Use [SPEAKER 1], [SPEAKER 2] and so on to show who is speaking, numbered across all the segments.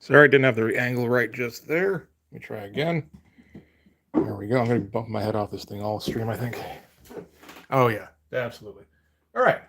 [SPEAKER 1] Sorry, I didn't have the angle right just there. Let me try again. There we go. I'm going to bump my head off this thing all stream, I think. Oh, yeah, absolutely. All right.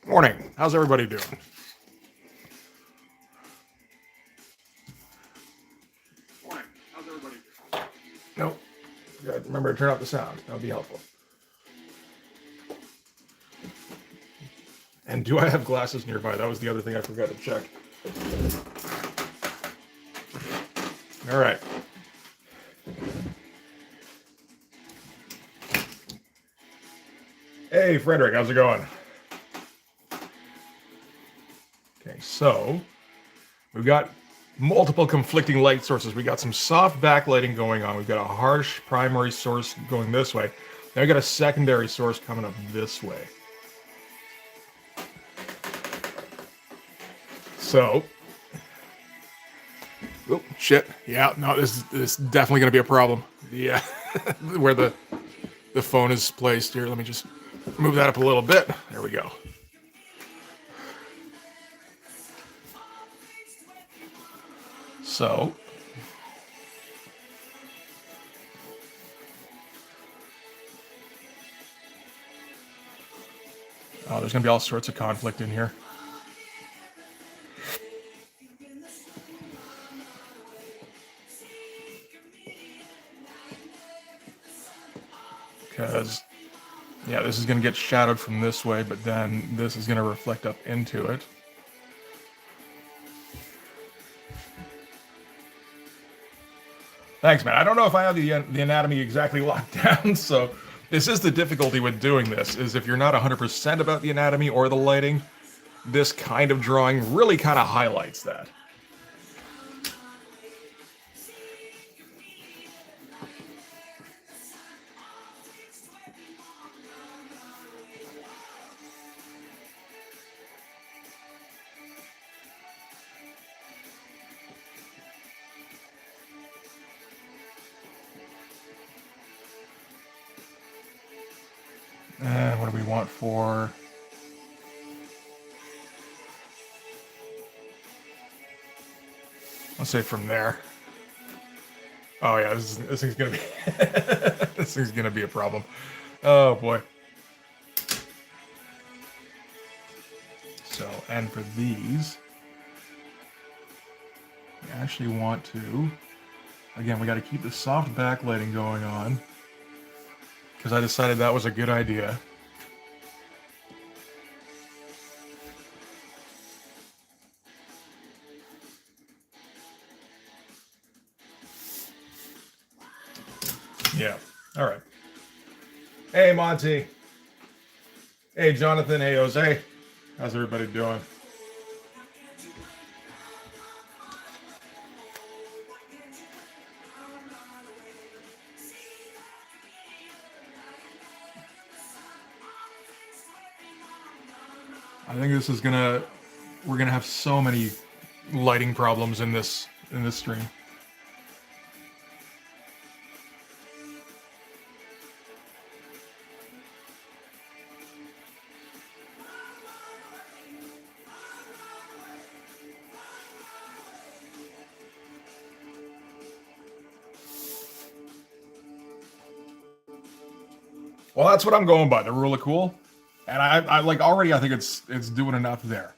[SPEAKER 1] Morning. How's everybody doing? Morning. How's everybody doing? Nope. Good. Remember to turn off the sound. That would be helpful. And do I have glasses nearby? That was the other thing I forgot to check. All right. Hey, Frederick, how's it going? Okay, so we've got multiple conflicting light sources. We got some soft backlighting going on. We've got a harsh primary source going this way. Now we got a secondary source coming up this way. So, oh shit! Yeah, no, this is definitely going to be a problem. Yeah, where the phone is placed here. Let me just move that up a little bit. There we go. So, oh, there's going to be all sorts of conflict in here. Because, yeah, this is going to get shadowed from this way, but then this is going to reflect up into it. Thanks, man. I don't know if I have the anatomy exactly locked down, so this is the difficulty with doing this, is if you're not 100% about the anatomy or the lighting, this kind of drawing really kind of highlights that. And what do we want for... Let's say from there. Oh yeah, this thing's gonna be this thing's gonna be a problem. Oh boy. So, and for these, we actually want to, again, we got to keep the soft backlighting going on, because I decided that was a good idea. Yeah. All right. Hey, Monty. Hey, Jonathan. Hey, Jose. How's everybody doing? I think this is we're gonna have so many lighting problems in this stream. Well, that's what I'm going by, the rule of cool. And I like already, I think it's doing enough there.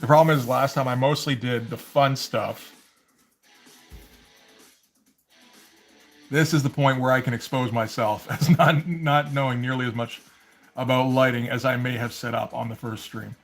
[SPEAKER 1] The problem is last time I mostly did the fun stuff. This is the point where I can expose myself as not knowing nearly as much about lighting as I may have set up on the first stream.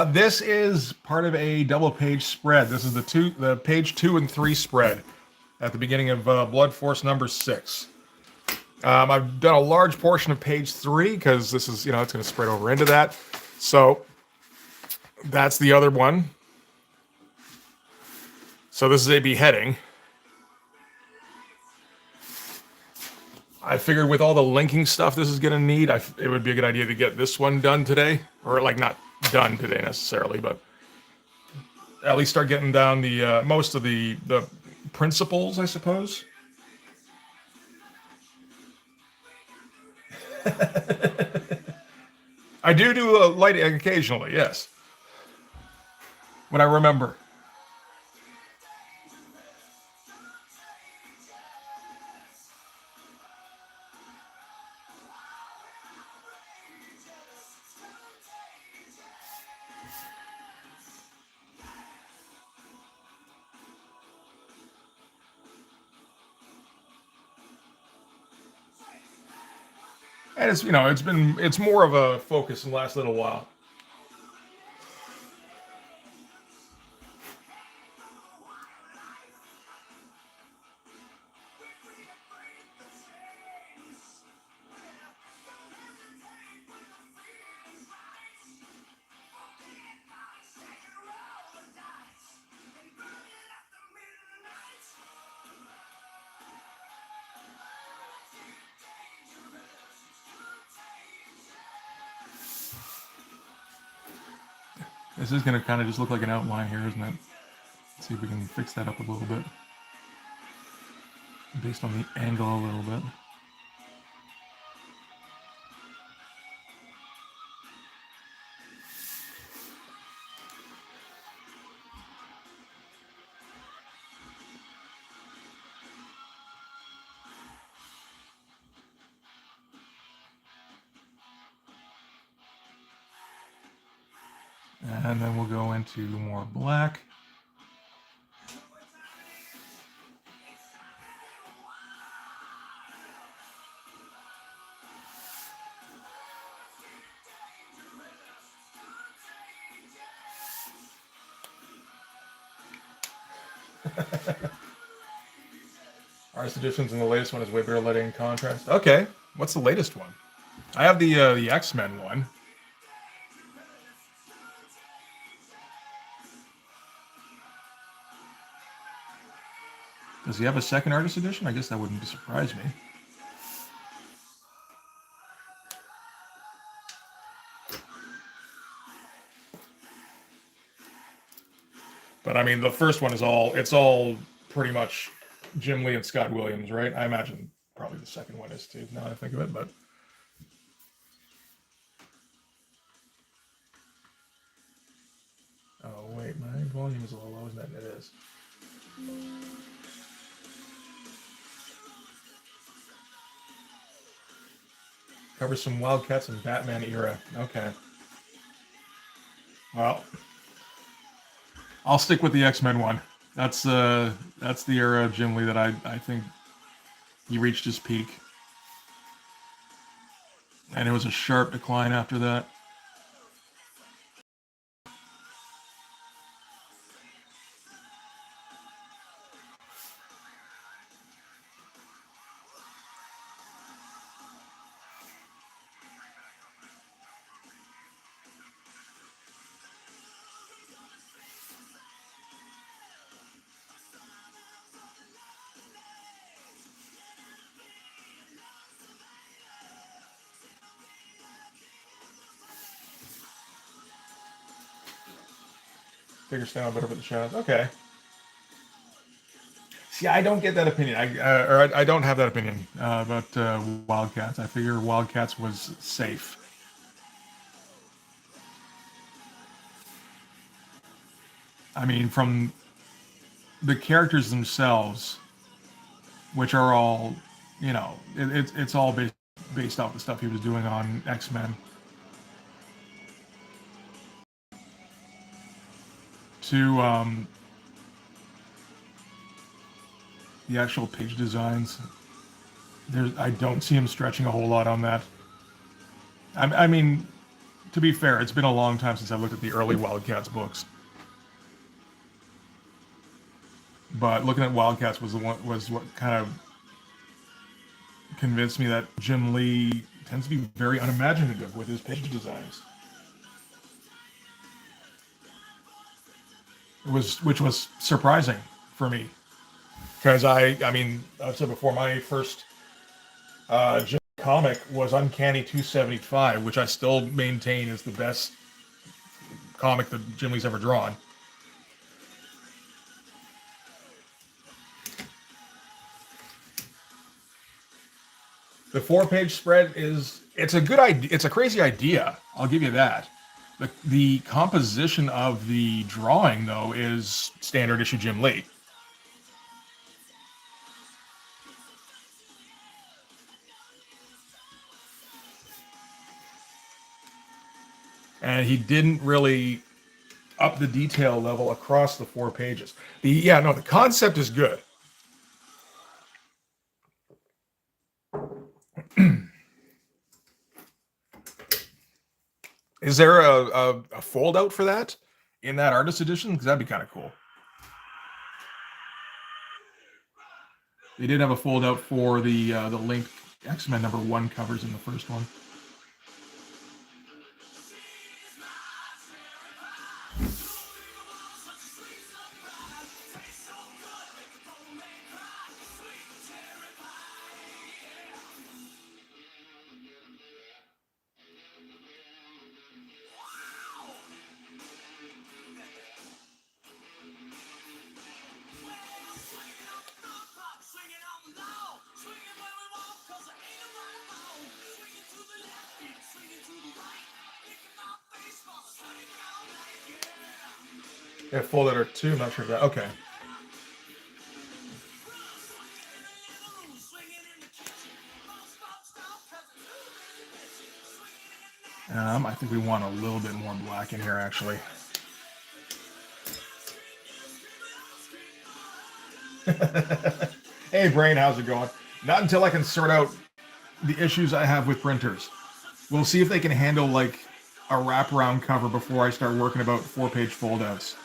[SPEAKER 1] This is part of a double page spread. This is the page 2 and 3 spread at the beginning of Blood Force number 6. I've done a large portion of page 3 because this is, it's going to spread over into that. So that's the other one. So this is a beheading. I figured with all the linking stuff this is going to need, it would be a good idea to get this one done today. Or, like, not done today necessarily, but at least start getting down the most of the principles, I suppose. I do a lighting occasionally, yes. When I remember. And it's more of a focus in the last little while. This is going to kind of just look like an outline here, isn't it? Let's see if we can fix that up a little bit. Based on the angle a little bit. And then we'll go into more black. Artist editions, and the latest one is way better lighting and contrast. Okay, what's the latest one? I have the X-Men one. Does he have a second artist edition? I guess that wouldn't surprise me. But I mean, the first one is all pretty much Jim Lee and Scott Williams, right? I imagine probably the second one is too, now that I think of it, but. Oh, wait, my volume is a little low, isn't it? It is. Covers some Wildcats and Batman era. Okay. Well, I'll stick with the X-Men one. That's the era of Jim Lee that I think he reached his peak. And it was a sharp decline after that. Figure stand better with the shadows. Okay. See, I don't get that opinion. I don't have that opinion about Wildcats. I figure Wildcats was safe. I mean, from the characters themselves, which are all, it's all based off the stuff he was doing on X-Men. To the actual page designs, I don't see him stretching a whole lot on that. I mean, to be fair, it's been a long time since I looked at the early Wildcats books. But looking at Wildcats was what kind of convinced me that Jim Lee tends to be very unimaginative with his page designs. Which was surprising for me, because I mean, I've said before, my first Jim comic was Uncanny 275, which I still maintain is the best comic that Jim Lee's ever drawn. The 4-page spread it's a good idea. It's a crazy idea. I'll give you that. The composition of the drawing, though, is standard issue Jim Lee. And he didn't really up the detail level across the 4 pages. The concept is good. Is there a fold out for that in that artist edition? Because that'd be kind of cool. They did have a fold out for the linked X-Men #1 covers in the first one. Yeah, fold out or two. I'm not sure of that. Okay. I think we want a little bit more black in here, actually. Hey, Brain, how's it going? Not until I can sort out the issues I have with printers. We'll see if they can handle like a wraparound cover before I start working about 4-page foldouts.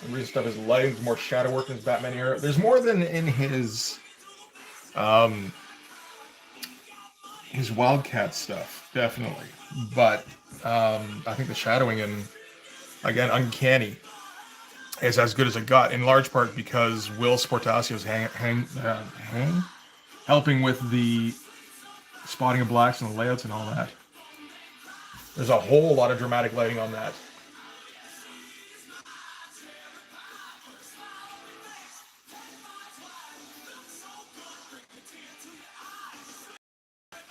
[SPEAKER 1] The reason stuff is light, there's more shadow work in his Batman era. There's more than in his Wildcat stuff, definitely. But I think the shadowing in, again, Uncanny is as good as it got, in large part because Will Sportasio's helping with the spotting of blacks and the layouts and all that. There's a whole lot of dramatic lighting on that.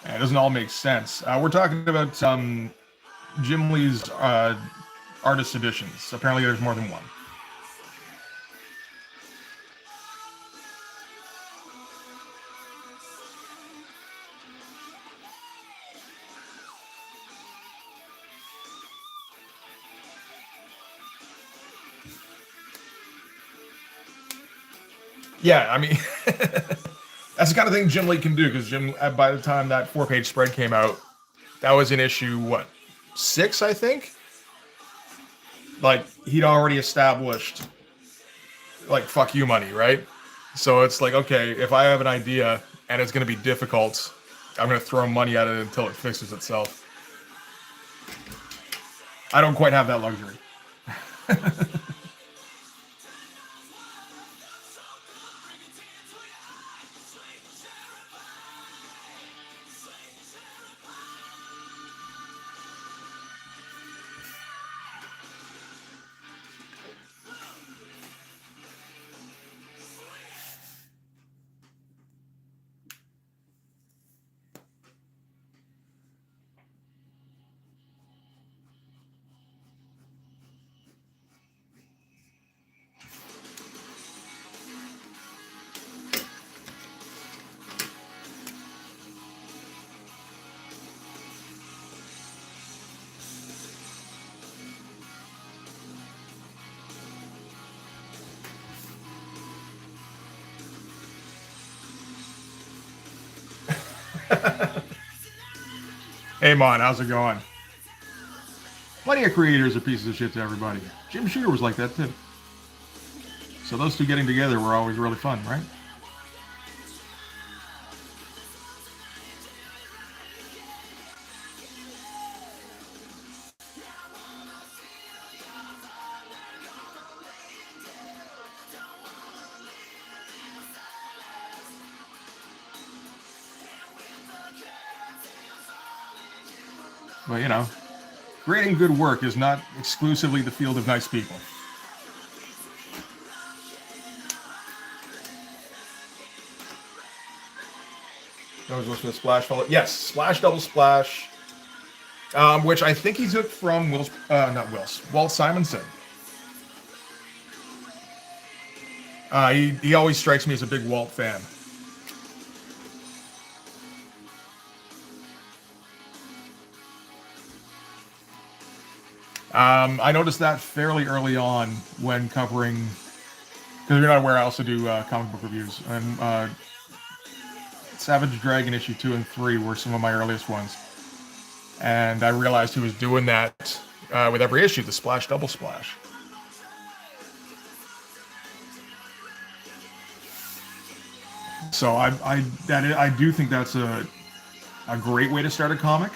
[SPEAKER 1] And it doesn't all make sense. We're talking about Jim Lee's artist editions. Apparently there's more than one. Yeah, I mean, that's the kind of thing Jim Lee can do, because by the time that 4-page spread came out, that was in issue, 6, I think? Like, he'd already established, like, fuck you money, right? So it's like, okay, if I have an idea and it's going to be difficult, I'm going to throw money at it until it fixes itself. I don't quite have that luxury. Hey, Mon, how's it going? Plenty of creators are pieces of shit to everybody. Jim Shooter was like that too. So those two getting together were always really fun, right? But you know, creating good work is not exclusively the field of nice people. That was listening to Splash Fellow. Yes, Splash Double Splash, which I think he took from Walt Simonson. He always strikes me as a big Walt fan. I noticed that fairly early on when covering, because you're not aware, I also do comic book reviews, and Savage Dragon issue 2 and 3 were some of my earliest ones, and I realized he was doing that with every issue, the Splash Double Splash. So I do think that's a great way to start a comic.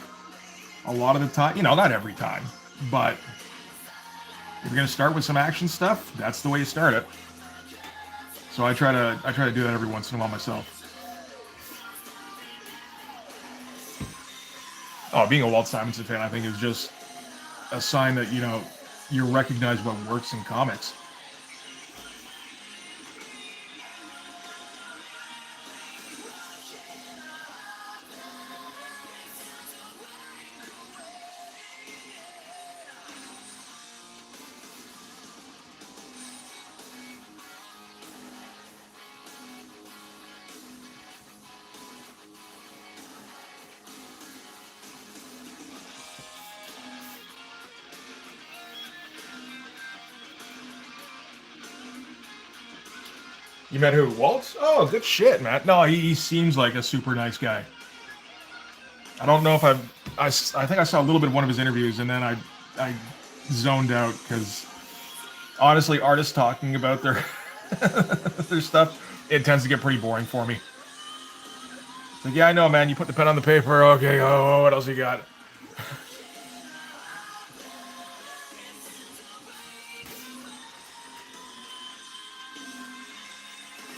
[SPEAKER 1] A lot of the time, you know, not every time, but if you're gonna start with some action stuff, that's the way you start it. So I try to do that every once in a while myself. Oh, being a Walt Simonson fan, I think, is just a sign that, you know, you recognize what works in comics. You met who? Walt? Oh, good shit, man. No, he seems like a super nice guy. I don't know if I think I saw a little bit of one of his interviews, and then I zoned out because honestly, artists talking about their their stuff, it tends to get pretty boring for me. It's like, yeah, I know, man. You put the pen on the paper. Okay, oh, what else you got?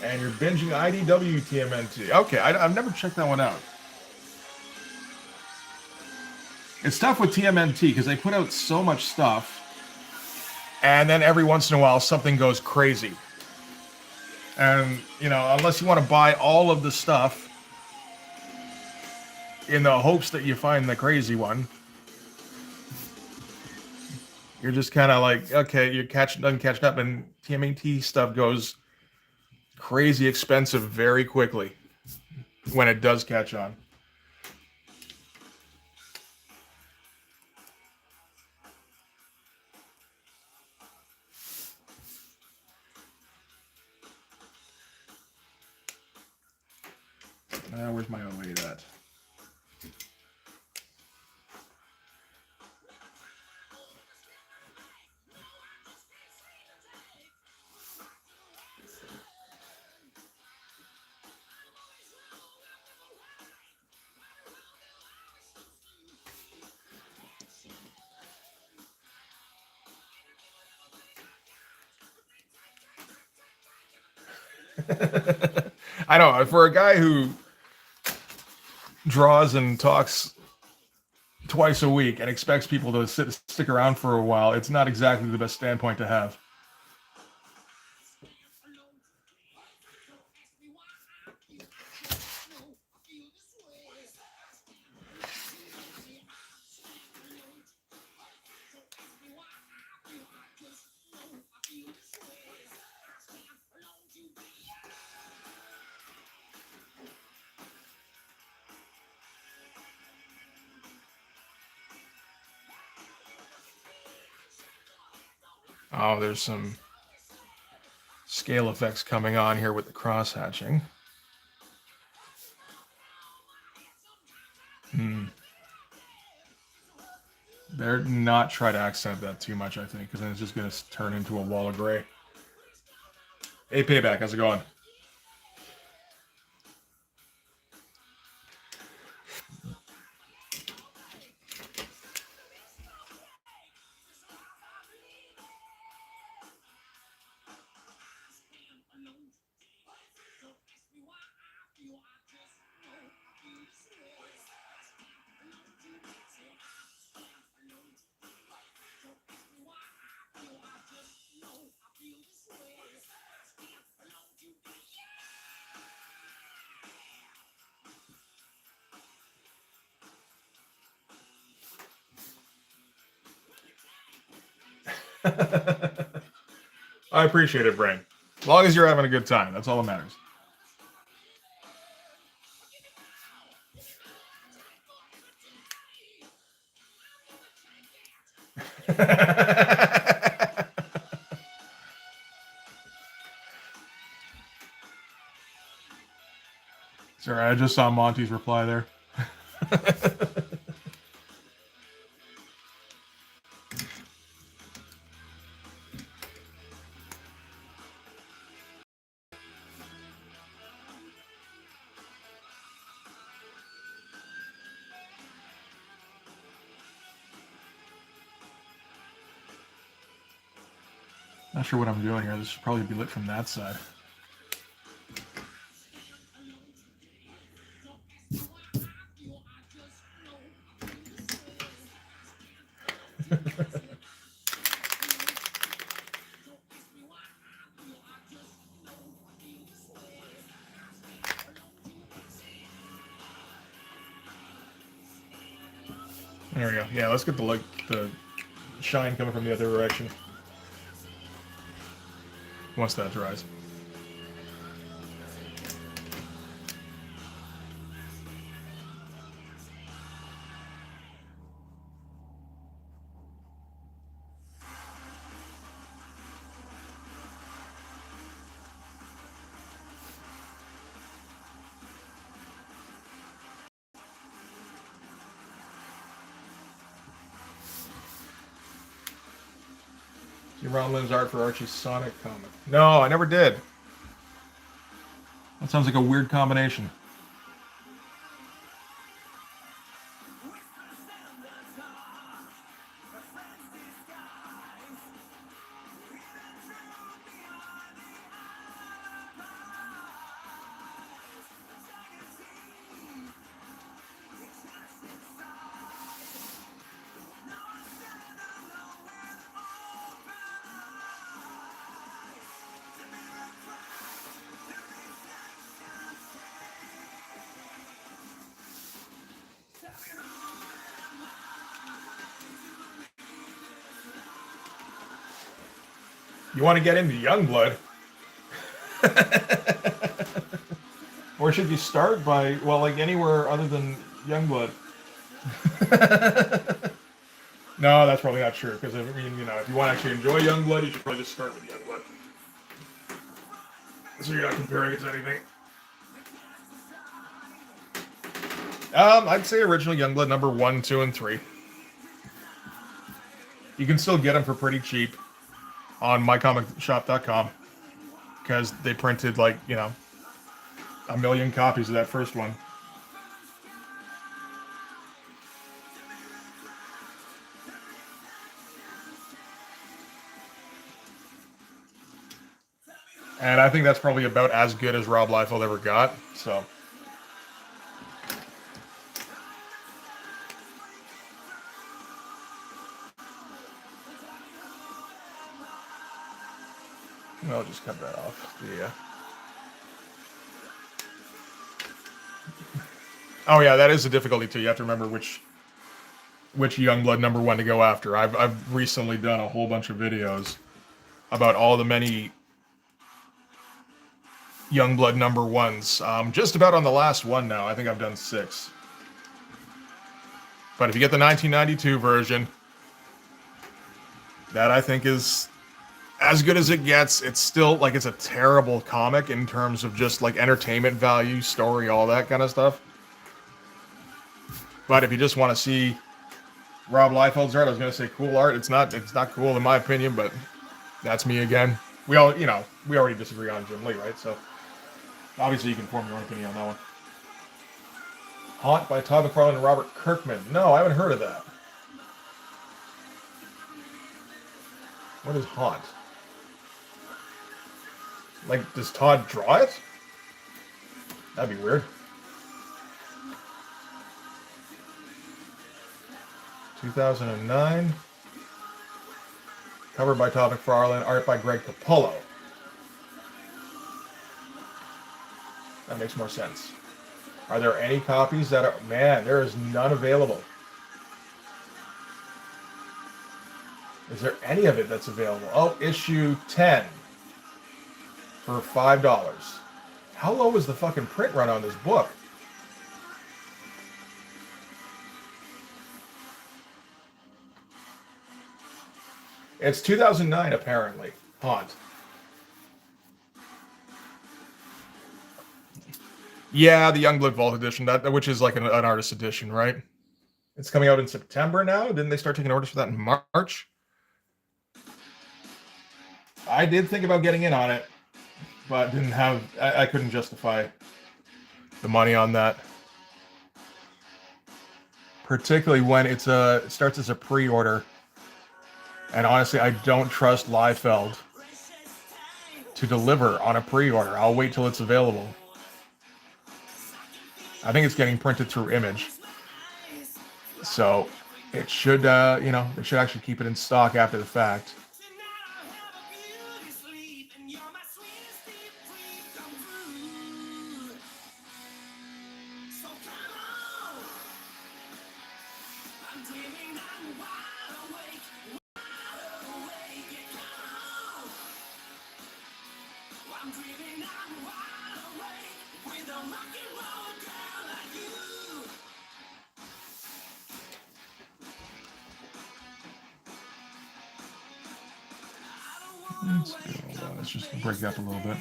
[SPEAKER 1] And you're binging IDW TMNT. Okay, I've never checked that one out. It's tough with TMNT because they put out so much stuff, and then every once in a while something goes crazy. And, you know, unless you want to buy all of the stuff in the hopes that you find the crazy one, you're just kind of like, okay, you're catching up, and TMNT stuff goes crazy expensive very quickly when it does catch on. Where's my 08 at? I know, for a guy who draws and talks twice a week and expects people to stick around for a while, it's not exactly the best standpoint to have. Oh, there's some scale effects coming on here with the cross hatching. They're not try to accent that too much, I think, because then it's just going to turn into a wall of gray. Hey, Payback, how's it going? I appreciate it, Brain. As long as you're having a good time, that's all that matters. Sorry, I just saw Monty's reply there. Not sure what I'm doing here. This should probably be lit from that side. There we go. Yeah, let's get the shine coming from the other direction. Once that dries. See Ron Lynn's art for Archie's Sonic comic. No, I never did. That sounds like a weird combination. You want to get into Youngblood? Or should you start by, well, like anywhere other than Youngblood? No, that's probably not true, because I mean, you know, if you want to actually enjoy Youngblood, you should probably just start with Youngblood. So you're not comparing it to anything. I'd say original Youngblood number 1, 2, and 3. You can still get them for pretty cheap on mycomicshop.com because they printed like, you know, 1 million copies of that first one. And I think that's probably about as good as Rob Liefeld ever got, so. I'll just cut that off. Yeah. Oh yeah, that is a difficulty too. You have to remember which Youngblood number 1 to go after. I've recently done a whole bunch of videos about all the many Youngblood number 1s. Just about on the last one now. I think I've done 6. But if you get the 1992 version, that I think is as good as it gets. It's still, like, it's a terrible comic in terms of just, like, entertainment value, story, all that kind of stuff. But if you just want to see Rob Liefeld's art. I was gonna say cool art. It's not cool in my opinion, but that's me again. We all, we already disagree on Jim Lee, right? So obviously you can form your own opinion on that one. Haunt by Todd McFarlane and Robert Kirkman. No, I haven't heard of that. What is Haunt? Like, does Todd draw it? That'd be weird. 2009. Cover by Todd McFarlane, art by Greg Capullo. That makes more sense. Are there any copies that are... Man, there is none available. Is there any of it that's available? Oh, issue 10 for $5. How low was the fucking print run on this book? It's 2009, apparently. Haunt. Yeah, the Youngblood Vault edition, which is like an artist edition, right? It's coming out in September now. Didn't they start taking orders for that in March? I did think about getting in on it, but didn't have. I couldn't justify the money on that, particularly when it starts as a pre-order. And honestly, I don't trust Liefeld to deliver on a pre-order. I'll wait till it's available. I think it's getting printed through Image, so it should, it should actually keep it in stock after the fact. Let's just break it up a little bit.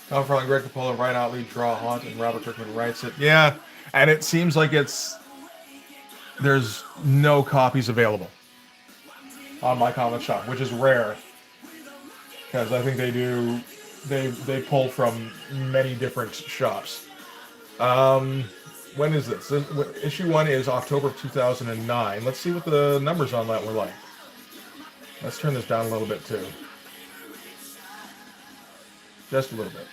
[SPEAKER 1] Tom Farley, Greg Capullo, Ryan Otley, draw Haunt, and Robert Kirkman writes it. Yeah, and it seems like there's no copies available on My Comic Shop, which is rare, because I think they pull from many different shops. When is this? Issue 1 is October of 2009. Let's see what the numbers on that were like. Let's turn this down a little bit too. Just a little bit.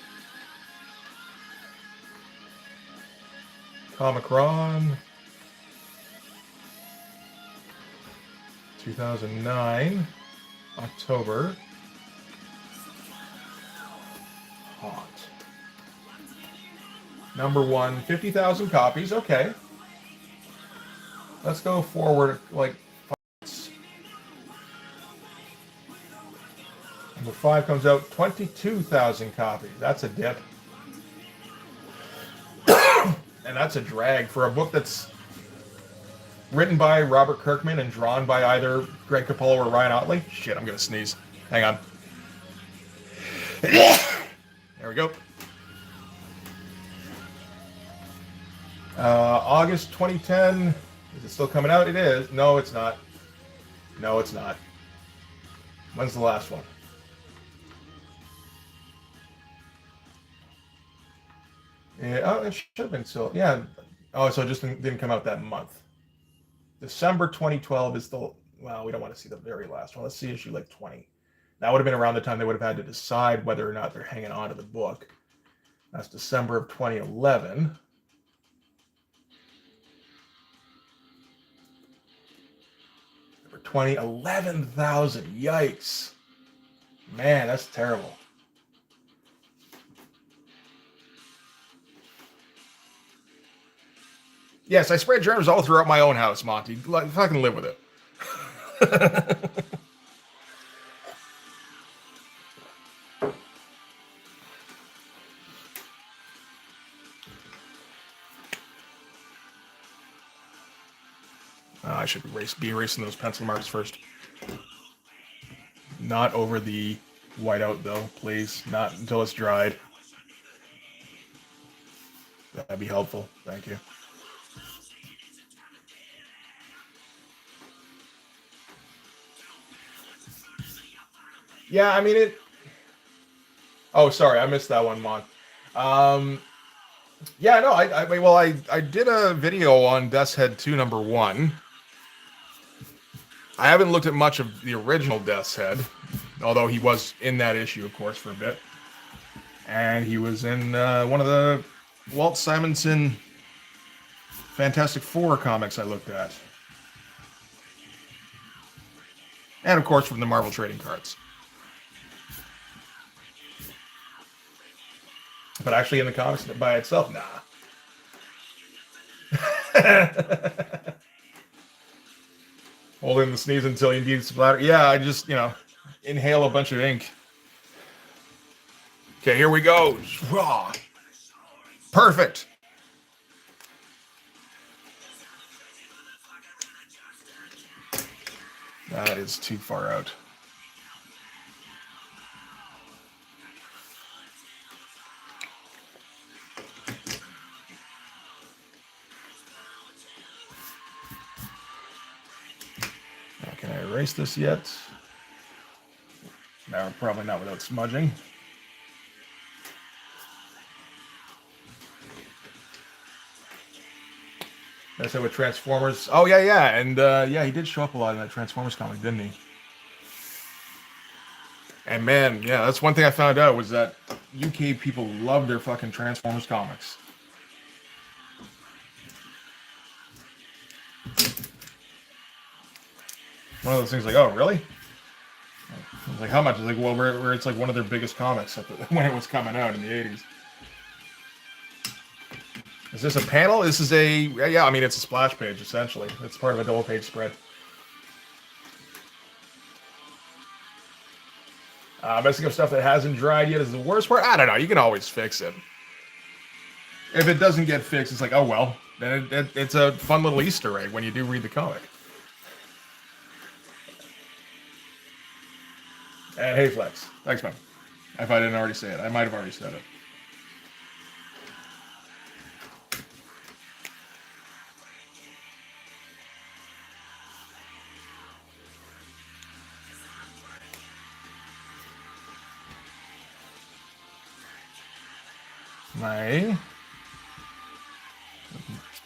[SPEAKER 1] Comic-Con 2009 October. Haunt. Number 1, 50,000 copies. Okay. Let's go forward like 5. Number 5 comes out 22,000 copies. That's a dip. And that's a drag for a book that's written by Robert Kirkman and drawn by either Greg Capullo or Ryan Otley. Shit, I'm going to sneeze. Hang on. There we go. August 2010. Is it still coming out? It is. No, it's not. No, it's not. When's the last one? Yeah, oh, it should have been still. Yeah. Oh, so it just didn't come out that month. December 2012 is the... Well, we don't want to see the very last one. Let's see issue like 20. That would have been around the time they would have had to decide whether or not they're hanging on to the book. That's December of 2011. Number 20, 11,000. Yikes. Man, that's terrible. Yes, I spread germs all throughout my own house, Monty. Fucking live with it. should be erasing those pencil marks first. Not over the whiteout though, please. Not until it's dried. That'd be helpful. Thank you. Yeah, I mean it. Oh, sorry, I missed that one, Mon. Yeah, no, I did a video on Death's Head 2 #1. I haven't looked at much of the original Death's Head, although he was in that issue, of course, for a bit. And he was in one of the Walt Simonson Fantastic Four comics I looked at. And, of course, from the Marvel trading cards. But actually in the comics by itself, nah. Hold in the sneeze until you need splatter. Yeah, I just, inhale a bunch of ink. Okay, here we go. Raw. Perfect. That is too far out. Now, can I erase this yet? No, probably not without smudging. I said with Transformers. Oh, yeah. And yeah, he did show up a lot in that Transformers comic, didn't he? And man, yeah, that's one thing I found out was that UK people love their fucking Transformers comics. One of those things like, oh, really? I was like, how much? It's like, well, where it's like one of their biggest comics when it was coming out in the 80s. Is this a panel? This is yeah, I mean, it's a splash page, essentially. It's part of a double page spread. Messing up stuff that hasn't dried yet is the worst part. I don't know. You can always fix it. If it doesn't get fixed, it's like, oh, well. Then it's a fun little Easter egg when you do read the comic. And hey, Flex. Thanks, man. If I didn't already say it. I might have already said it.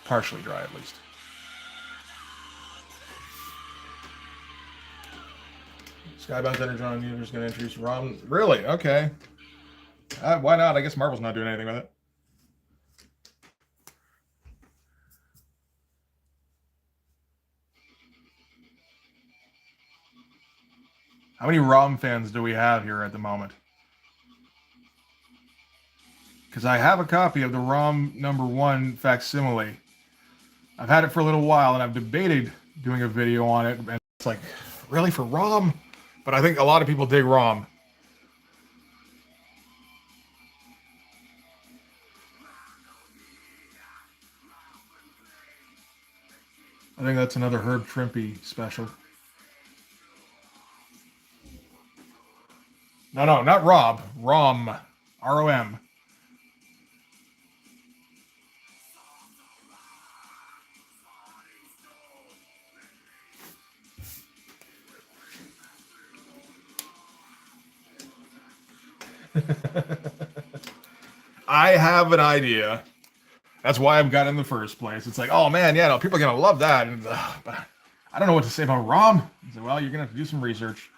[SPEAKER 1] Partially dry, at least. Skybound Energon Universe is going to introduce ROM. Really? Okay. Why not? I guess Marvel's not doing anything with it. How many ROM fans do we have here at the moment? Because I have a copy of the ROM #1 facsimile. I've had it for a little while, and I've debated doing a video on it. And it's like, really, for ROM? But I think a lot of people dig ROM. I think that's another Herb Trimpe special. No, not Rob. ROM. ROM. I have an idea. That's why I've got it in the first place. It's like, oh man, yeah, no, people are gonna love that, and, but I don't know what to say about ROM. I said, well, you're gonna have to do some research.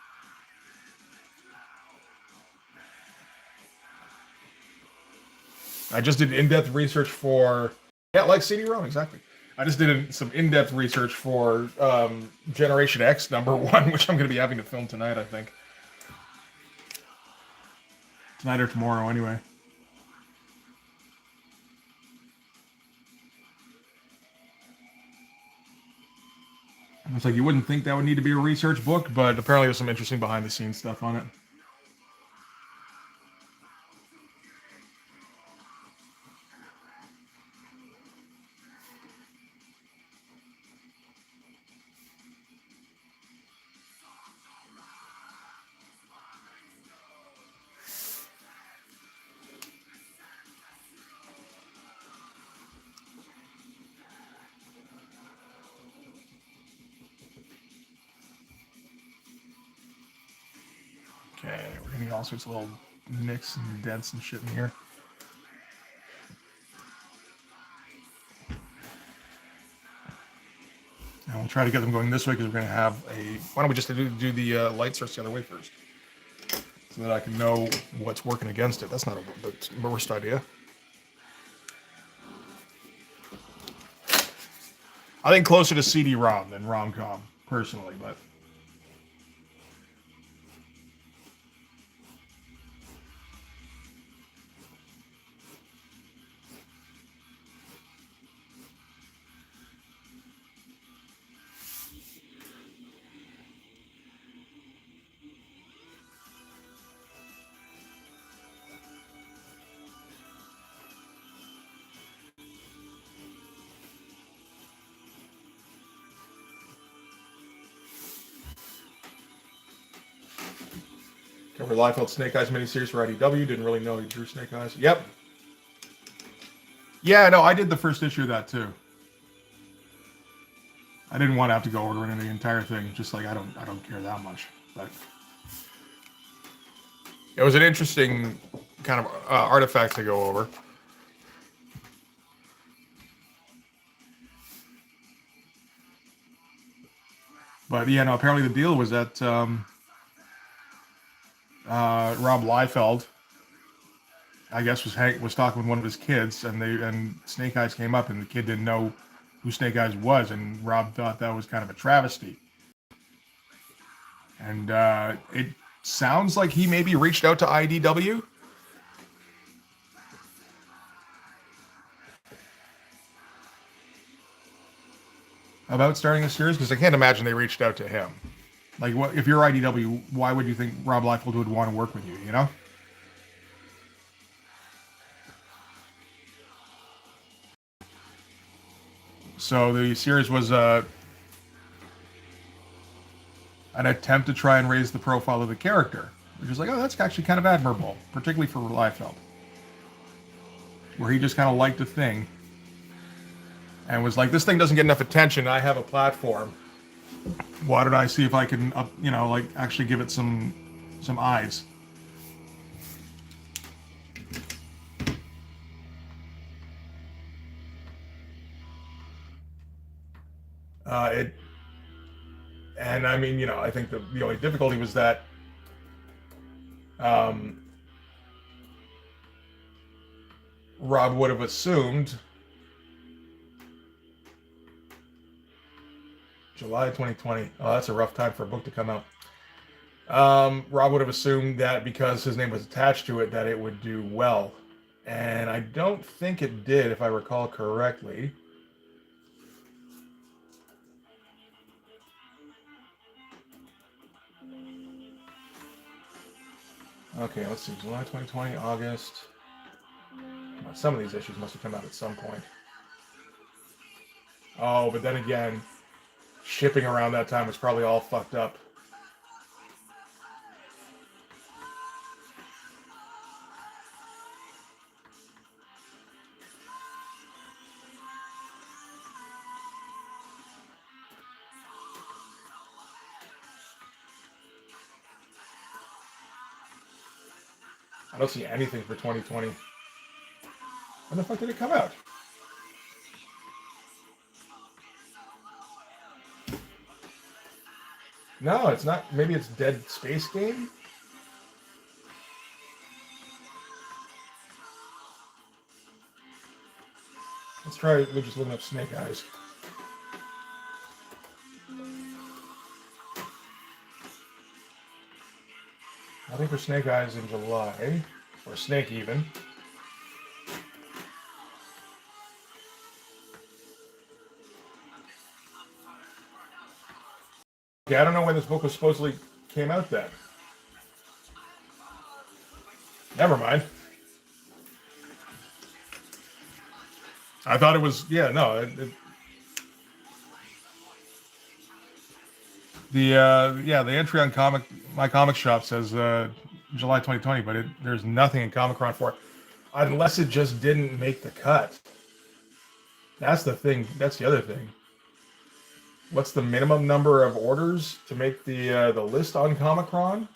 [SPEAKER 1] I just did in-depth research for, yeah, like CD-ROM, exactly. I just did some in-depth research for Generation X #1, which I'm going to be having to film tonight, I think. Tonight or tomorrow, anyway. It's like you wouldn't think that would need to be a research book, but apparently there's some interesting behind-the-scenes stuff on it. Okay, we're getting all sorts of little nicks and dents and shit in here. And we'll try to get them going this way because we're going to have a... Why don't we just do the light source the other way first? So that I can know what's working against it. That's not the worst idea. I think closer to CD-ROM than rom-com, personally, but... Cover Liefeld Snake Eyes miniseries for IDW. Didn't really know he drew Snake Eyes. Yep. Yeah, no, I did the first issue of that too. I didn't want to have to go ordering the entire thing. Just like I don't care that much. But it was an interesting kind of artifact to go over. But yeah, no. Apparently the deal was that Rob Liefeld, I guess, was talking with one of his kids, and Snake Eyes came up, and the kid didn't know who Snake Eyes was, and Rob thought that was kind of a travesty. And it sounds like he maybe reached out to IDW. About starting a series, because I can't imagine they reached out to him. Like, what if you're IDW? Why would you think Rob Liefeld would want to work with you? You know. So the series was an attempt to try and raise the profile of the character, which is like, oh, that's actually kind of admirable, particularly for Liefeld, where he just kind of liked a thing and was like, this thing doesn't get enough attention. I have a platform. Why don't I see if I can, like actually give it some eyes? And I mean, I think the only difficulty was that Rob would have assumed July 2020. Oh, that's a rough time for a book to come out. Rob would have assumed that because his name was attached to it, that it would do well. And I don't think it did, if I recall correctly. Okay, let's see. July 2020, August. Well, some of these issues must have come out at some point. Oh, but then again, shipping around that time was probably all fucked up. I don't see anything for 2020. When the fuck did it come out? No, it's not. Maybe it's Dead Space Game? Let's try. We're just looking up Snake Eyes. Nothing for Snake Eyes in July. Or Snake even. Okay, I don't know when this book was supposedly came out then. Never mind. I thought it was, yeah, no. The entry on my comic shop says July 2020, but there's nothing in Comic-Con for it, unless it just didn't make the cut. That's the thing. That's the other thing. What's the minimum number of orders to make the list on Comic-Con?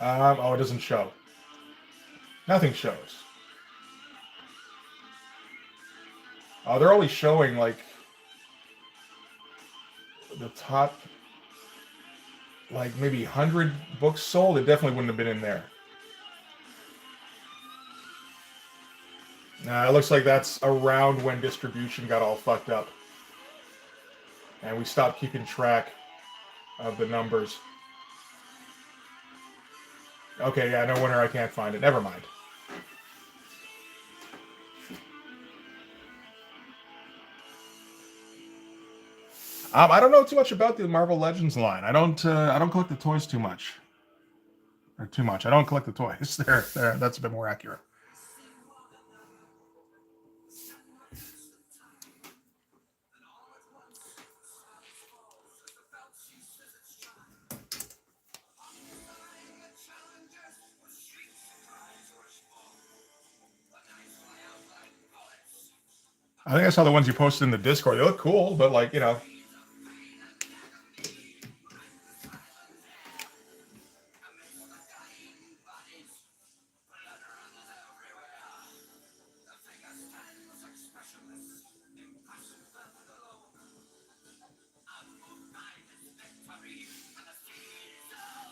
[SPEAKER 1] Oh, it doesn't show. Nothing shows. Oh, they're only showing like the top, like maybe 100 books sold. It definitely wouldn't have been in there. It looks like that's around when distribution got all fucked up. And we stopped keeping track of the numbers. Okay, yeah, no wonder I can't find it. Never mind. I don't know too much about the Marvel Legends line. I don't collect the toys too much. Or too much. I don't collect the toys. There. That's a bit more accurate. I think I saw the ones you posted in the Discord. They look cool, but like, you know.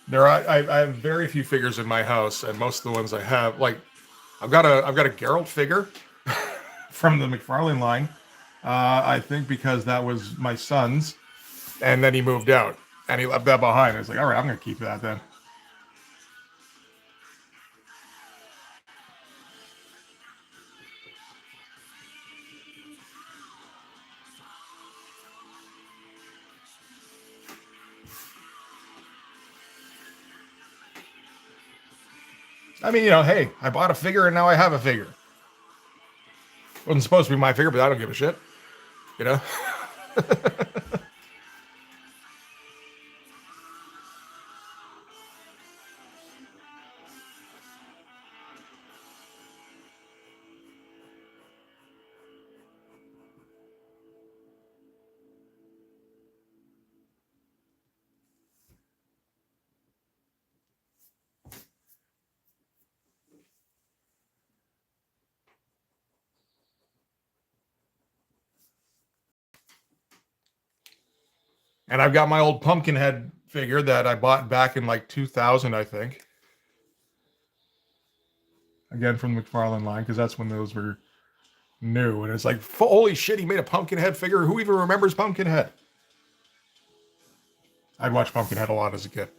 [SPEAKER 1] I have very few figures in my house, and most of the ones I have, like, I've got a Geralt figure from the McFarlane line. I think because that was my son's, and then he moved out, and he left that behind. I was like, all right, I'm gonna keep that then. I mean, you know, hey, I bought a figure and now I have a figure. Wasn't supposed to be my figure, but I don't give a shit. You know? And I've got my old Pumpkinhead figure that I bought back in like 2000, I think. Again, from the McFarlane line, because that's when those were new. And it's like, holy shit, he made a Pumpkinhead figure. Who even remembers Pumpkinhead? I'd watch Pumpkinhead a lot as a kid.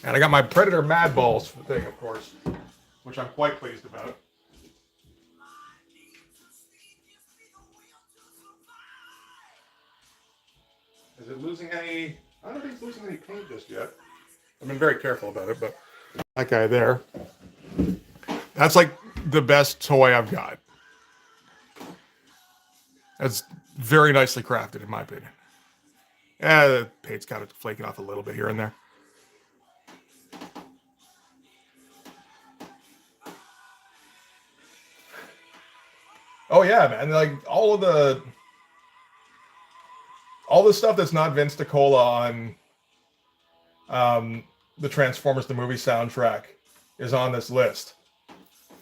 [SPEAKER 1] And I got my Predator Mad Balls thing, of course, which I'm quite pleased about. Is it losing any? I don't think it's losing any paint just yet. I've been very careful about it, but that guy there, that's like the best toy I've got. That's very nicely crafted, in my opinion. The paint's kind of flaking off a little bit here and there. Oh yeah, man! Like all the stuff that's not Vince DiCola on the Transformers the movie soundtrack is on this list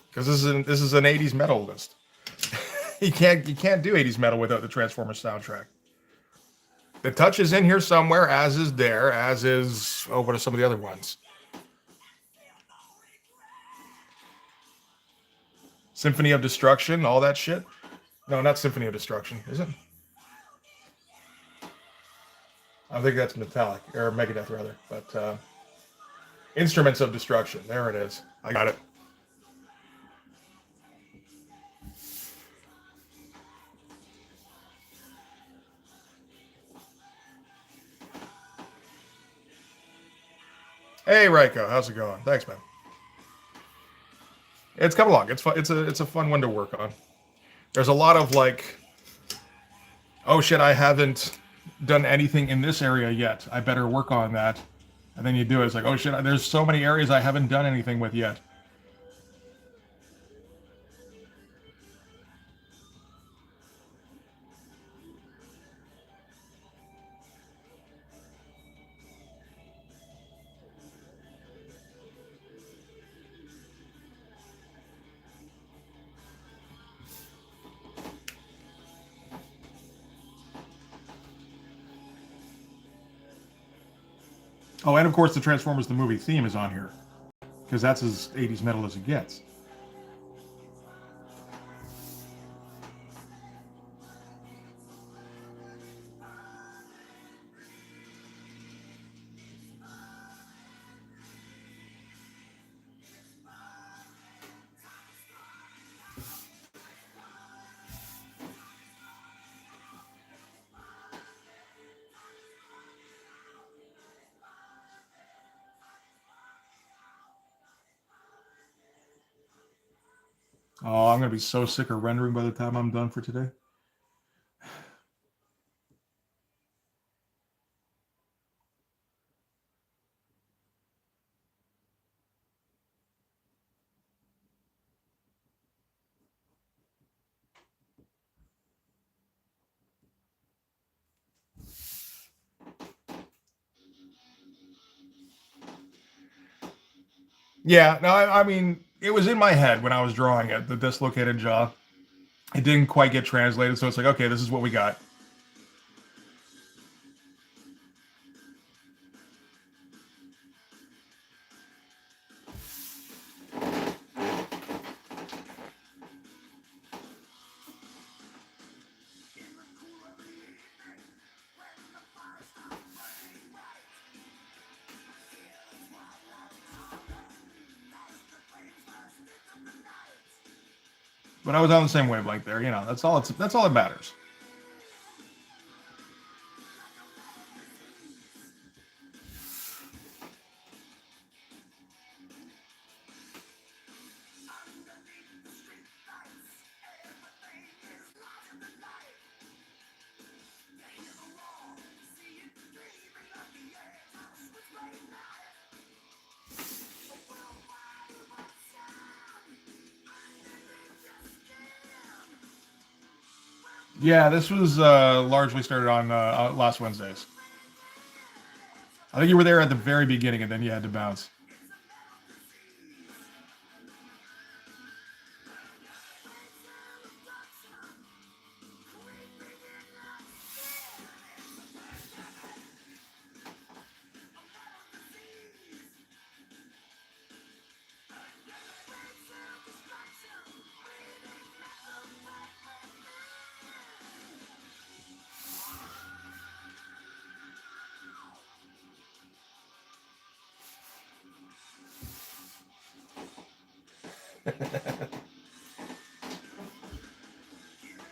[SPEAKER 1] because this is an 80s metal list. you can't do 80s metal without the Transformers soundtrack. The Touch is in here somewhere, as is what are some of the other ones? Symphony of Destruction, all that shit. No, not Symphony of Destruction, is it? I think that's Metallic, or Megadeth rather, but Instruments of Destruction. There it is. I got it. Hey, Raiko, how's it going? Thanks, man. It's coming along. It's fun. It's a fun one to work on. There's a lot of like, oh shit, I haven't done anything in this area yet. I better work on that. And then you do it. It's like, oh shit, there's so many areas I haven't done anything with yet. Oh, and of course the Transformers the movie theme is on here, because that's as 80s metal as it gets. Oh, I'm gonna be so sick of rendering by the time I'm done for today. Yeah, no, I mean, it was in my head when I was drawing it, the dislocated jaw. It didn't quite get translated, so it's like, okay, this is what we got. But I was on the same wavelength there, you know. That's all that matters. Yeah, this was largely started on last Wednesdays. I think you were there at the very beginning, and then you had to bounce.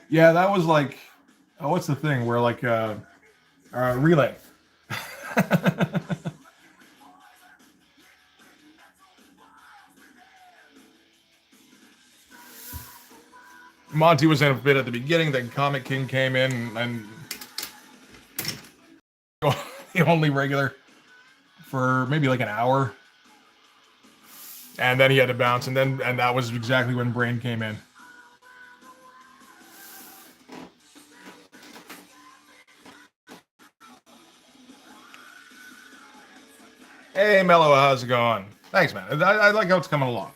[SPEAKER 1] Yeah, that was like, oh, what's the thing where like relay. Monty was in a bit at the beginning, then Comic King came in and the only regular for maybe like an hour. And then he had to bounce, and that was exactly when Brain came in. Hey Mello, how's it going? Thanks, man. I like how it's coming along.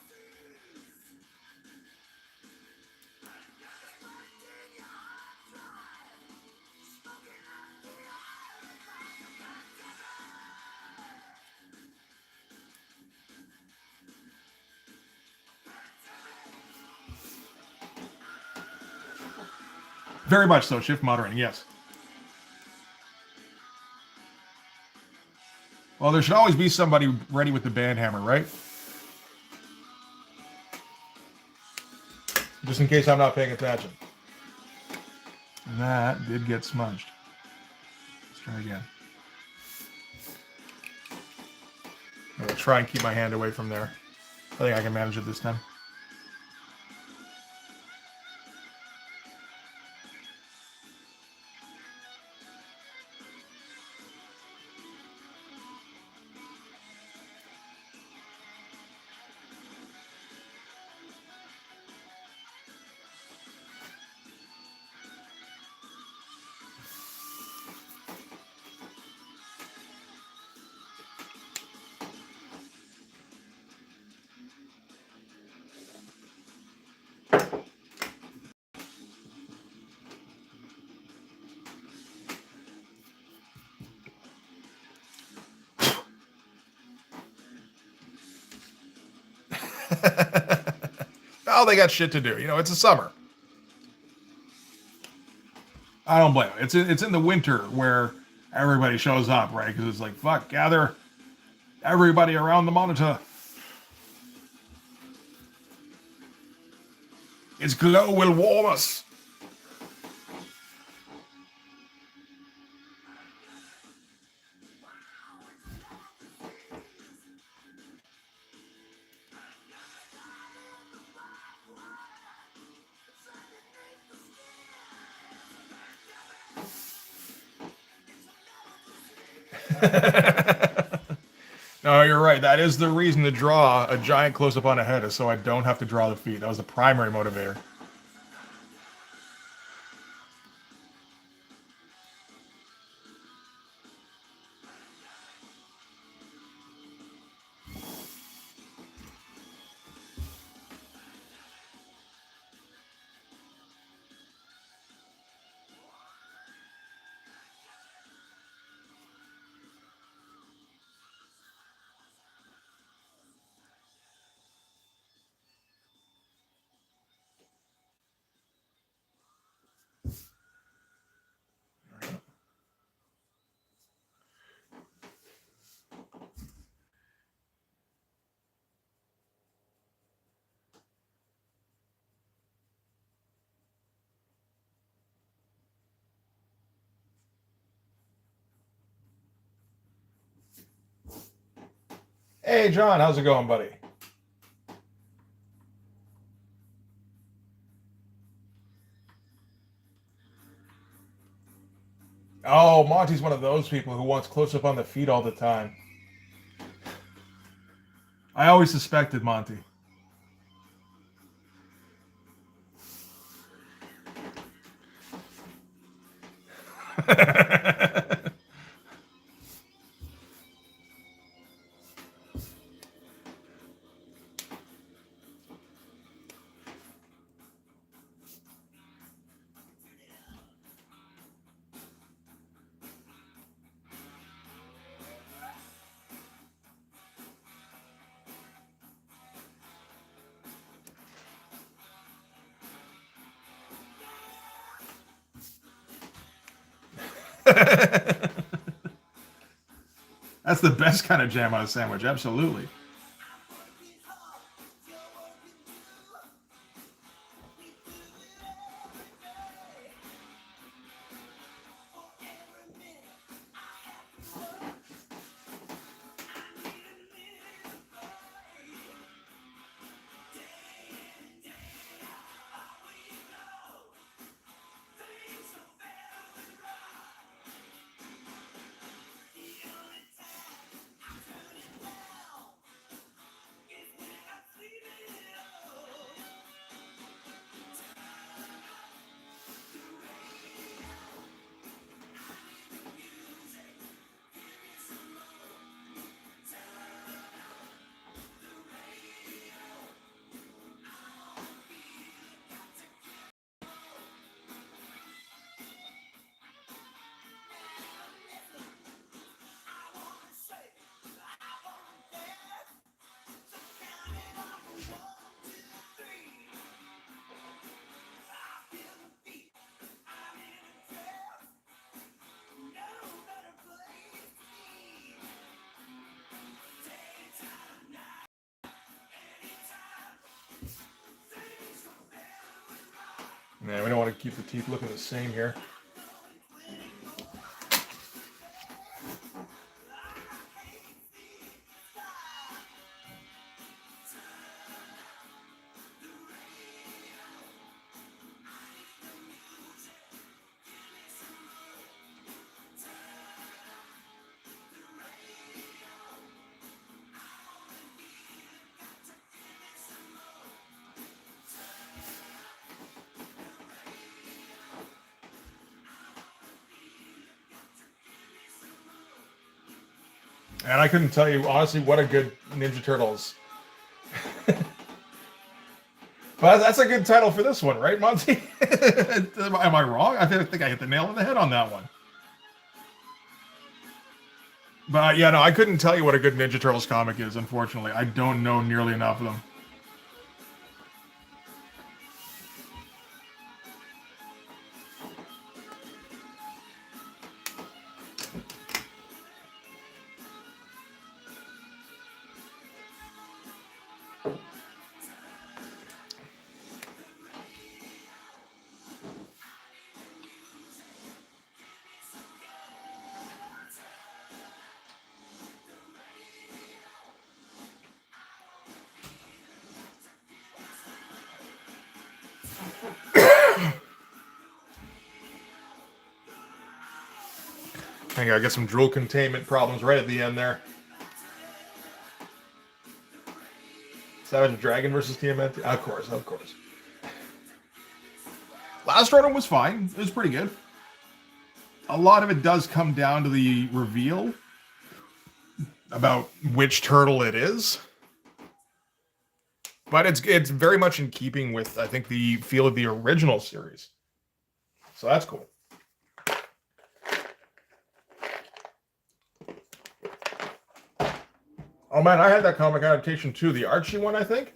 [SPEAKER 1] Very much so. Shift moderating, yes. Well, there should always be somebody ready with the band hammer, right? Just in case I'm not paying attention. And that did get smudged. Let's try again. I'm gonna try and keep my hand away from there. I think I can manage it this time. Oh, they got shit to do. You know, it's a summer. I don't blame them. It's in the winter where everybody shows up, right? Because it's like, fuck, gather everybody around the monitor. Its glow will warm us. No, you're right. That is the reason to draw a giant close-up on a head, is so I don't have to draw the feet. That was the primary motivator. Hey, John, how's it going, buddy? Oh, Monty's one of those people who wants close-up on the feet all the time. I always suspected Monty. That's the best kind of jam on a sandwich, absolutely. Yeah, we don't want to keep the teeth looking the same here. And I couldn't tell you, honestly, what a good Ninja Turtles. But that's a good title for this one, right, Monty? Am I wrong? I think I hit the nail on the head on that one. But yeah, no, I couldn't tell you what a good Ninja Turtles comic is, unfortunately. I don't know nearly enough of them. Hang on, I got some drool containment problems right at the end there. Savage Dragon versus TMNT? Of course, of course. Last Ronin was fine. It was pretty good. A lot of it does come down to the reveal about which turtle it is. But it's very much in keeping with, I think, the feel of the original series. So that's cool. Oh man, I had that comic adaptation too, the Archie one, I think.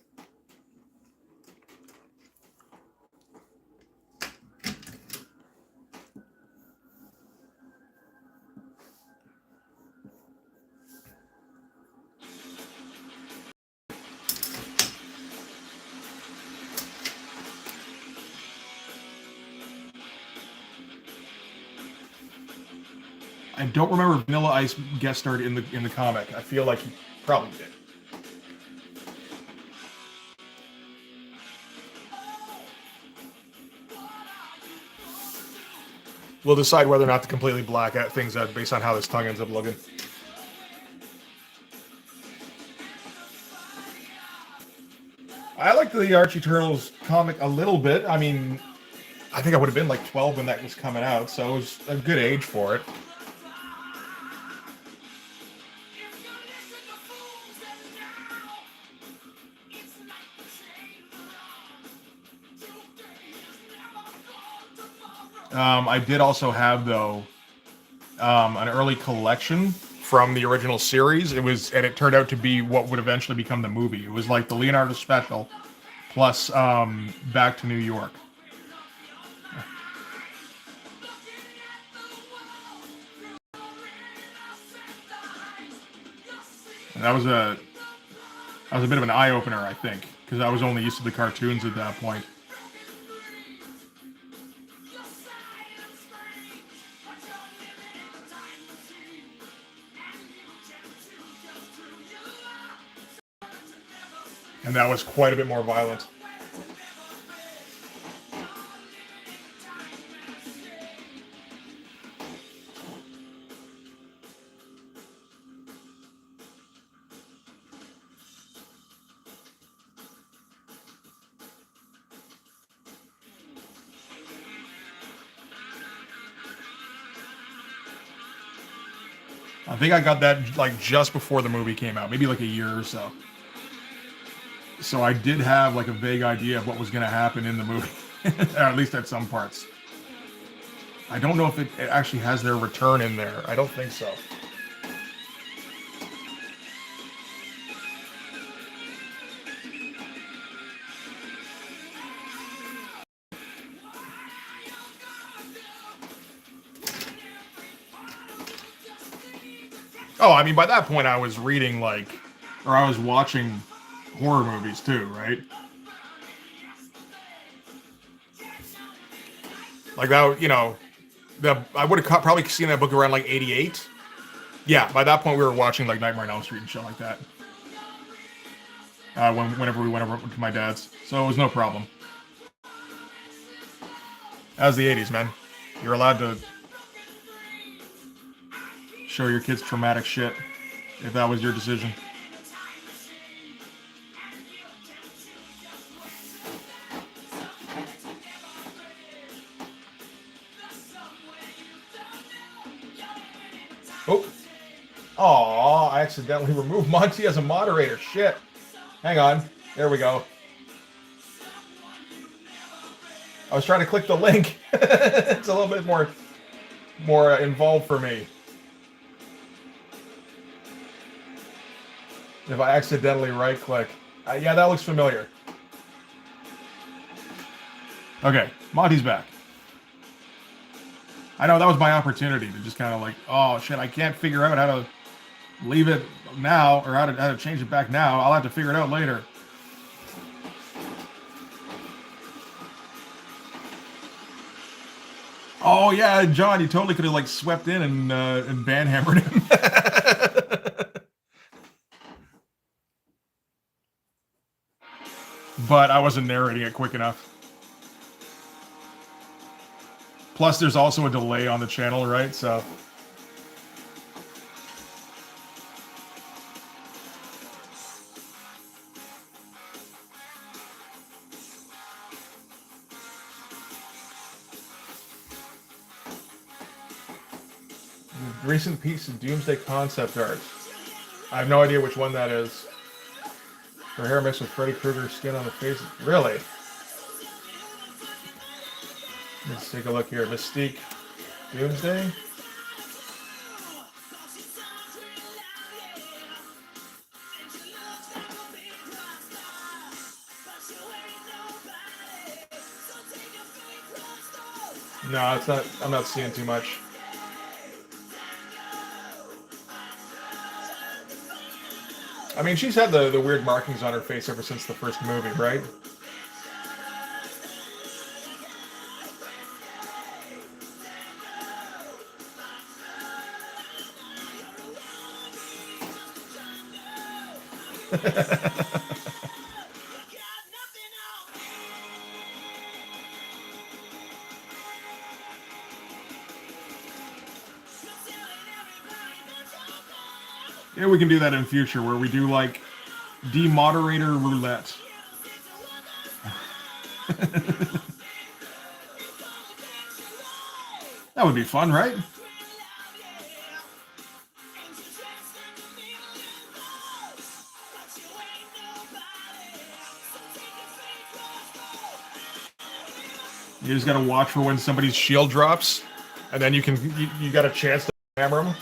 [SPEAKER 1] I don't remember if Vanilla Ice guest starred in the comic. I feel like he probably did. We'll decide whether or not to completely black out things out based on how this tongue ends up looking. I like the Archie Turtles comic a little bit. I mean, I think I would have been like 12 when that was coming out, so it was a good age for it. I did also have, though, an early collection from the original series. And it turned out to be what would eventually become the movie. It was like the Leonardo special plus Back to New York. And that was a bit of an eye opener, I think, because I was only used to the cartoons at that point. And that was quite a bit more violent. I think I got that like just before the movie came out, maybe like a year or so. So I did have like a vague idea of what was going to happen in the movie, or at least at some parts. I don't know if it actually has their return in there. I don't think so. Oh, I mean, by that point I was reading or I was watching horror movies too, right? Like that, I would have probably seen that book around like 88. Yeah, by that point we were watching like Nightmare on Elm Street and shit like that. Whenever we went over to my dad's, so it was no problem. That was the 80s, man. You're allowed to show your kids traumatic shit if that was your decision. Oh. Aw, I accidentally removed Monty as a moderator. Shit. Hang on. There we go. I was trying to click the link. It's a little bit more involved for me. If I accidentally right-click. Yeah, that looks familiar. Okay, Monty's back. I know that was my opportunity to just kind of like, oh shit, I can't figure out how to leave it now, or how to change it back now. I'll have to figure it out later. Oh yeah, John, you totally could have like swept in and banhammered him. But I wasn't narrating it quick enough. Plus, there's also a delay on the channel, right? So recent piece of Doomsday concept art. I have no idea which one that is. Her hair mixed with Freddy Krueger's skin on the face. Really? Let's take a look here. Mystique Doomsday. No, it's not. I'm not seeing too much. I mean, she's had the weird markings on her face ever since the first movie, right? Yeah, we can do that in future where we do like demoderator roulette. That would be fun, right? You just gotta watch for when somebody's shield drops, and then you got a chance to hammer them.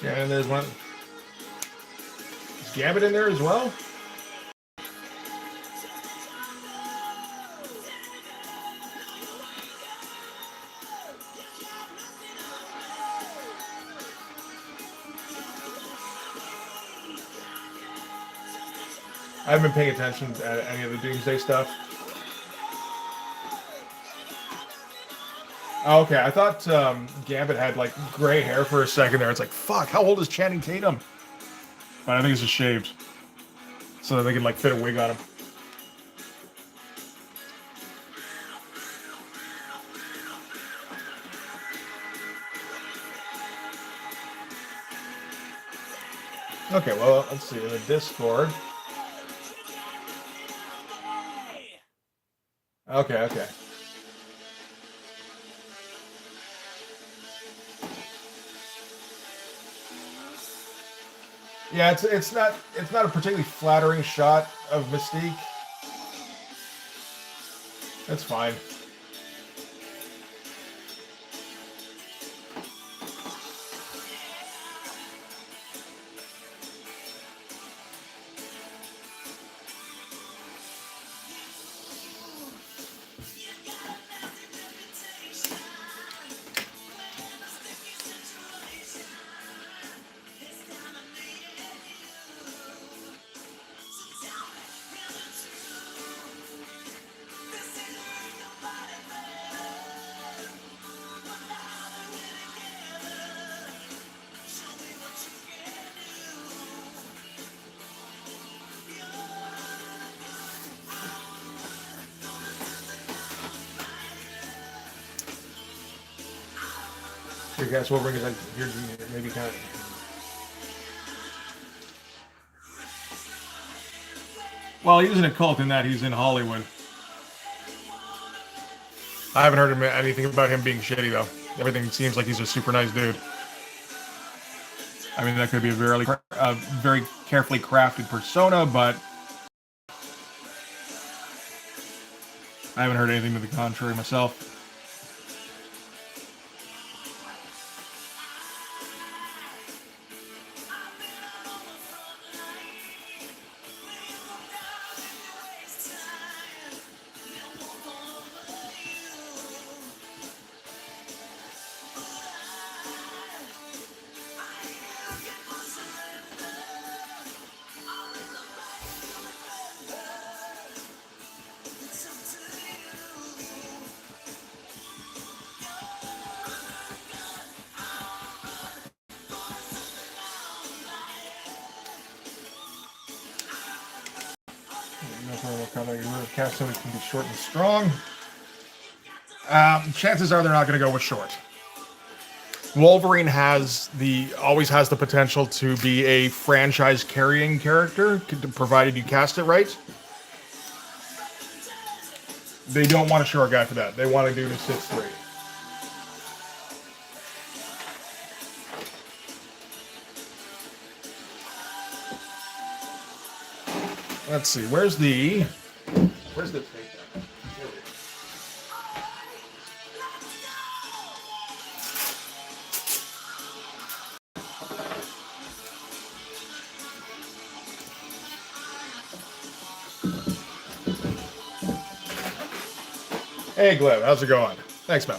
[SPEAKER 1] Yeah, and there's one. Is Gambit in there as well? I haven't been paying attention to any of the Doomsday stuff. Oh, okay, I thought Gambit had like gray hair for a second there. It's like, fuck, how old is Channing Tatum? But I think it's just shaved, so that they can like fit a wig on him. Okay, well, let's see in the Discord. Okay. Yeah, it's not a particularly flattering shot of Mystique. That's fine. Here, guys, we'll bring it like here, maybe kind of. Well, he isn't a cult in that he's in Hollywood. I haven't heard anything about him being shitty though. Everything seems like he's a super nice dude. I mean, that could be a very carefully crafted persona, but I haven't heard anything to the contrary myself. cast so it can be short and strong. Chances are they're not going to go with short. Wolverine always has the potential to be a franchise carrying character, provided you cast it right. They don't want a short guy for that. They want a dude who sits straight. Let's see. Where's the tape? Hey, Gleb, how's it going? Thanks, man.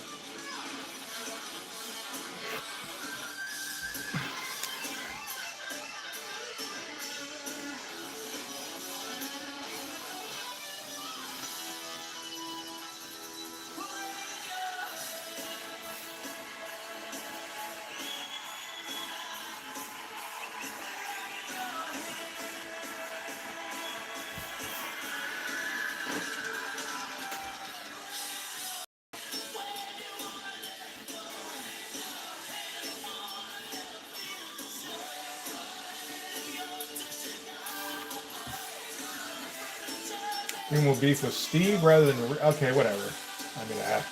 [SPEAKER 1] We will beef with Steve rather than... Okay, whatever. I mean, I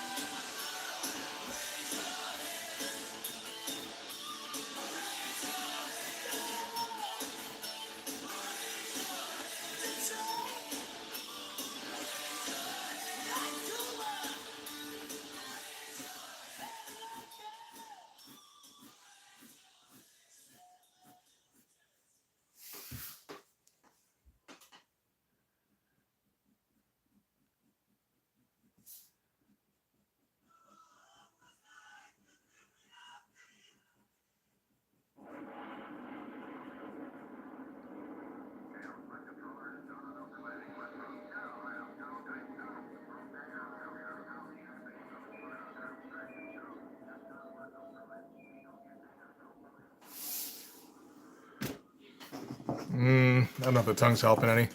[SPEAKER 1] don't know if the tongue's helping any.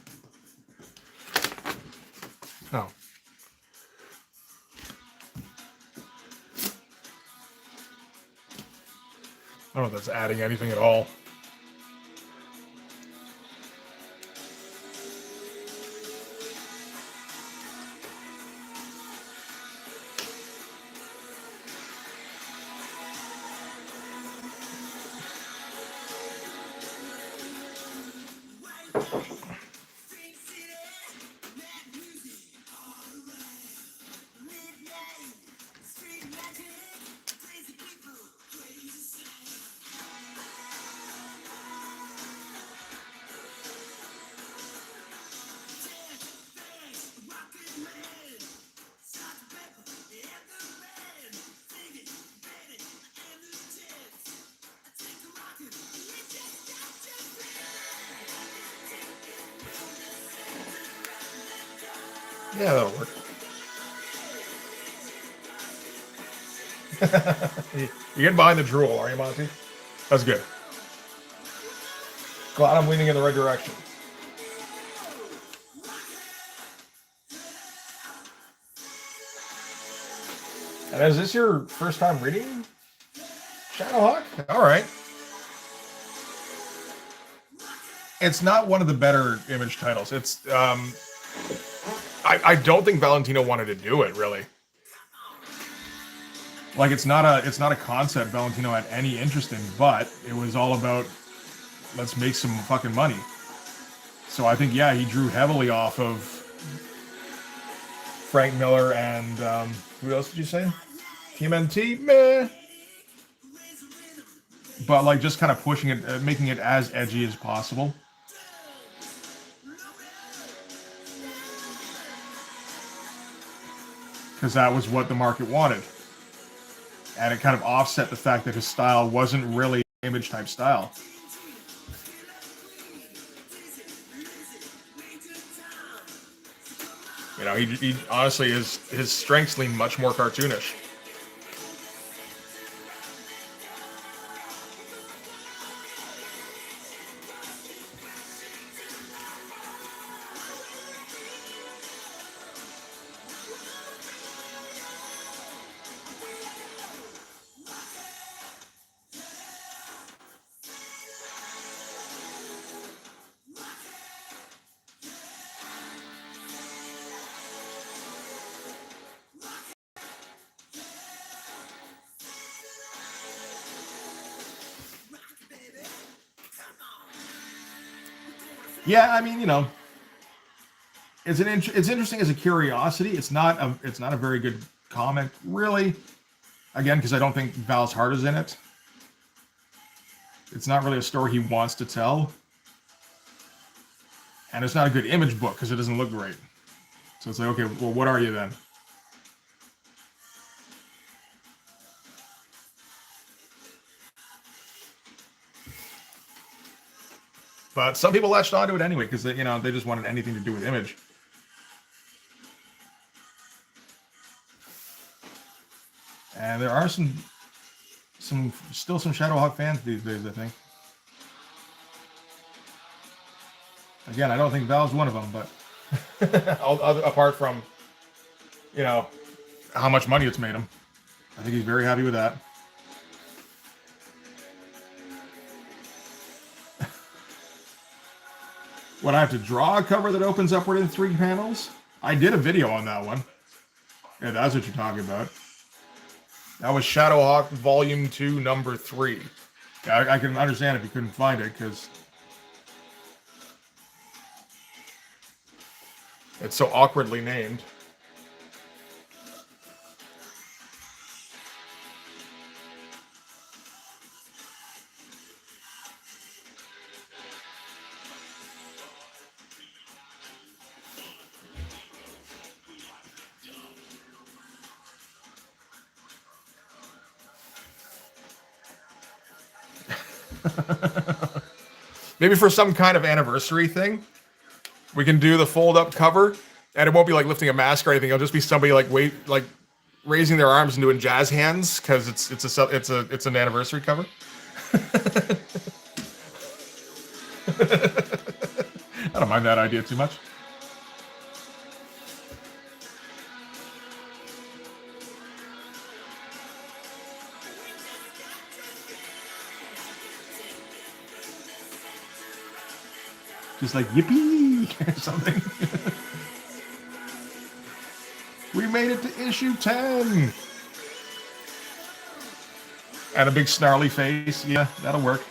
[SPEAKER 1] Oh. I don't know if that's adding anything at all. Yeah, that'll work. You're getting behind the drool, are you, Monty? That's good. Glad I'm leaning in the right direction. And is this your first time reading Shadowhawk? All right. It's not one of the better Image titles. It's I don't think Valentino wanted to do it, really. Like, it's not a concept Valentino had any interest in, but it was all about, let's make some fucking money. So I think, yeah, he drew heavily off of Frank Miller and who else did you say? TMNT? Meh. But like just kind of pushing it, making it as edgy as possible. Because that was what the market wanted. And it kind of offset the fact that his style wasn't really Image type style. You know, he honestly, his strengths lean much more cartoonish. Yeah, I mean, you know, it's it's interesting as a curiosity. It's not a very good comic, really. Again, because I don't think Val's heart is in it. It's not really a story he wants to tell, and it's not a good image book because it doesn't look great. So it's like, okay, well, what are you then? But some people latched onto it anyway because you know they just wanted anything to do with image. And there are some Shadowhawk fans these days, I think. Again, I don't think Val's one of them, but apart from, you know, how much money it's made him, I think he's very happy with that. When I have to draw a cover that opens upward in 3 panels, I did a video on that one. Yeah, that's what you're talking about. That was Shadowhawk Volume 2, Number 3. Yeah, I can understand if you couldn't find it, because it's so awkwardly named. Maybe for some kind of anniversary thing, we can do the fold-up cover, and it won't be like lifting a mask or anything. It'll just be somebody like raising their arms and doing jazz hands because it's an anniversary cover. I don't mind that idea too much. Just like yippee or something. We made it to issue 10. And a big snarly face. Yeah, that'll work.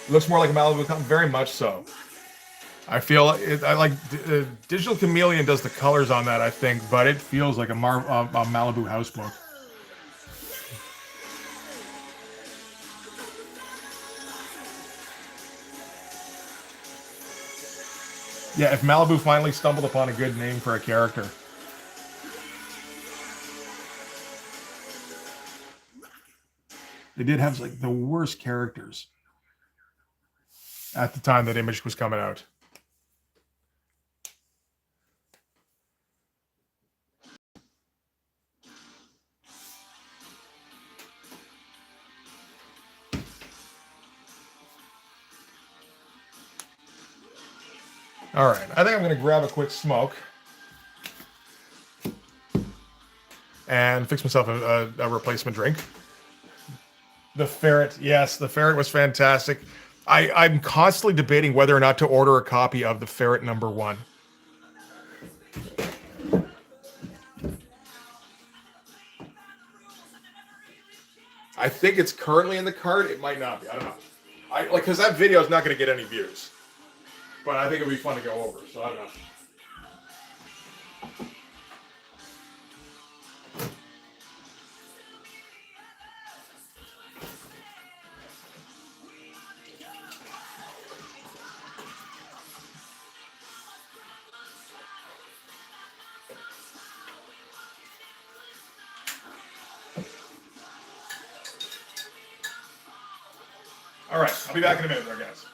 [SPEAKER 1] Looks more like a Malibu Comic, very much so. I feel I like Digital Chameleon does the colors on that, I think, but it feels like a Malibu house book. Yeah, if Malibu finally stumbled upon a good name for a character. They did have like the worst characters at the time that Image was coming out. All right, I think I'm going to grab a quick smoke and fix myself a replacement drink. The Ferret, yes, the Ferret was fantastic. I'm constantly debating whether or not to order a copy of the Ferret #1. I think it's currently in the cart. It might not be. I don't know. Because that video is not going to get any views. But I think it'd be fun to go over. So I don't know. All right, I'll be back in a minute there, guys.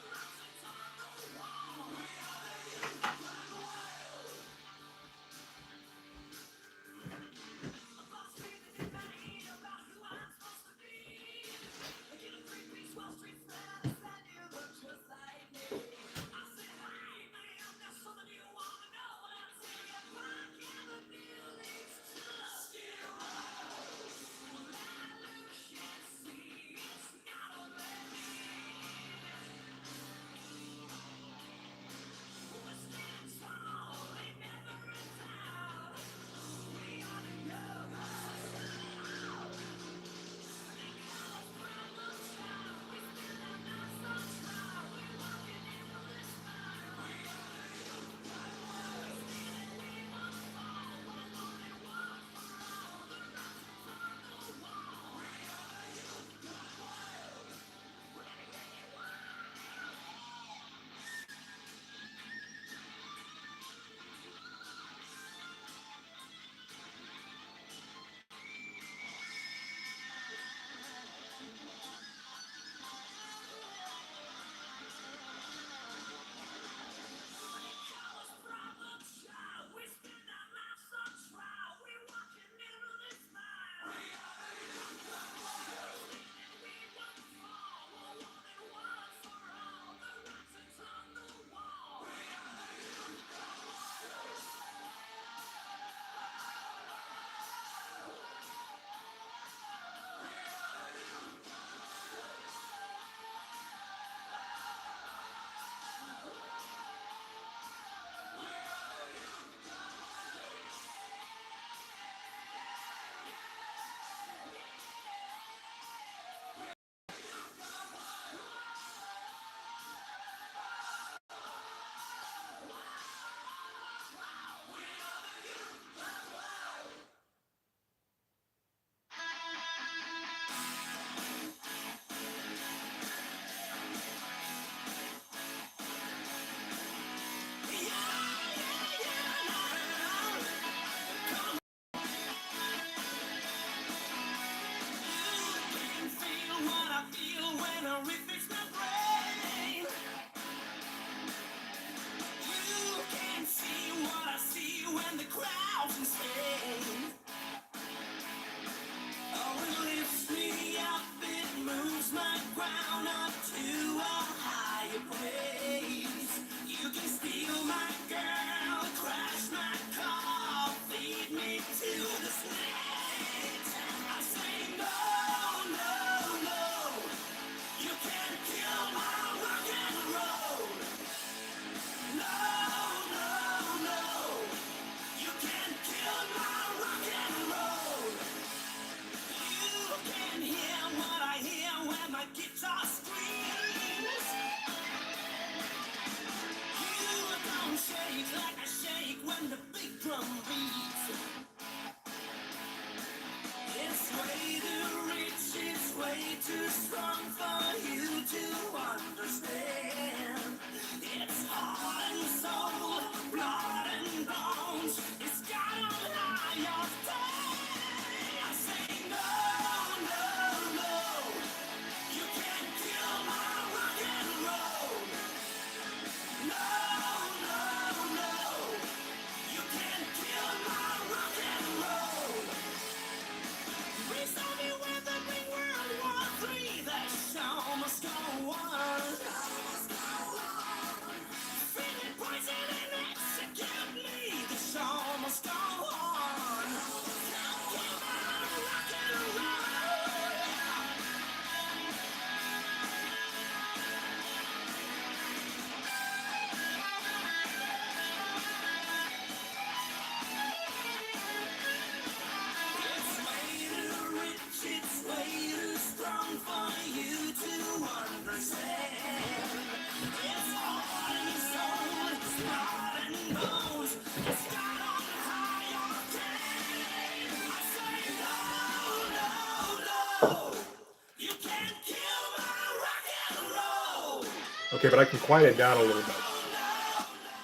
[SPEAKER 1] Okay, but I can quiet it down a little bit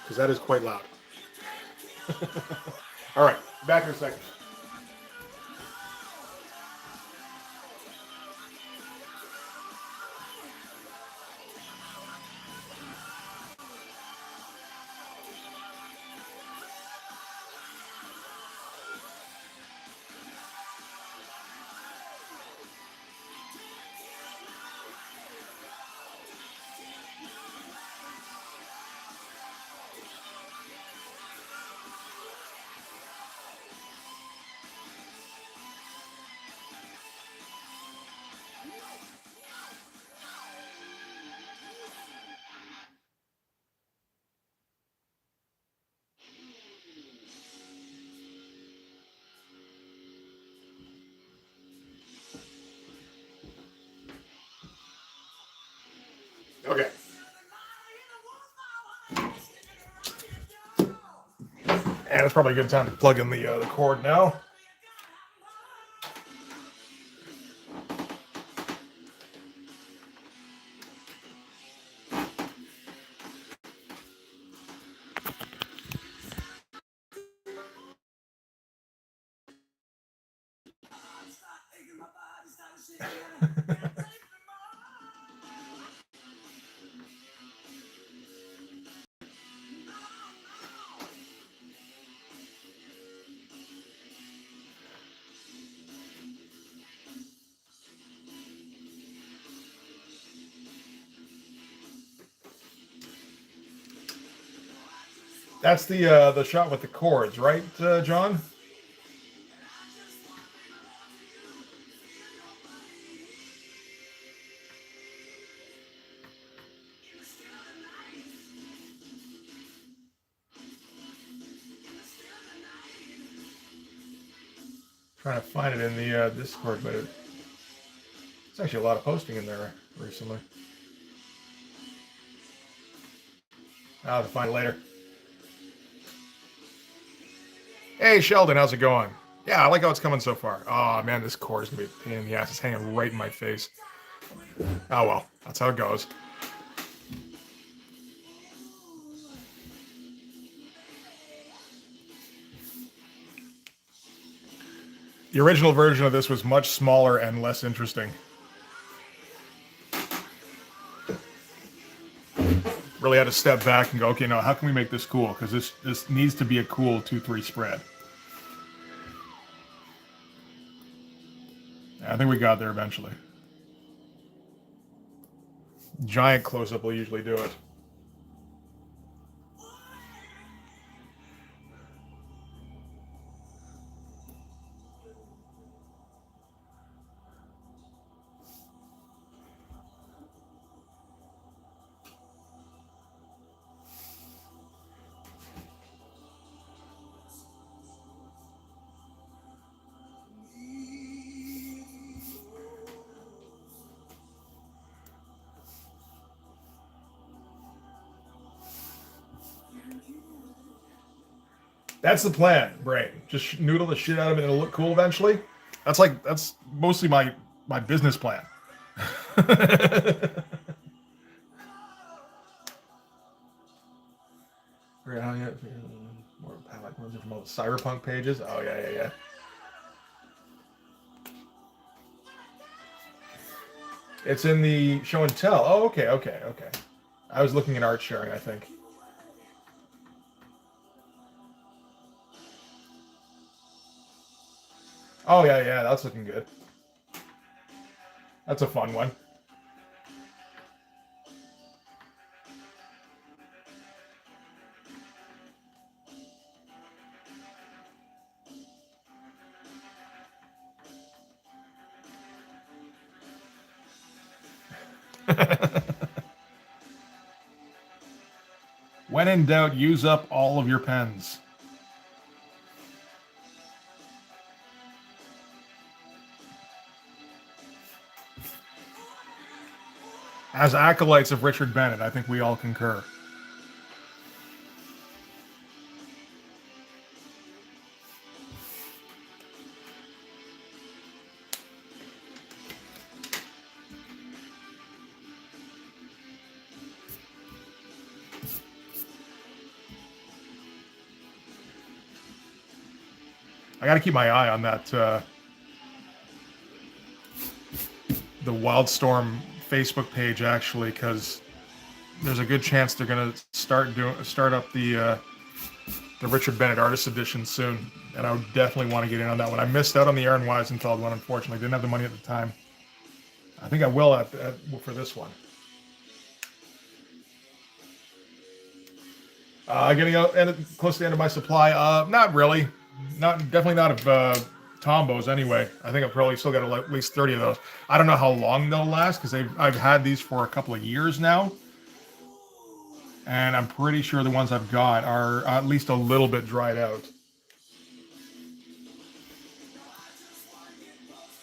[SPEAKER 1] because that is quite loud. All right, back in a second. Okay. And it's probably a good time to plug in the cord now. That's the shot with the chords, right, John? Trying to find it in the Discord, but it's actually a lot of posting in there recently. I'll have to find it later. Hey, Sheldon, how's it going? Yeah, I like how it's coming so far. Oh, man, this cord is going to be a pain in the ass. It's hanging right in my face. Oh, well, that's how it goes. The original version of this was much smaller and less interesting. really had to step back and go, okay, now how can we make this cool? Because this needs to be a cool 2-3 spread. I think we got there eventually. Giant close-up will usually do it. That's the plan, Brain. Just noodle the shit out of it and it'll look cool eventually. That's mostly my business plan. More palette ones from all the cyberpunk pages. Oh yeah. It's in the show and tell. Oh, okay. I was looking at art sharing, I think. Oh yeah, that's looking good. That's a fun one. When in doubt, use up all of your pens. As acolytes of Richard Bennett, I think we all concur. I got to keep my eye on that the Wildstorm Facebook page actually, because there's a good chance they're gonna start up the Richard Bennett Artist Edition soon, and I would definitely want to get in on that one. I missed out on the Aaron Wiesenfeld one, unfortunately. Didn't have the money at the time. I think I will for this one. Getting out close to the end of my supply. Not really. Definitely not of Tombos anyway. I think I've probably still got at least 30 of those. I don't know how long they'll last because I've had these for a couple of years now, and I'm pretty sure the ones I've got are at least a little bit dried out.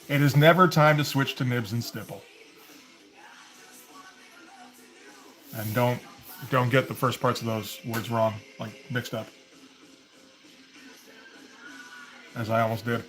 [SPEAKER 1] It is never time to switch to nibs and stipple. And don't get the first parts of those words wrong, like mixed up, as I almost did.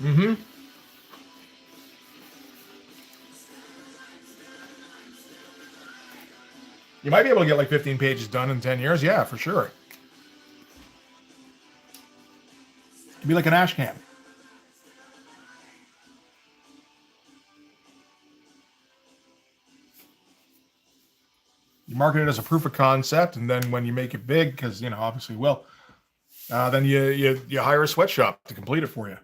[SPEAKER 1] Mm-hmm. You might be able to get like 15 pages done in 10 years. Yeah, for sure. It'd be like an ash can. You market it as a proof of concept, and then when you make it big, because obviously will, then you hire a sweatshop to complete it for you.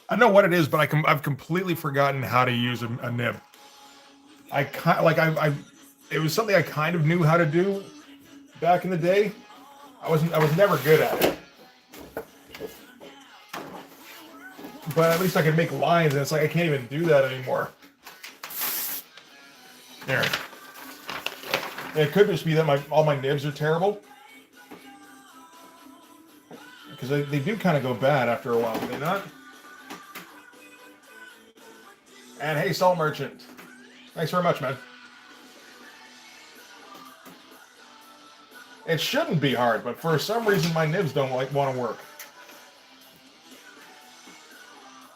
[SPEAKER 1] I know what it is, but I've completely forgotten how to use a nib. I kind like it was something I kind of knew how to do back in the day. I was never good at it, but at least I could make lines, and it's like I can't even do that anymore. There. It could just be that all my nibs are terrible, because they do kind of go bad after a while, do they not? And hey, Salt Merchant, thanks very much, man. It shouldn't be hard, but for some reason my nibs don't want to work.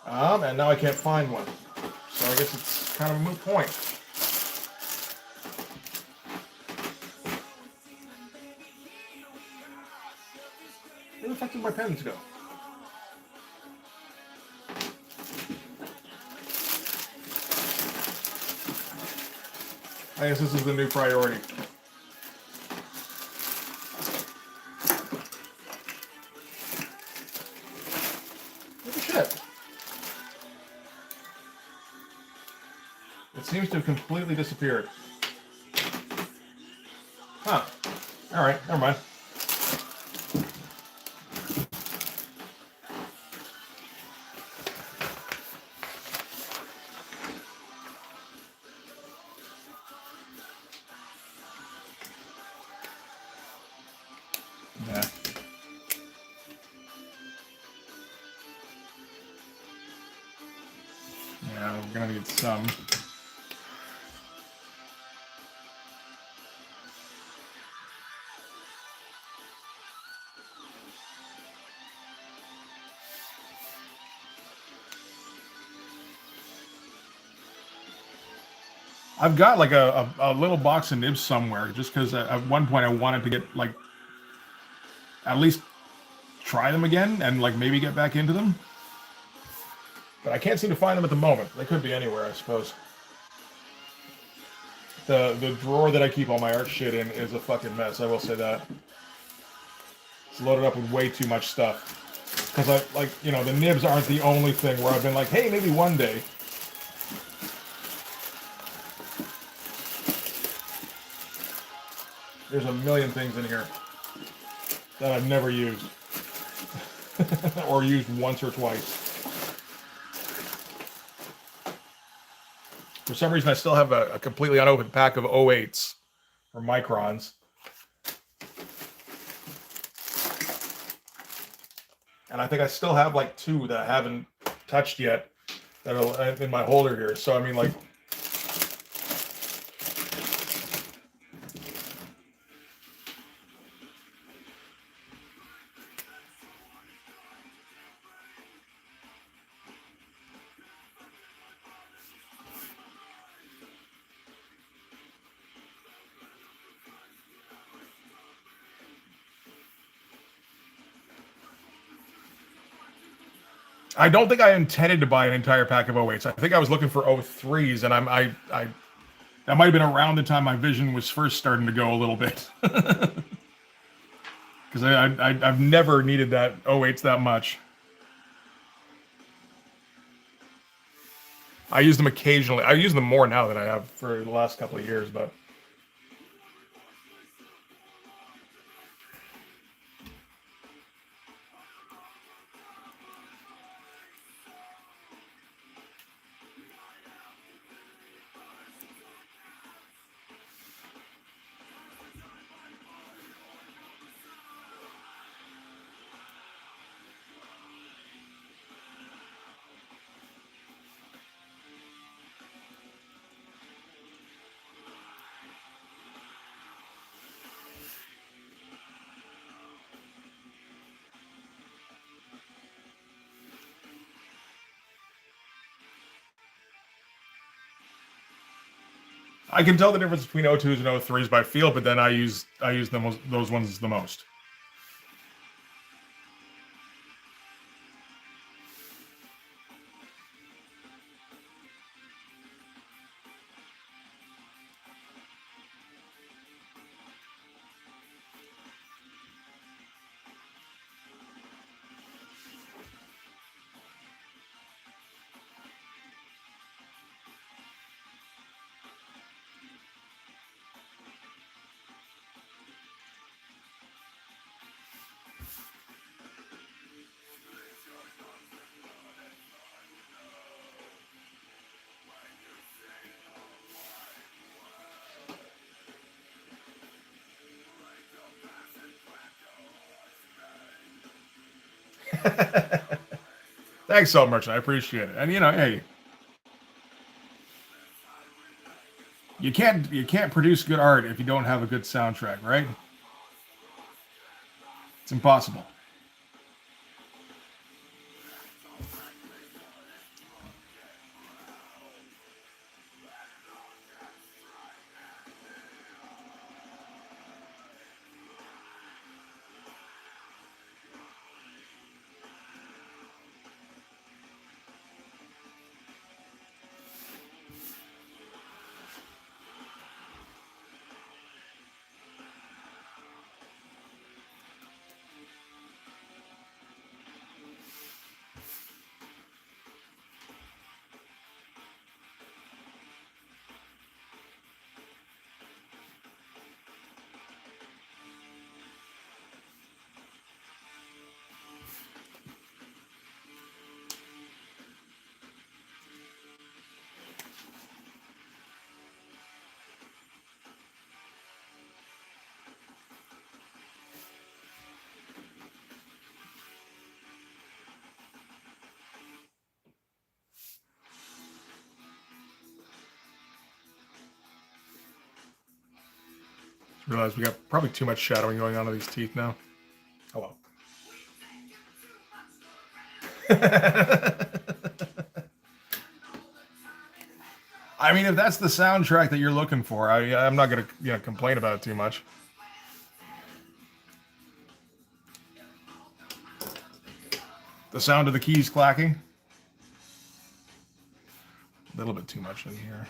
[SPEAKER 1] And now I can't find one, so I guess it's kind of a moot point. Where the fuck did my pens go? I guess this is the new priority. What the shit? It seems to have completely disappeared. Huh. Alright, never mind. Yeah. Yeah, we're gonna need some. I've got like a little box of nibs somewhere, just because at one point I wanted to get like at least try them again and like maybe get back into them. But I can't seem to find them at the moment. They could be anywhere, I suppose. The drawer that I keep all my art shit in is a fucking mess, I will say that. It's loaded up with way too much stuff. Because the nibs aren't the only thing where I've been like, hey, maybe one day. There's a million things in here that I've never used. Or used once or twice. For some reason, I still have a completely unopened pack of 08s, or microns. And I think I still have like 2 that I haven't touched yet that are in my holder here. So, I mean, like, I don't think I intended to buy an entire pack of 08s. I think I was looking for 03s, and I that might have been around the time my vision was first starting to go a little bit. Because I've never needed that 08s that much. I use them occasionally. I use them more now than I have for the last couple of years, but I can tell the difference between 02s and 03s by feel, but then I use those ones the most. Thanks, Salt Merchant. I appreciate it. And you know, hey, you can't produce good art if you don't have a good soundtrack, right? It's impossible. Realize we got probably too much shadowing going on in these teeth now. Oh well. I mean, if that's the soundtrack that you're looking for, I'm not gonna complain about it too much. The sound of the keys clacking. A little bit too much in here.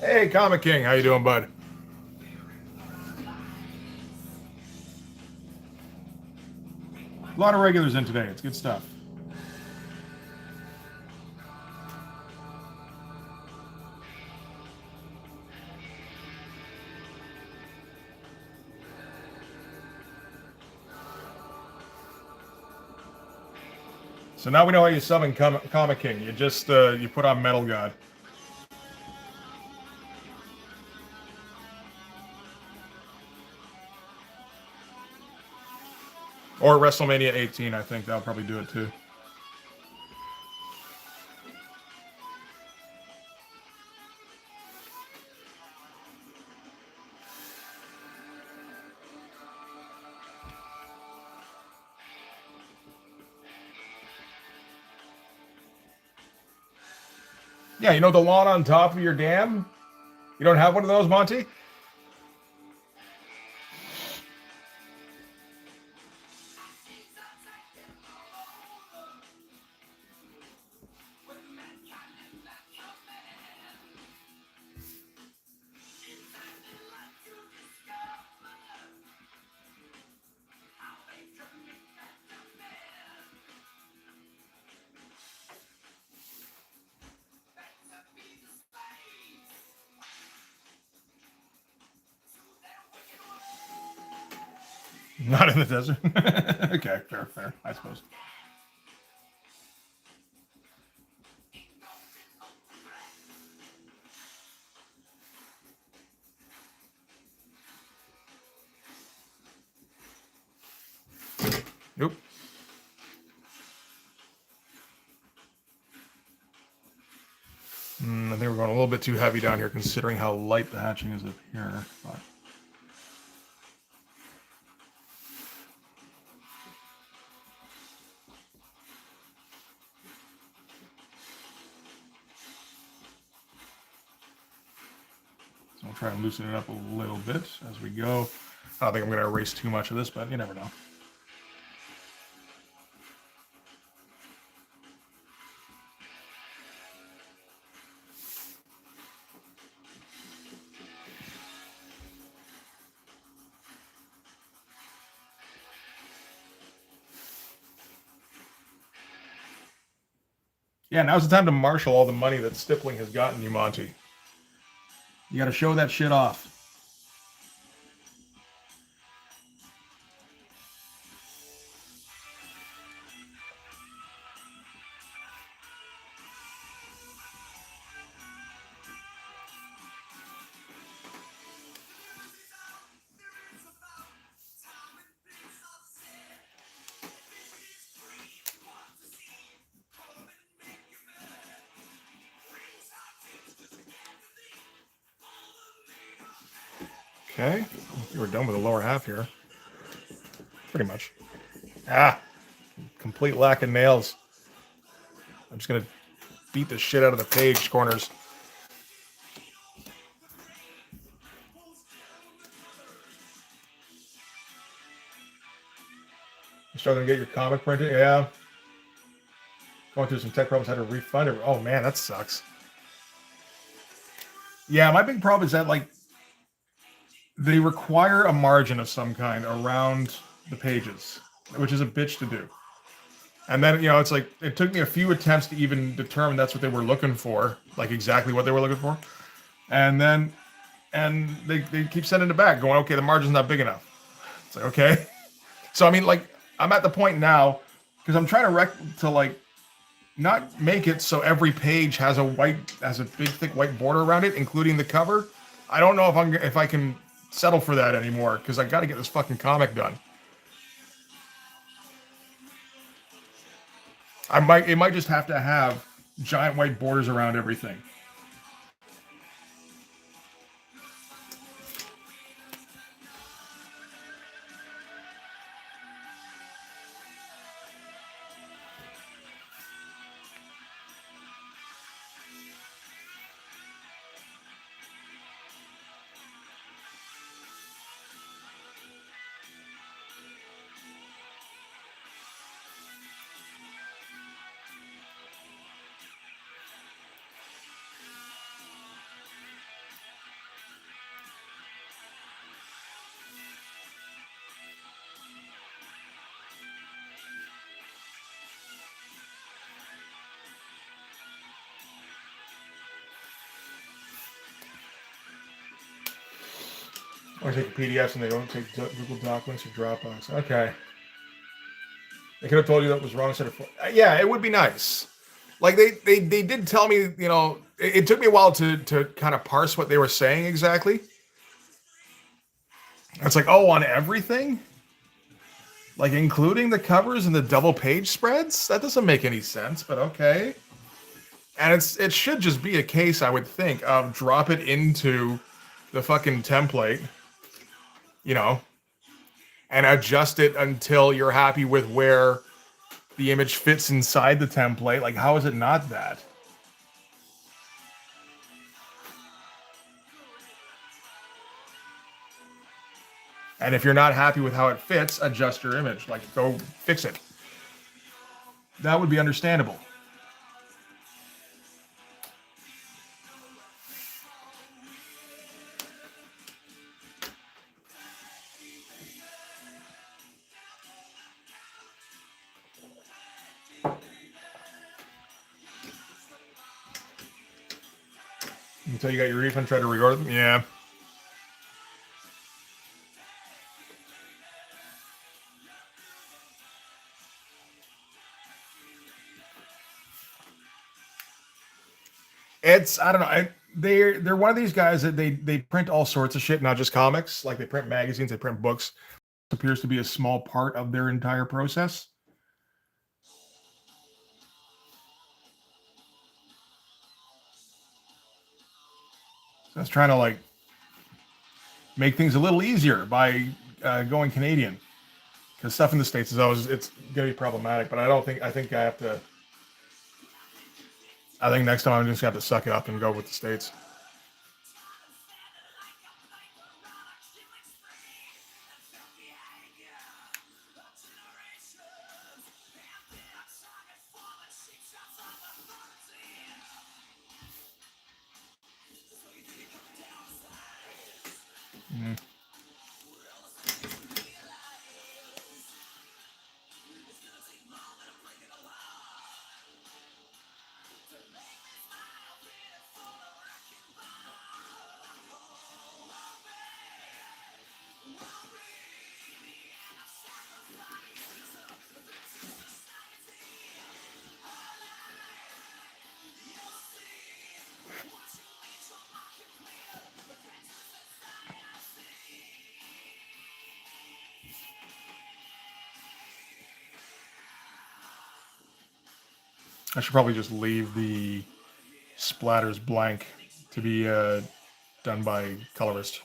[SPEAKER 1] Hey, Comic King, how you doing, bud? A lot of regulars in today. It's good stuff. So now we know how you summon Comic King. You just you put on Metal God. Or WrestleMania 18, I think that'll probably do it too. Yeah, you know the lawn on top of your dam? You don't have one of those, Monty? Not in the desert. Okay, fair, I suppose. Nope. I think we're going a little bit too heavy down here, considering how light the hatching is up here. But... So I'll try and loosen it up a little bit as we go. I don't think I'm going to erase too much of this, but you never know. Yeah, now's the time to marshal all the money that stippling has gotten you, Monty. You got to show that shit off. Okay, we're done with the lower half here. Pretty much. Ah, complete lack of nails. I'm just gonna beat the shit out of the page corners. You struggling to get your comic printed? Yeah. Going through some tech problems, had to refund it. Oh man, that sucks. Yeah, my big problem is that like they require a margin of some kind around the pages, which is a bitch to do. And then, you know, it's like it took me a few attempts to even determine that's what they were looking for, like exactly what they were looking for. And then, and they keep sending it back, going, okay, the margin's not big enough. It's like, okay. So, I mean, like, I'm at the point now, because I'm trying to like, not make it so every page has a big, thick white border around it, including the cover. I don't know if I can settle for that anymore, because I got to get this fucking comic done. It might just have to have giant white borders around everything. Or take PDFs and they don't take Google Documents or Dropbox. Okay. They could have told you that was wrong. Yeah, it would be nice. Like they did tell me, you know, it took me a while to kind of parse what they were saying exactly. It's like, oh, on everything? Like including the covers and the double page spreads? That doesn't make any sense, but okay. And it should just be a case, I would think, of drop it into the fucking template, you know, and adjust it until you're happy with where the image fits inside the template. Like, how is it not that? And if you're not happy with how it fits, adjust your image. Like, go fix it. That would be understandable. Until you got your refund, try to reorder them. Yeah. It's I don't know. They're one of these guys that they print all sorts of shit, not just comics. Like they print magazines, they print books. It appears to be a small part of their entire process. So I was trying to like make things a little easier by going Canadian, because stuff in the States is always it's gonna be problematic. But I think I have to. I think next time I'm just gonna have to suck it up and go with the States. Mm. I should probably just leave the splatters blank to be done by colorist.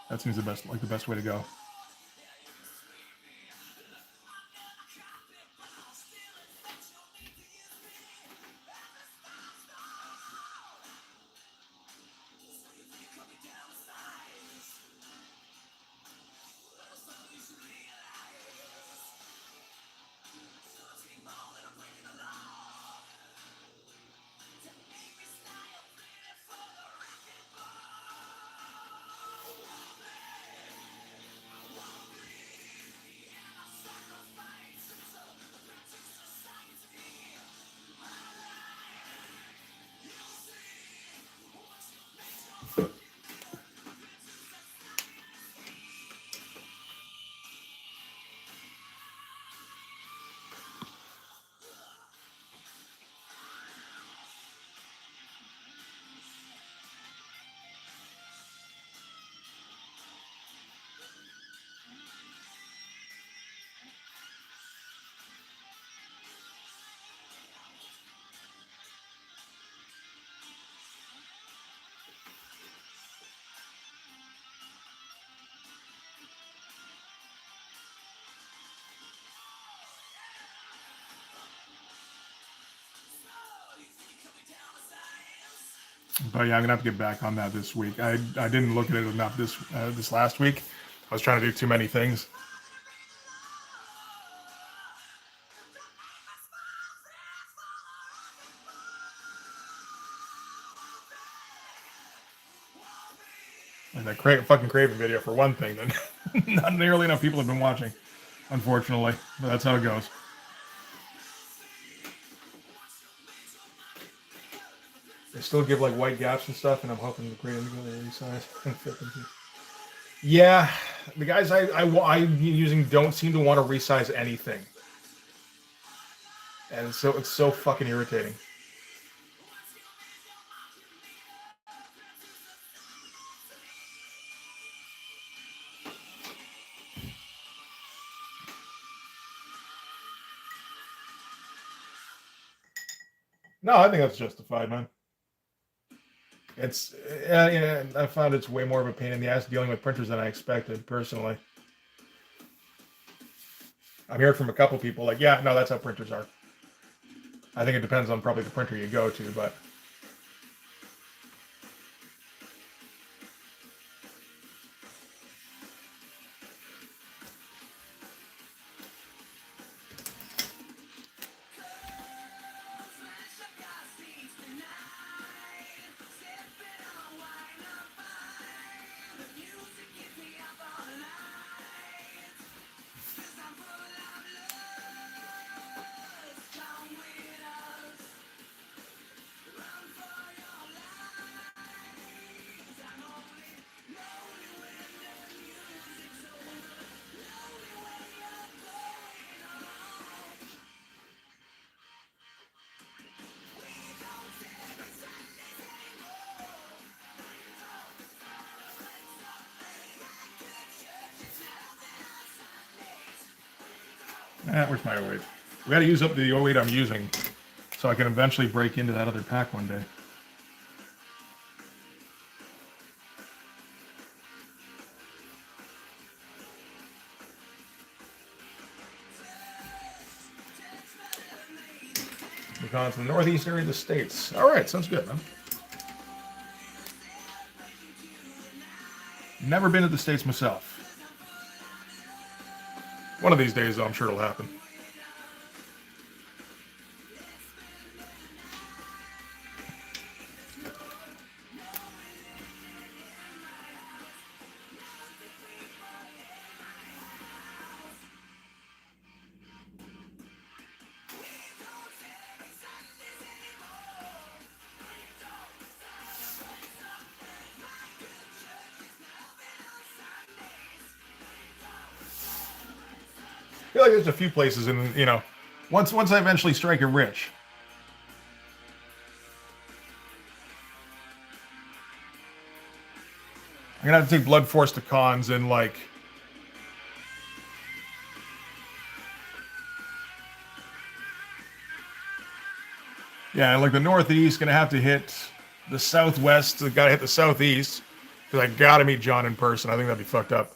[SPEAKER 1] That seems the best way to go. But yeah, I'm gonna have to get back on that this week. I didn't look at it enough this last week. I was trying to do too many things. And that fucking Craven video, for one thing, that not nearly enough people have been watching, unfortunately. But that's how it goes. They still give like white gaps and stuff, and I'm hoping the Craven to resize. Yeah, the guys I'm using don't seem to want to resize anything, and so it's so fucking irritating. No, I think that's justified, man. It's yeah, I found it's way more of a pain in the ass dealing with printers than I expected, personally. I'm hearing from a couple people like, yeah, no, that's how printers are. I think it depends on probably the printer you go to, but where's my 08? We got to use up the 08 I'm using so I can eventually break into that other pack one day. We're going to the northeast area of the states. All right, sounds good, man. Never been to the States myself. One of these days, though, I'm sure it'll happen. I feel like there's a few places in, once I eventually strike it rich. I'm gonna have to take Blood Force to cons in like Yeah, like the Northeast, gonna have to hit the Southwest. Gotta hit the Southeast because I gotta meet John in person. I think that'd be fucked up.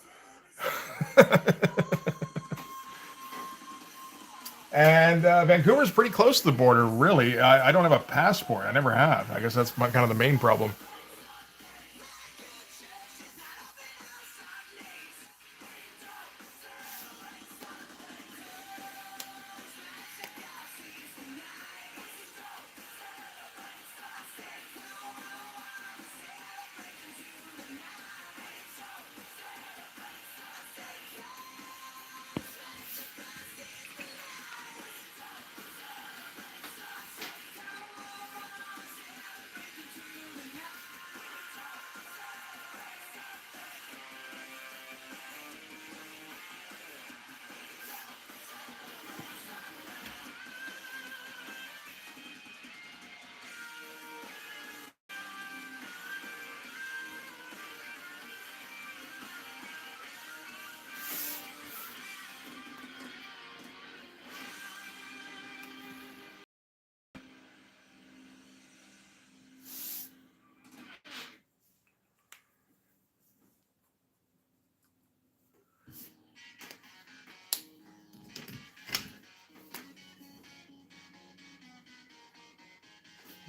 [SPEAKER 1] And Vancouver's pretty close to the border, really. I don't have a passport. I never have. I guess that's kind of the main problem.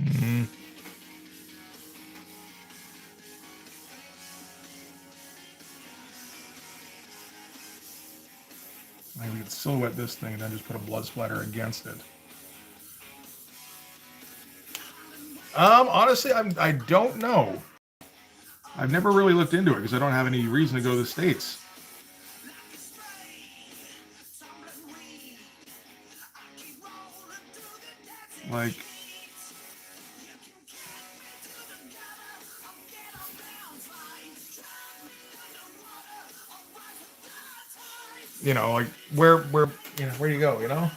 [SPEAKER 1] Mm-hmm. Maybe we could silhouette this thing and then just put a blood splatter against it. Honestly, I don't know. I've never really looked into it because I don't have any reason to go to the States. Like, you know, like where you know, where do you go, you know?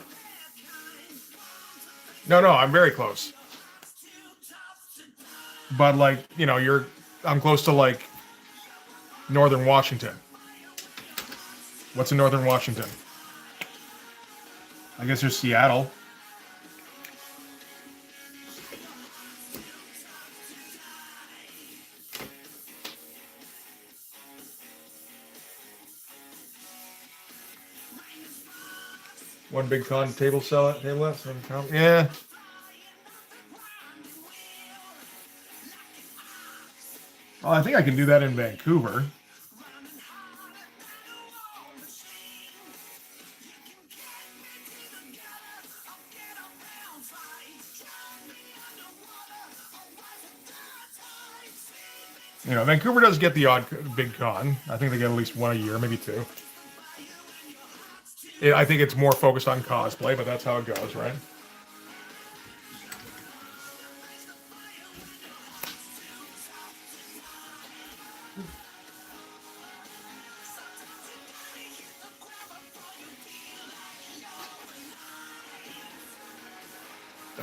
[SPEAKER 1] No, I'm very close. But like, you know, I'm close to like northern Washington. What's in northern Washington? I guess there's Seattle. One big con table left. Yeah. Well, I think I can do that in Vancouver. You know, Vancouver does get the odd big con. I think they get at least one a year, maybe two. I think it's more focused on cosplay, but that's how it goes, right?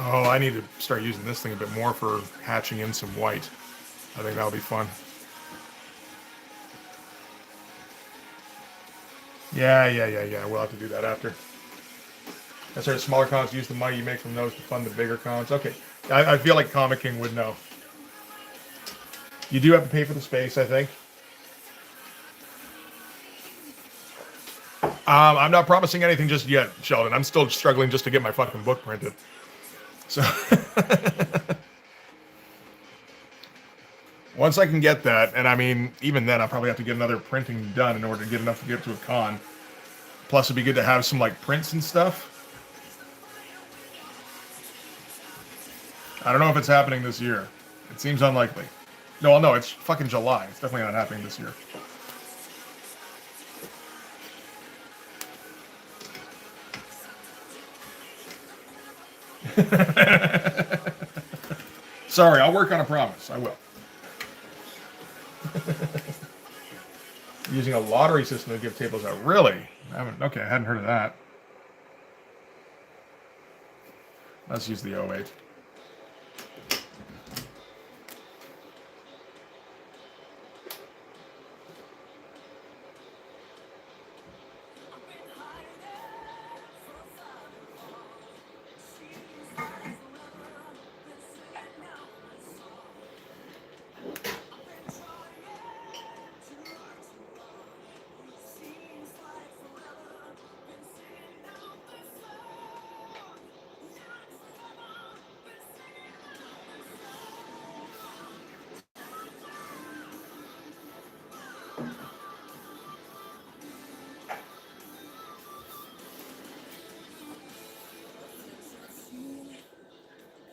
[SPEAKER 1] Oh, I need to start using this thing a bit more for hatching in some white. I think that'll be fun. Yeah. We'll have to do that after. That's right. Smaller cons use the money you make from those to fund the bigger cons. Okay. I feel like Comic King would know. You do have to pay for the space, I think. I'm not promising anything just yet, Sheldon. I'm still struggling just to get my fucking book printed. So once I can get that, and I mean, even then, I'll probably have to get another printing done in order to get enough to get to a con. Plus, it'd be good to have some like prints and stuff. I don't know if it's happening this year. It seems unlikely. No, it's fucking July. It's definitely not happening this year. Sorry, I'll work on a promise. I will. Using a lottery system to give tables out. Really? I hadn't heard of that. Let's use the 08.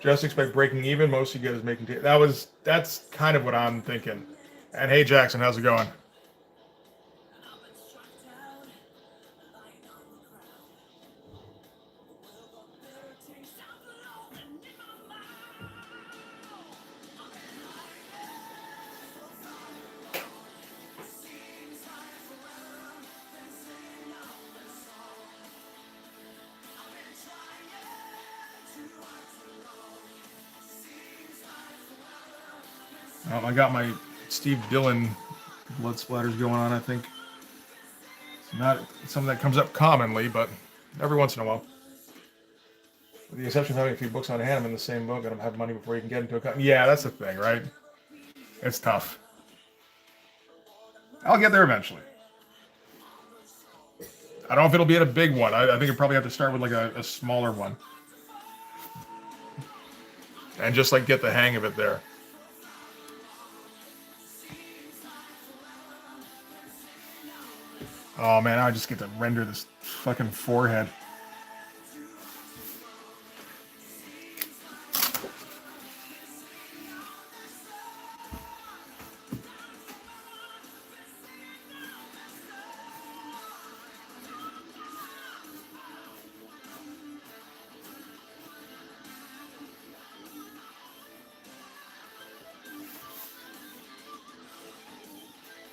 [SPEAKER 1] Just expect breaking even. Most you get is making. That's kind of what I'm thinking. And hey, Jackson, how's it going? I got my Steve Dillon blood splatters going on, I think. It's not something that comes up commonly, but every once in a while. With the exception of having a few books on hand, I'm in the same boat. Gotta have money before you can get into a company. Yeah, that's the thing, right? It's tough. I'll get there eventually. I don't know if it'll be at a big one. I think you probably have to start with like a smaller one. And just like get the hang of it there. Oh man, I just get to render this fucking forehead.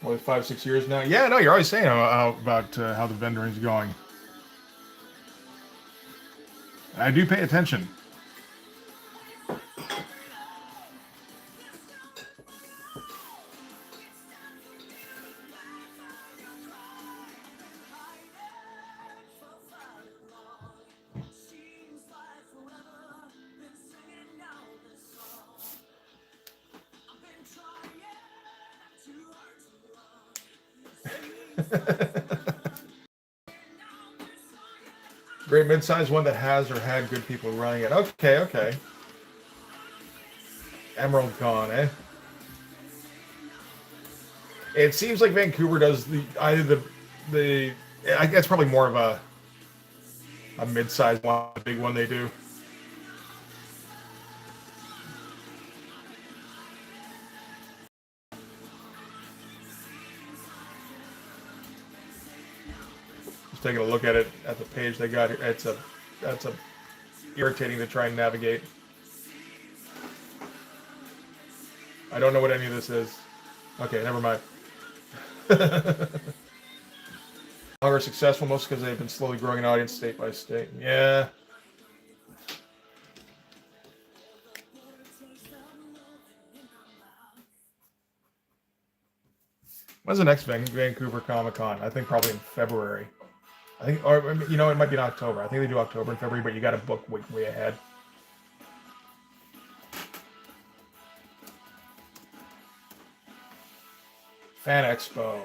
[SPEAKER 1] What, 5, 6 years now? Yeah, no, you're always saying about how the vendoring's going. I do pay attention. Great mid-sized one that has or had good people running it. Okay, okay. Emerald Con, eh? It seems like Vancouver does either the I guess probably more of a mid-sized one, the big one they do. Just taking a look at it at the page they got here. That's a irritating to try and navigate. I don't know what any of this is. Okay, never mind. Longer successful, mostly because they've been slowly growing an audience state by state. Yeah. When's the next Vancouver Comic Con? I think probably in February. I think, or you know, it might be in October. I think they do October and February, but you got to book way ahead. Fan Expo.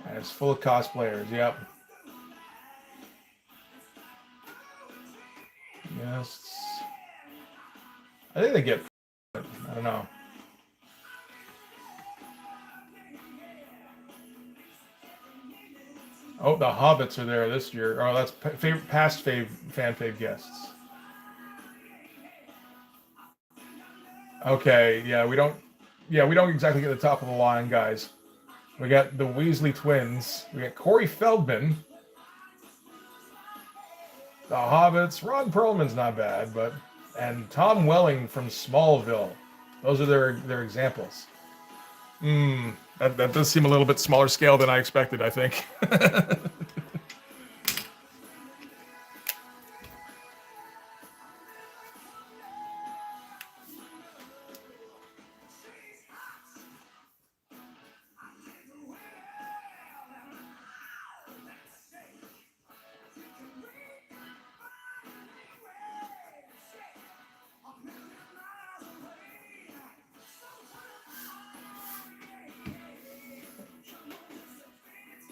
[SPEAKER 1] And it's full of cosplayers, yep. Yes. I think they get, I don't know. Oh, the Hobbits are there this year. Oh, that's past fan fave guests. Okay, yeah, we don't exactly get the top of the line, guys. We got the Weasley twins. We got Corey Feldman. The Hobbits. Ron Perlman's not bad, and Tom Welling from Smallville. Those are their examples. That does seem a little bit smaller scale than I expected, I think.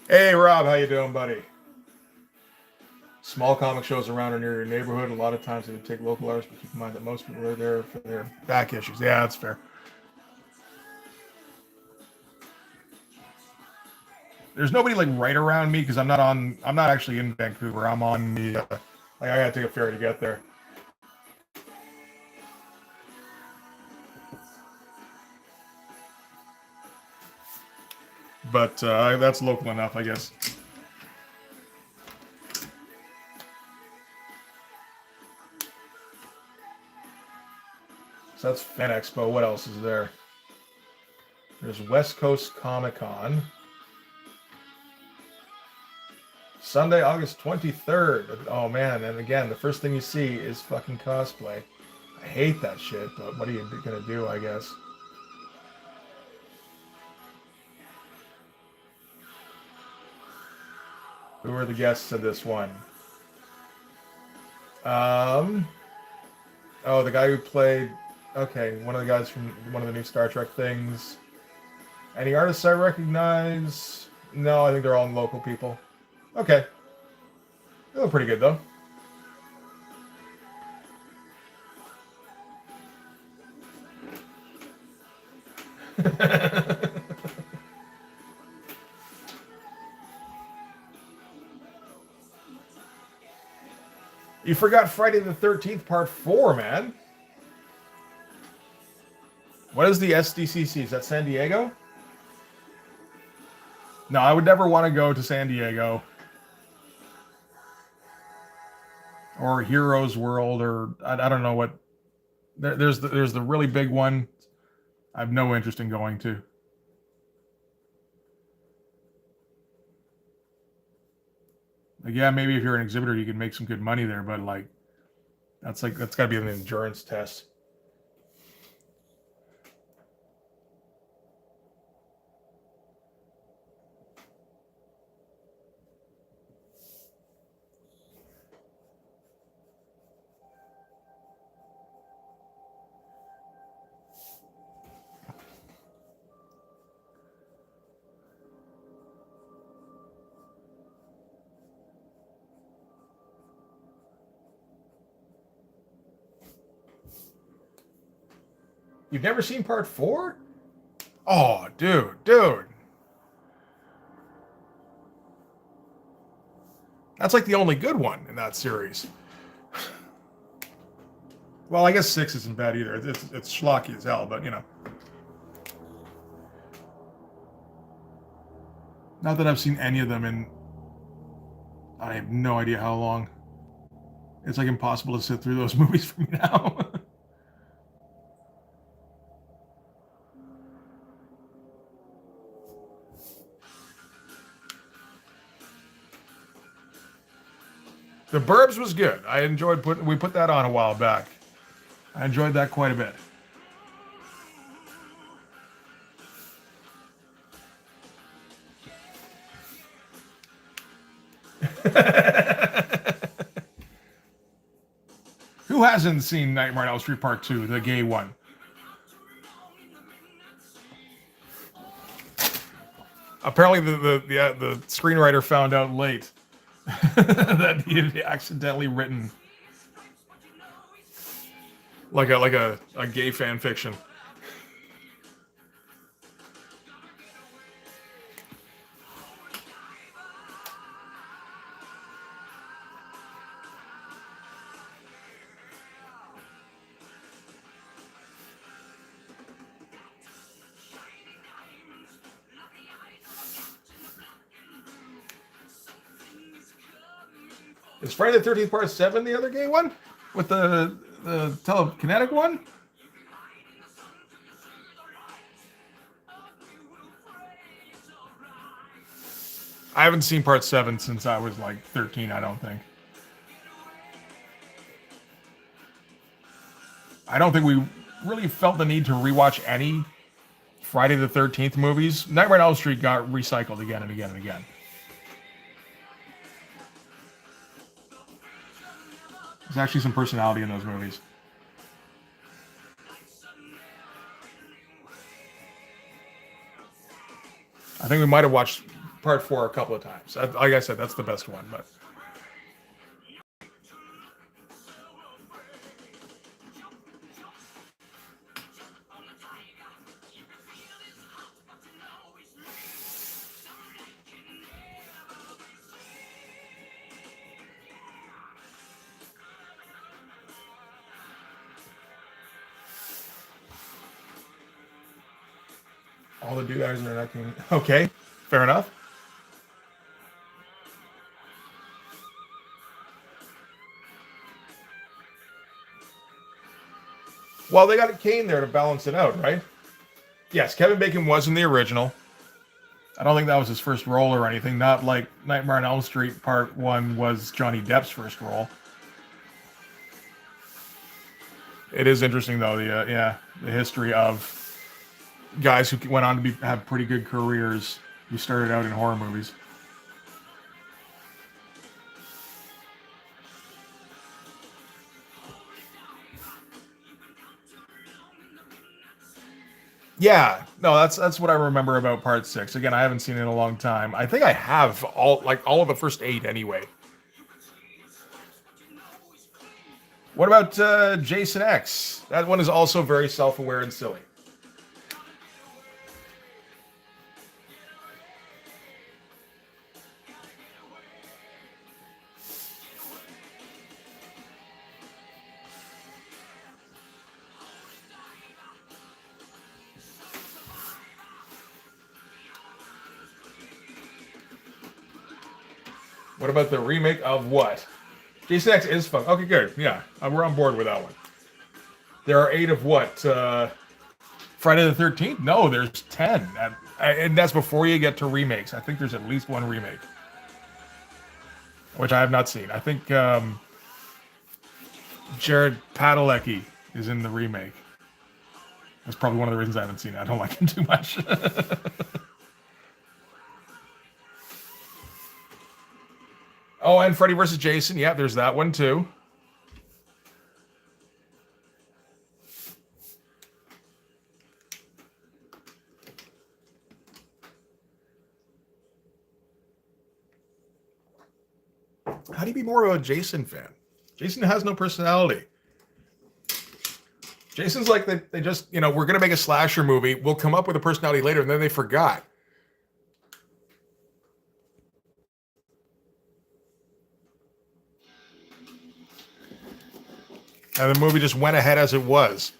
[SPEAKER 1] Hey, Rob, how you doing, buddy? Small comic shows around or near your neighborhood. A lot of times they would take local artists, but keep in mind that most people are there for their back issues. Yeah, that's fair. There's nobody like right around me because I'm not actually in Vancouver. I'm on the Like, I gotta take a ferry to get there. But that's local enough, I guess. So that's Fan Expo. What else is there? There's West Coast Comic Con. Sunday, August 23rd. Oh man, and again, the first thing you see is fucking cosplay. I hate that shit, but what are you gonna do, I guess? Who are the guests of this one? Oh, the guy who played, okay, one of the guys from one of the new Star Trek things. Any artists I recognize? No, I think they're all local people. Okay. They look pretty good, though. You forgot Friday the 13th Part 4, man. What is the SDCC? Is that San Diego? No, I would never want to go to San Diego. Or Heroes World, or I don't know what. There's the really big one. I have no interest in going to. Like, yeah, maybe if you're an exhibitor, you can make some good money there, but like that's got to be an endurance test. You've never seen Part 4? Oh, dude. That's like the only good one in that series. Well, I guess 6 isn't bad either. It's schlocky as hell, but you know. Not that I've seen any of them in, I have no idea how long. It's like impossible to sit through those movies for me now. The Burbs was good. I enjoyed we put that on a while back. I enjoyed that quite a bit. Who hasn't seen Nightmare on Elm Street Part 2, the gay one? Apparently the screenwriter found out late that he had accidentally written like a gay fan fiction. Is Friday the 13th Part 7 the other gay one? With the telekinetic one? I haven't seen Part 7 since I was like 13, I don't think. I don't think we really felt the need to rewatch any Friday the 13th movies. Nightmare on Elm Street got recycled again and again and again. There's actually some personality in those movies. I think we might have watched Part 4 a couple of times. Like I said, that's the best one, but... All the dudes are not coming. Okay, fair enough. Well, they got a Kane there to balance it out, right? Yes, Kevin Bacon was in the original. I don't think that was his first role or anything. Not like Nightmare on Elm Street Part 1 was Johnny Depp's first role. It is interesting, though, the history of guys who went on to have pretty good careers who started out in horror movies. Yeah, no, that's what I remember about Part 6. Again, I haven't seen it in a long time. I think I have all of the first 8 anyway. What about Jason X? That one is also very self-aware and silly. What about the remake of what? Jason X is fun. Okay, good. Yeah, we're on board with that one. There are 8 of what? Friday the 13th? No, there's 10. And that's before you get to remakes. I think there's at least one remake. Which I have not seen. I think Jared Padalecki is in the remake. That's probably one of the reasons I haven't seen it. I don't like him too much. Oh, and Freddy vs. Jason. Yeah, there's that one too. How do you be more of a Jason fan? Jason has no personality. Jason's like they just, we're going to make a slasher movie. We'll come up with a personality later, and then they forgot. And the movie just went ahead as it was.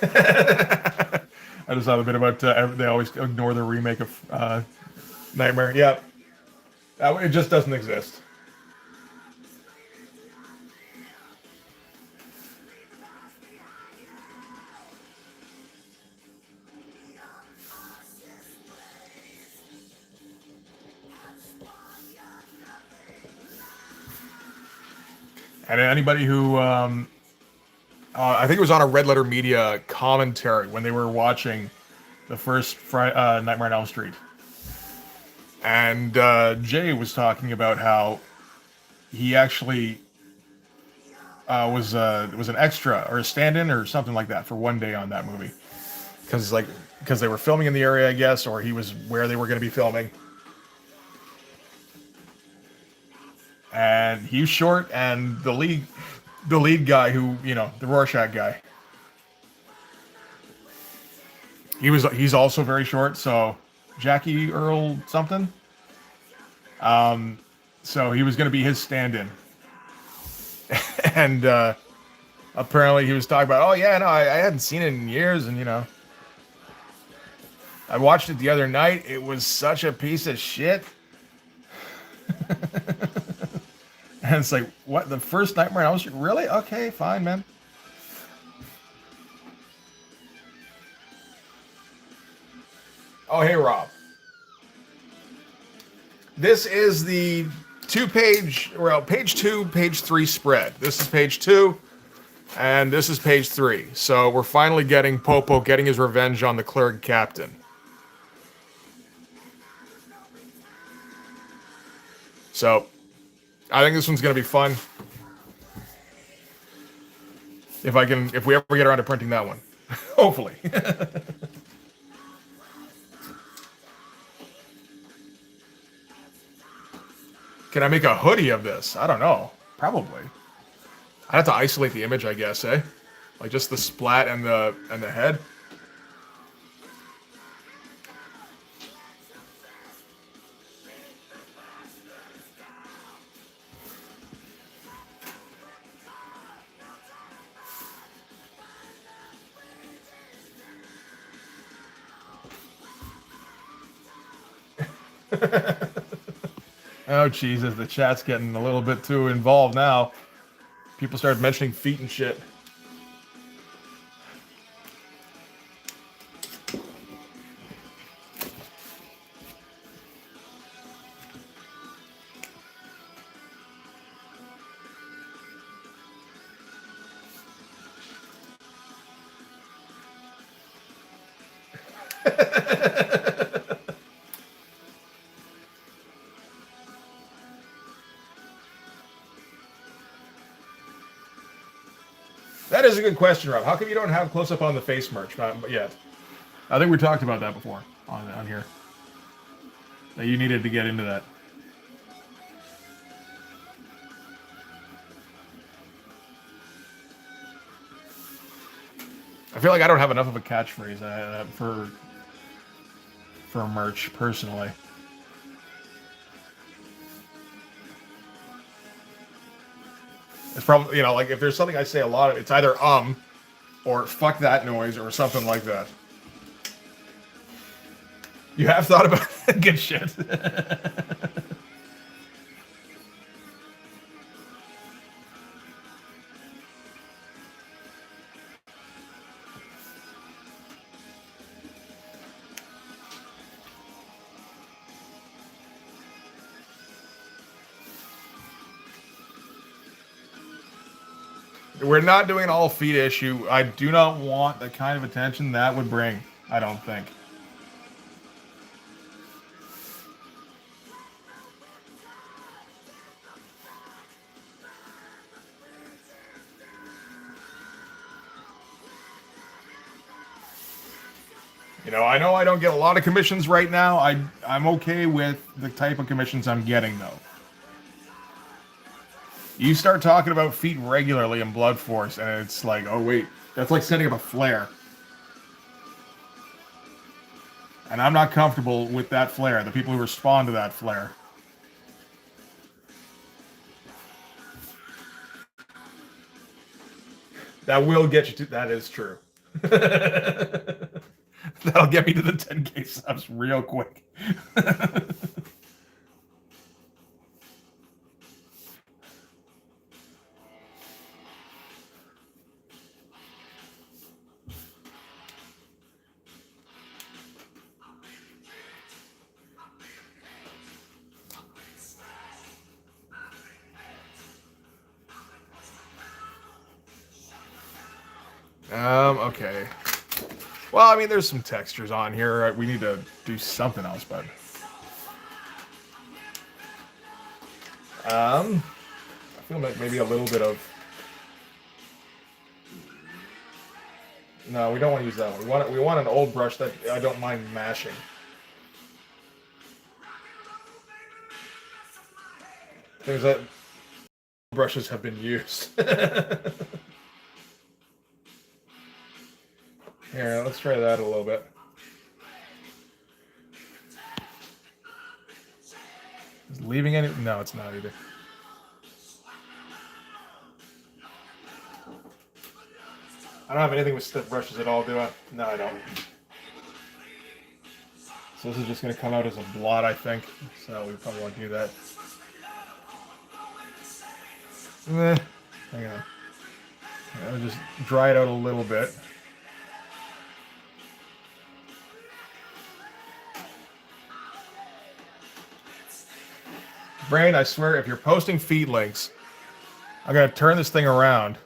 [SPEAKER 1] I just thought a bit about they always ignore the remake of Nightmare. Yeah, it just doesn't exist. And anybody who, I think it was on a Red Letter Media commentary when they were watching the first Nightmare on Elm Street. And Jay was talking about how he actually was an extra or a stand-in or something like that for one day on that movie. Because they were filming in the area, I guess, or he was where they were going to be filming. And he's short, and the lead guy who, the Rorschach guy, he's also very short, so Jackie Earl something. So he was going to be his stand-in. And apparently he was talking about, oh yeah, no, I hadn't seen it in years, and I watched it the other night. It was such a piece of shit. And it's like, what? The first Nightmare on Elm Street? Really? Okay, fine, man. Oh, hey, Rob. This is the page 2, page 3 spread. This is page 2, and this is page 3. So we're finally getting Popo getting his revenge on the clerk captain. So I think this one's going to be fun. If we ever get around to printing that one. Hopefully. Can I make a hoodie of this? I don't know. Probably. I'd have to isolate the image, I guess, eh? Like just the splat and the head. Oh, Jesus, the chat's getting a little bit too involved now. People started mentioning feet and shit. That is a good question, Rob. How come you don't have close-up on the face merch yet? I think we talked about that before on here. That you needed to get into that. I feel like I don't have enough of a catchphrase for merch, personally. It's probably, like if there's something I say a lot, it's either or fuck that noise or something like that. You have thought about it? Good shit. We're not doing an all feet issue. I do not want the kind of attention that would bring. I don't think. I know I don't get a lot of commissions right now. I'm okay with the type of commissions I'm getting, though. You start talking about feet regularly in Blood Force, and it's like, oh wait, that's like setting up a flare. And I'm not comfortable with that flare, the people who respond to that flare. That will get you to, that is true. That'll get me to the 10K subs real quick. Okay. Well, I mean, there's some textures on here. We need to do something else, but... I feel like maybe a little bit of... No, we don't want to use that one. We want an old brush that I don't mind mashing. Things that brushes have been used. Here, let's try that a little bit. Is leaving any? No, it's not either. I don't have anything with stiff brushes at all, do I? No, I don't. So this is just going to come out as a blot, I think. So we probably won't do that. Hang on. I'll just dry it out a little bit. Brain, I swear, if you're posting feed links, I'm going to turn this thing around.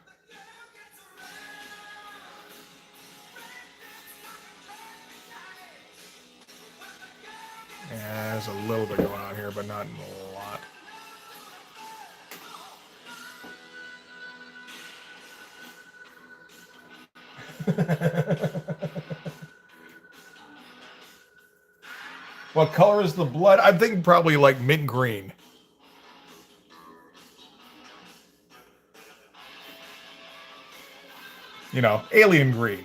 [SPEAKER 1] Yeah, there's a little bit going on here, but not a lot. What color is the blood? I'm thinking probably like mint green. Alien green.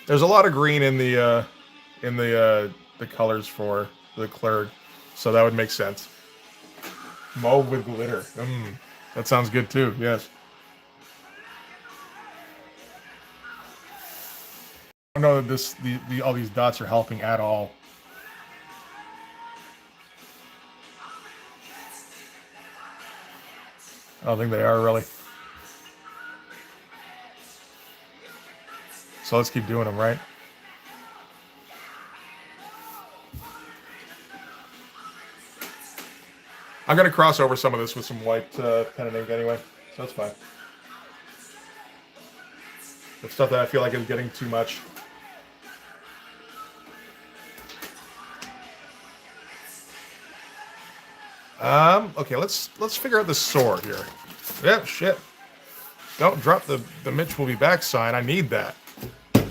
[SPEAKER 1] There's a lot of green in the colors for the Clerg, so that would make sense. Mauve with glitter. That sounds good too. Yes. don't know that all these dots are helping at all. I don't think they are really. So let's keep doing them, right? I'm going to cross over some of this with some white pen and ink anyway, so that's fine. The stuff that I feel like is getting too much. Okay, let's figure out the sword here. Yep, shit. Don't drop the Mitch will be back sign. I need that. You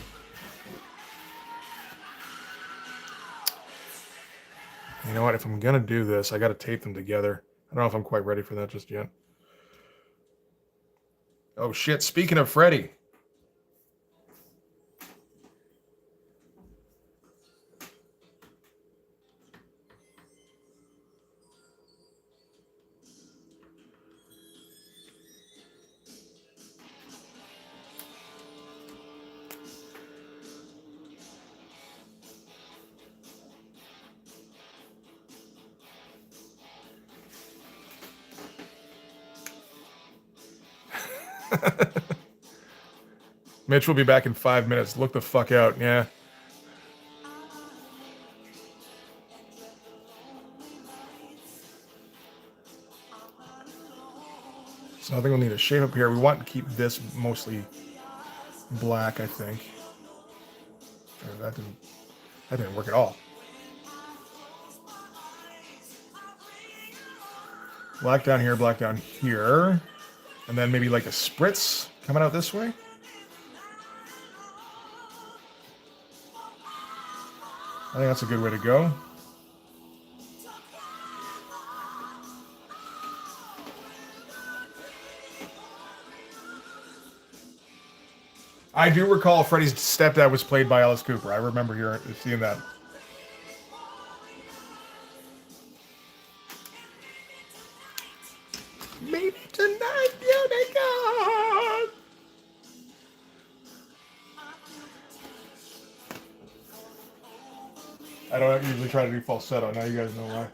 [SPEAKER 1] know what? If I'm gonna do this, I gotta tape them together. I don't know if I'm quite ready for that just yet. Oh shit, speaking of Freddy. Mitch will be back in 5 minutes. Look the fuck out, yeah. So I think we'll need a shape up here. We want to keep this mostly black, I think. Oh, that didn't work at all. Black down here, black down here. And then maybe like a spritz coming out this way. I think that's a good way to go. I do recall Freddy's stepdad was played by Alice Cooper. I remember seeing that. Maybe tonight, unicorn. I don't usually try to do falsetto. Now you guys know why.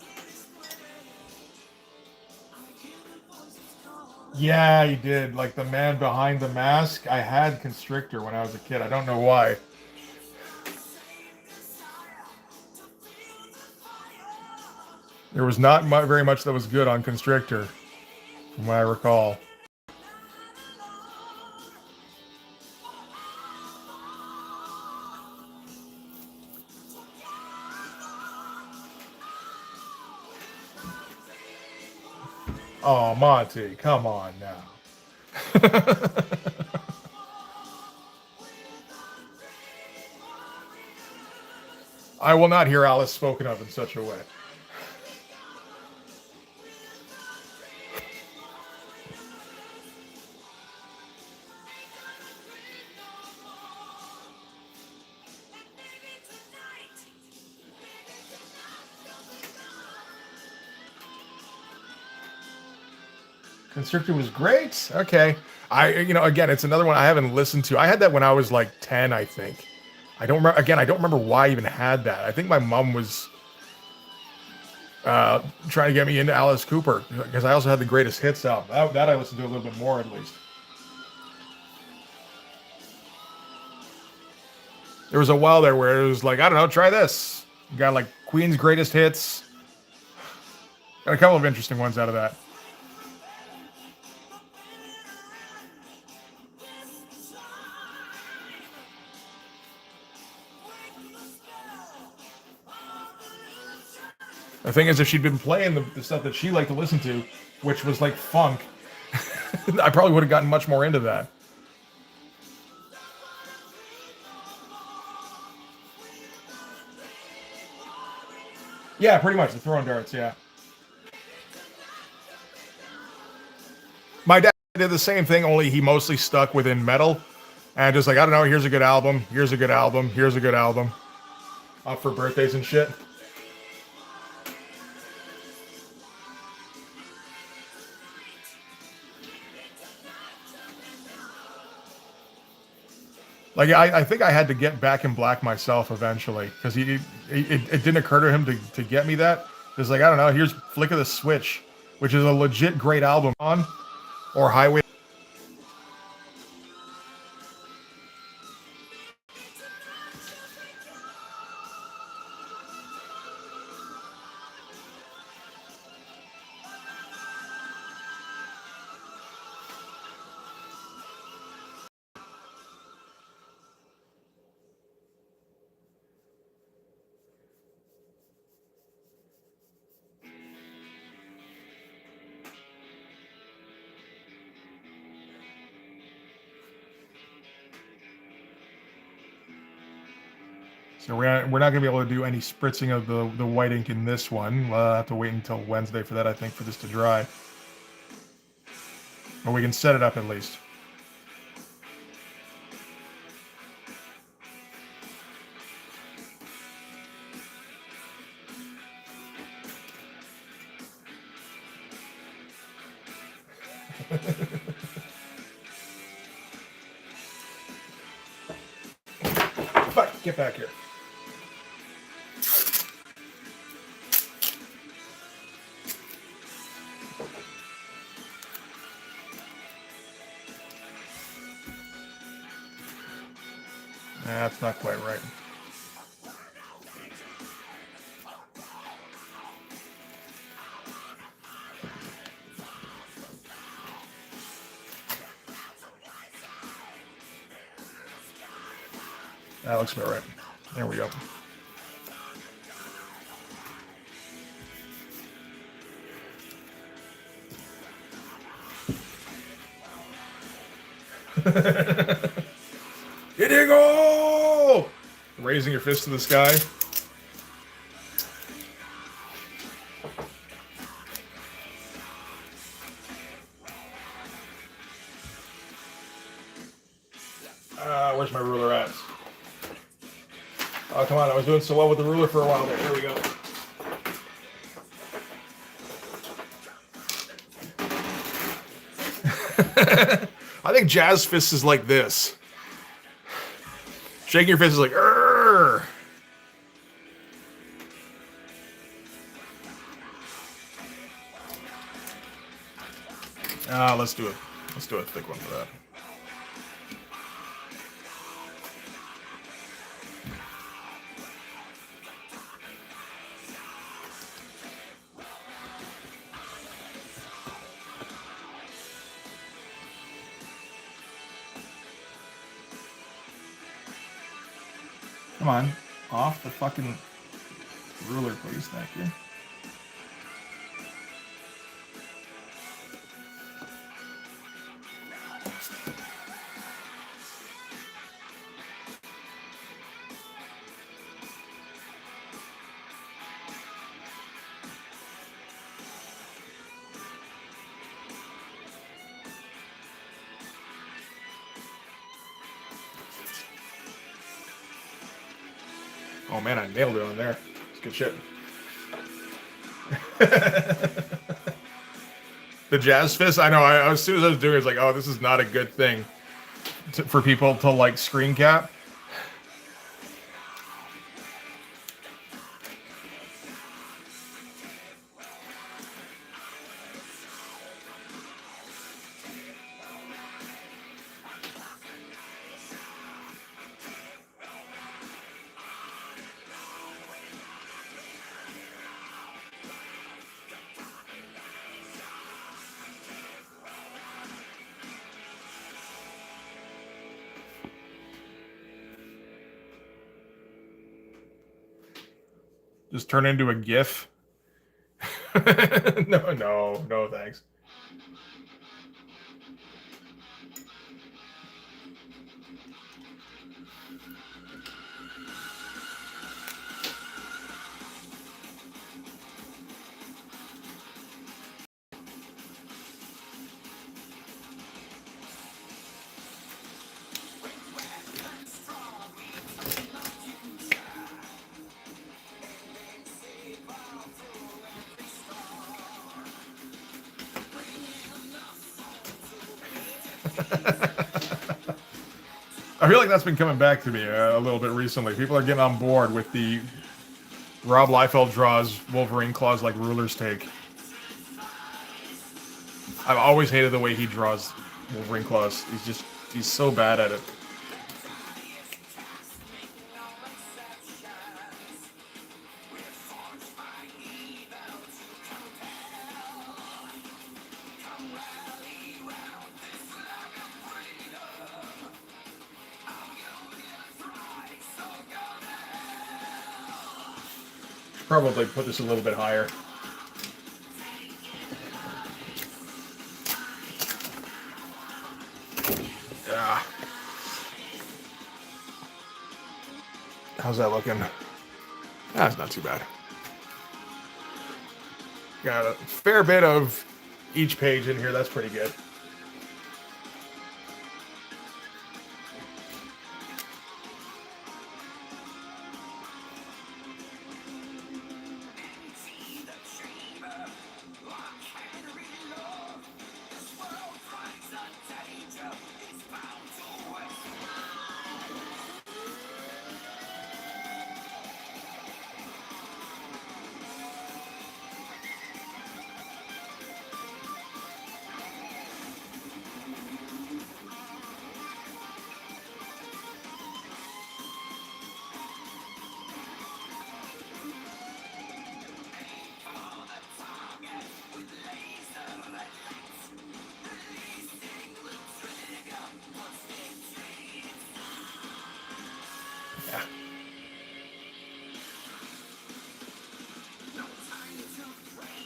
[SPEAKER 1] Yeah, he did. Like the man behind the mask. I had Constrictor when I was a kid. I don't know why. There was not very much that was good on Constrictor, from what I recall. Oh, Monty, come on now. I will not hear Alice spoken of in such a way. Constrictor was great. Okay. Again, it's another one I haven't listened to. I had that when I was like 10, I think. I don't remember why I even had that. I think my mom was trying to get me into Alice Cooper because I also had the Greatest Hits album. That I listened to a little bit more at least. There was a while there where it was like, I don't know, try this. You got like Queen's Greatest Hits. Got a couple of interesting ones out of that. The thing is, if she'd been playing the stuff that she liked to listen to, which was like funk, I probably would have gotten much more into that. Yeah, pretty much. The throwing darts, yeah. My dad did the same thing, only he mostly stuck within metal. And just like, I don't know, here's a good album, here's a good album, here's a good album. Up for birthdays and shit. Like I think I had to get Back in Black myself eventually because it didn't occur to him to get me that. It's like I don't know. Here's Flick of the Switch, which is a legit great album on, or Highway. So we're not gonna be able to do any spritzing of the white ink in this one. We'll have to wait until Wednesday for that, I think, for this to dry. Or we can set it up at least. Fuck, get back here. That's not quite right. That looks about right. There we go. Inigo! Raising your fist to the sky. Where's my ruler at? Oh, come on. I was doing so well with the ruler for a while there. Here we go. I think jazz fist is like this. Shaking your fist is like, "Arr!" Let's do it. Let's do a thick one for that. Come on, off the fucking ruler, please. Thank you. Oh man, I nailed it on there. It's good shit. The jazz fist, I know. As soon as I was doing it, it's like, oh, this is not a good thing for people to like screen cap. Just turn into a GIF. No, thanks. I feel like that's been coming back to me a little bit recently. People are getting on board with the Rob Liefeld draws Wolverine claws like rulers take. I've always hated the way he draws Wolverine claws. He's so bad at it. Probably put this a little bit higher. Yeah. How's that looking? That's not too bad. Got a fair bit of each page in here. That's pretty good.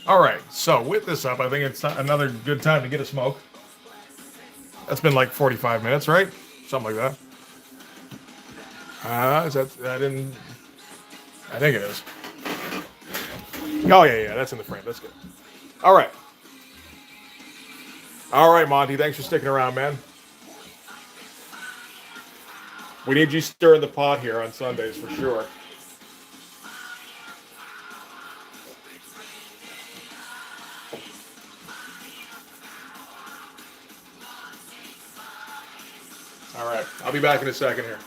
[SPEAKER 1] All right, so with this up, I think it's another good time to get a smoke. That's been like 45 minutes, right? Something like that. Is that in? I think it is. Oh, yeah, that's in the frame. That's good. All right. All right, Monty, thanks for sticking around, man. We need you stirring the pot here on Sundays for sure. All right, I'll be back in a second here.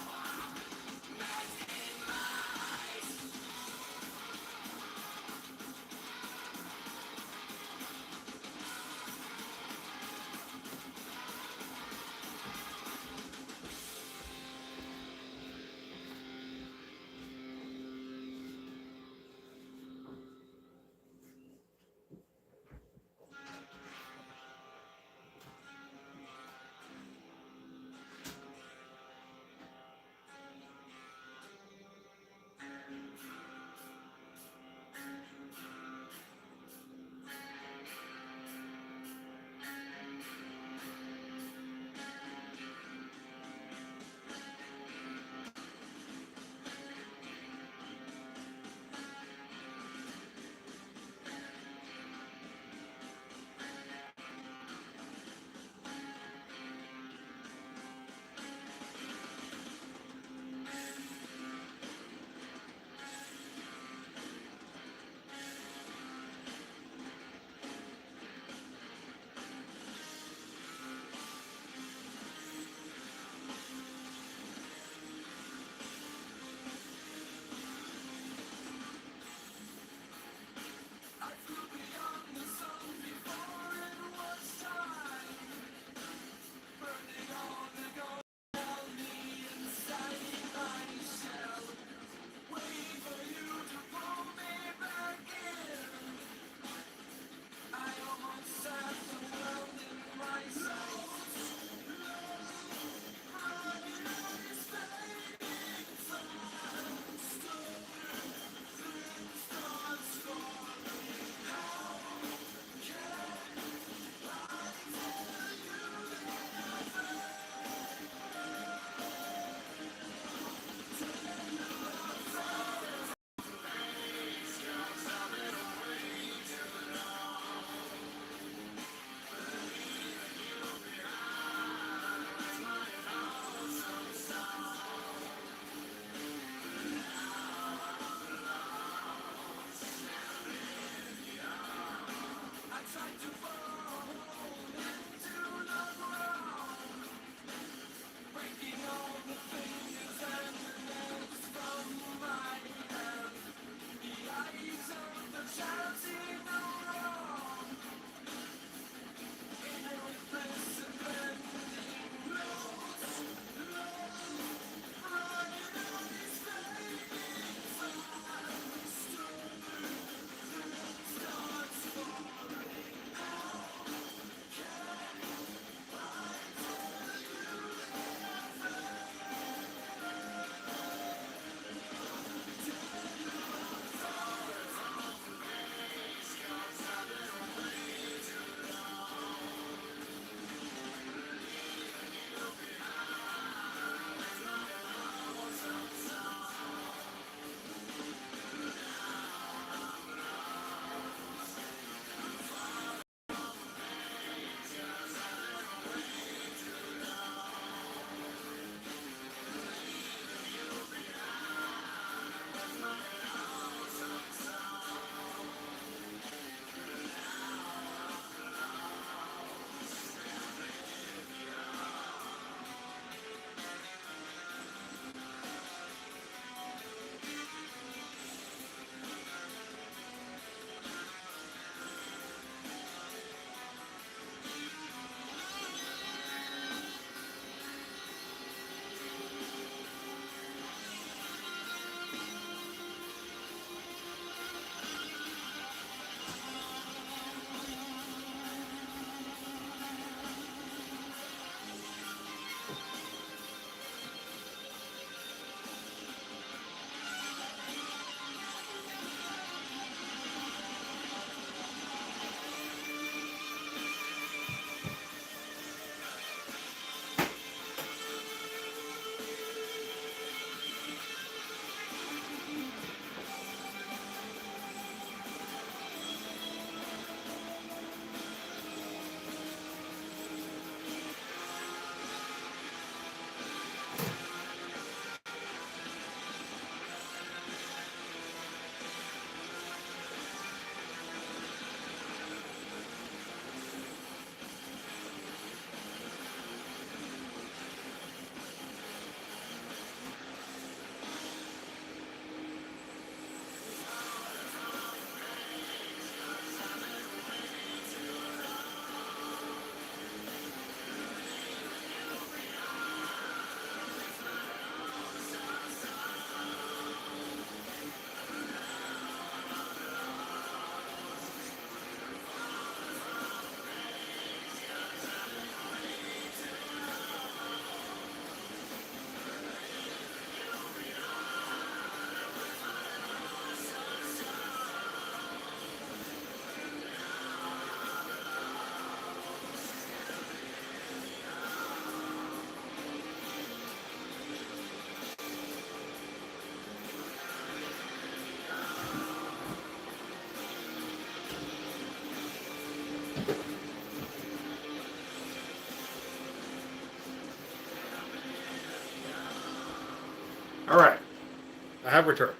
[SPEAKER 1] I have returned.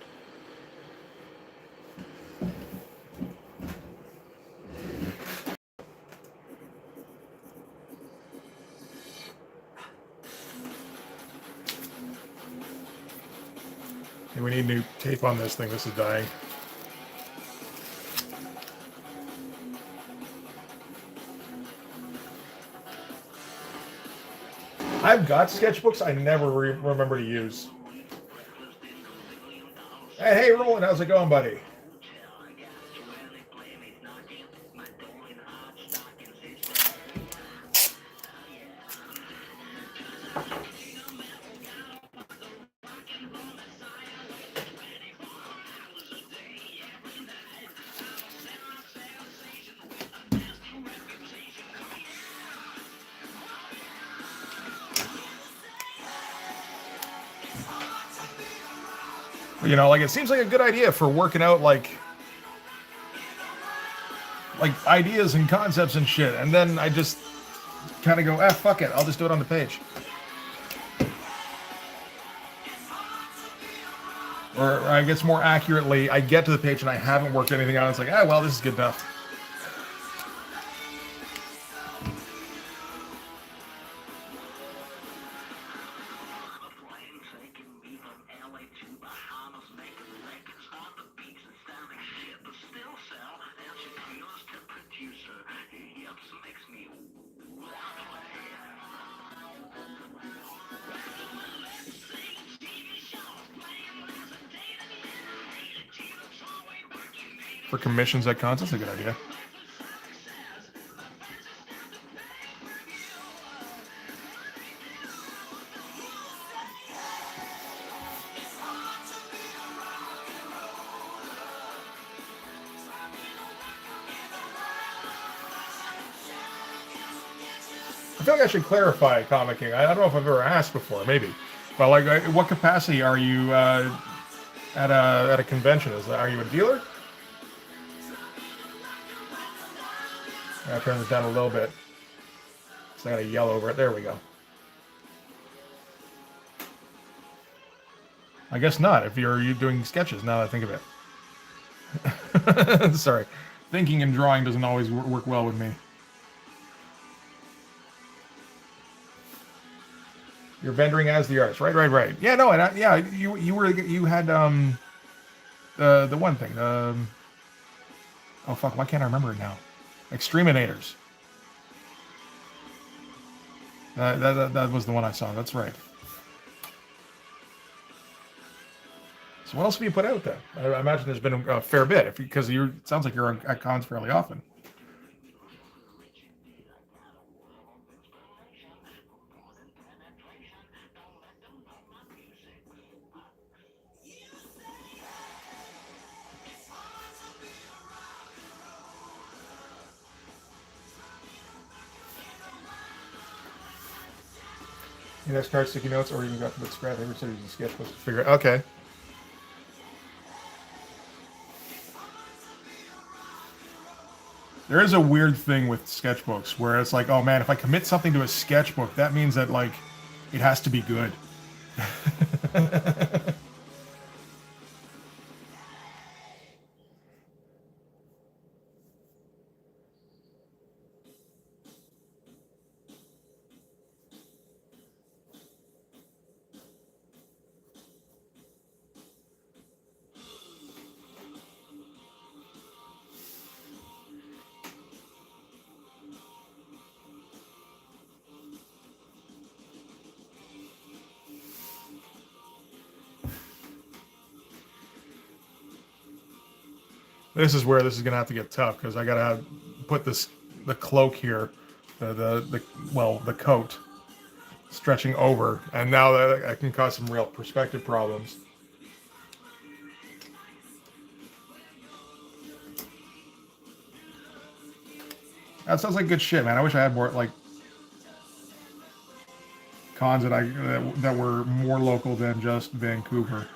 [SPEAKER 1] Hey, we need new tape on this thing. This is dying. I've got sketchbooks I never remember to use. Hey, Roland, how's it going, buddy? You know, like it seems like a good idea for working out like ideas and concepts and shit, and then I just kind of go, ah, fuck it, I'll just do it on the page. Or I guess more accurately, I get to the page and I haven't worked anything out. It's like, ah, well, this is good enough. For commissions at cons, that's a good idea. I feel like I should clarify, Comic King. I don't know if I've ever asked before, maybe. But like, what capacity are you at a convention? Are you a dealer? I'll turn this down a little bit. So I gotta yell over it. There we go. I guess not, if you're doing sketches, now that I think of it. Sorry. Thinking and drawing doesn't always work well with me. You're vendoring as the artist. Right. Yeah, no, and you had the one thing. Oh fuck, why can't I remember it now? Exterminators. That was the one I saw. That's right. So what else have you put out then? I imagine there's been a fair bit, because it sounds like you're at cons fairly often. You guys start sticky notes, or even got to scrap every city's a sketch supposed to figure it. Okay. There is a weird thing with sketchbooks where it's like, oh man, if I commit something to a sketchbook, that means that like it has to be good. This is where this is gonna have to get tough, because I gotta put the cloak here, the coat stretching over, and now that can cause some real perspective problems. That sounds like good shit, man. I wish I had more like cons that were more local than just Vancouver.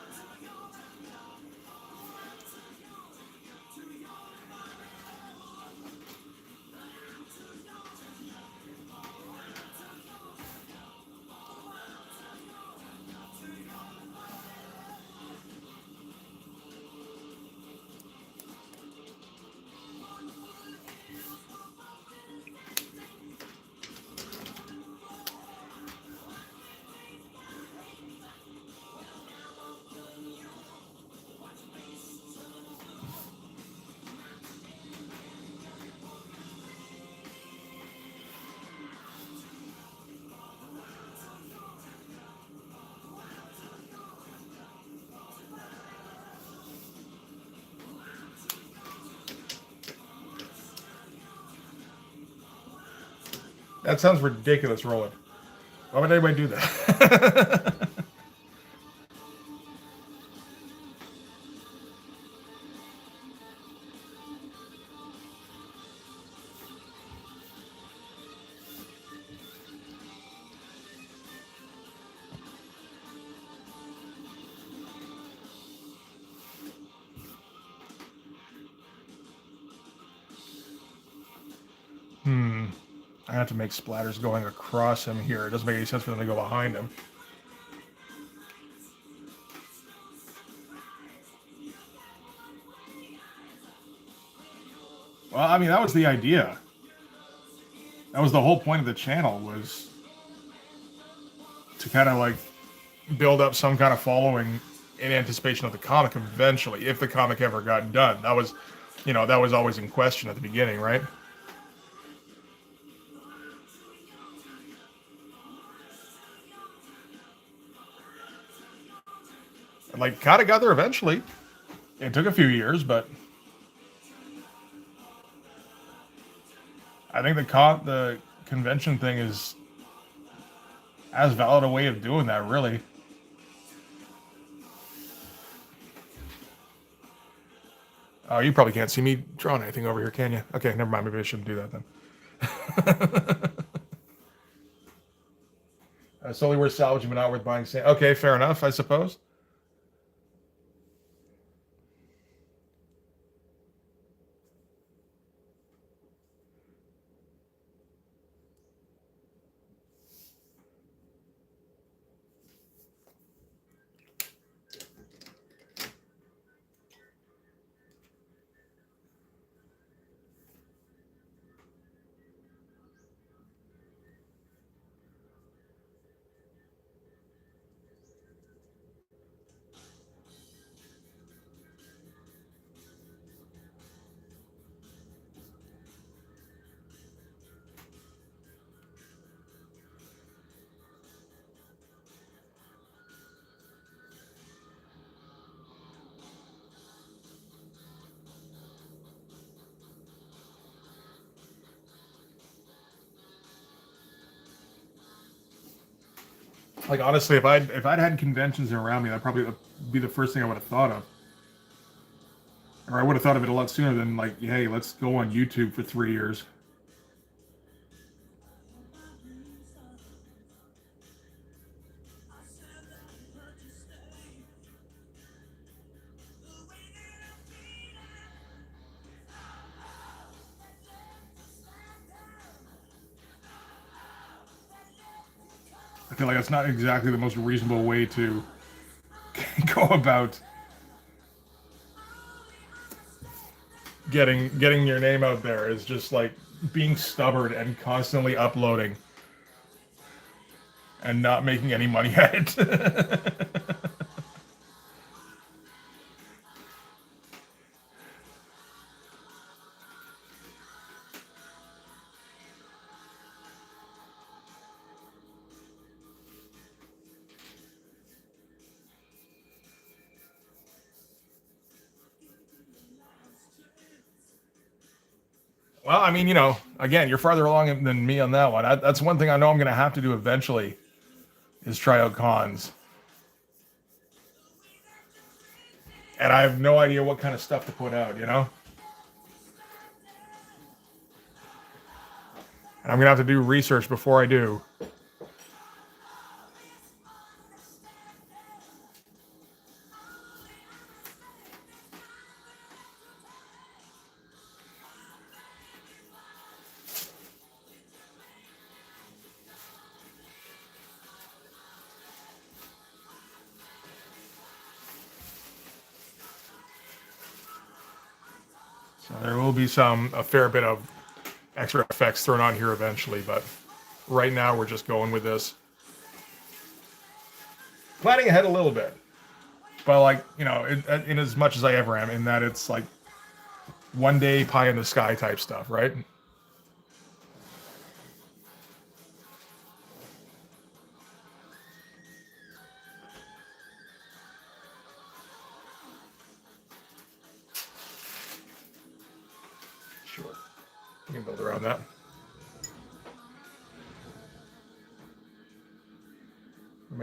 [SPEAKER 1] That sounds ridiculous, Roland. Why would anybody do that? I have to make splatters going across him here. It doesn't make any sense for them to go behind him. Well, I mean, that was the idea. That was the whole point of the channel, was to kind of like build up some kind of following in anticipation of the comic eventually, if the comic ever got done. That was, that was always in question at the beginning, right? And like, kind of got there eventually. It took a few years, but I think the convention thing is as valid a way of doing that, really. Oh, you probably can't see me drawing anything over here, can you? Okay, never mind. Maybe I shouldn't do that then. Solely worth salvaging, but not worth buying. Okay, fair enough, I suppose. Like, honestly, if I'd had conventions around me, that'd probably be the first thing I would have thought of. Or I would have thought of it a lot sooner than like, hey, let's go on YouTube for 3 years. I feel like that's not exactly the most reasonable way to go about getting your name out there, is just like being stubborn and constantly uploading and not making any money at it. Well, I mean, again, you're farther along than me on that one. That's one thing I know I'm going to have to do eventually, is try out cons. And I have no idea what kind of stuff to put out, And I'm going to have to do research before I do. So there will be a fair bit of extra effects thrown on here eventually, but right now we're just going with this. Planning ahead a little bit, but like, in as much as I ever am, in that it's like one day pie in the sky type stuff, right? Sure. You can build around that.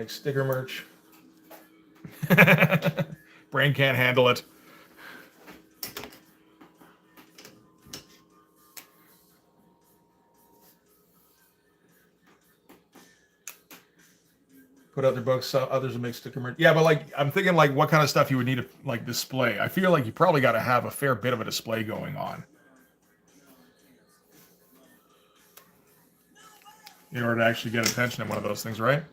[SPEAKER 1] make sticker merch. Brain can't handle it. Put out their books, others will make sticker merch. Yeah, but like I'm thinking like what kind of stuff you would need to like display. I feel like you probably got to have a fair bit of a display going on in order to actually get attention in one of those things, right?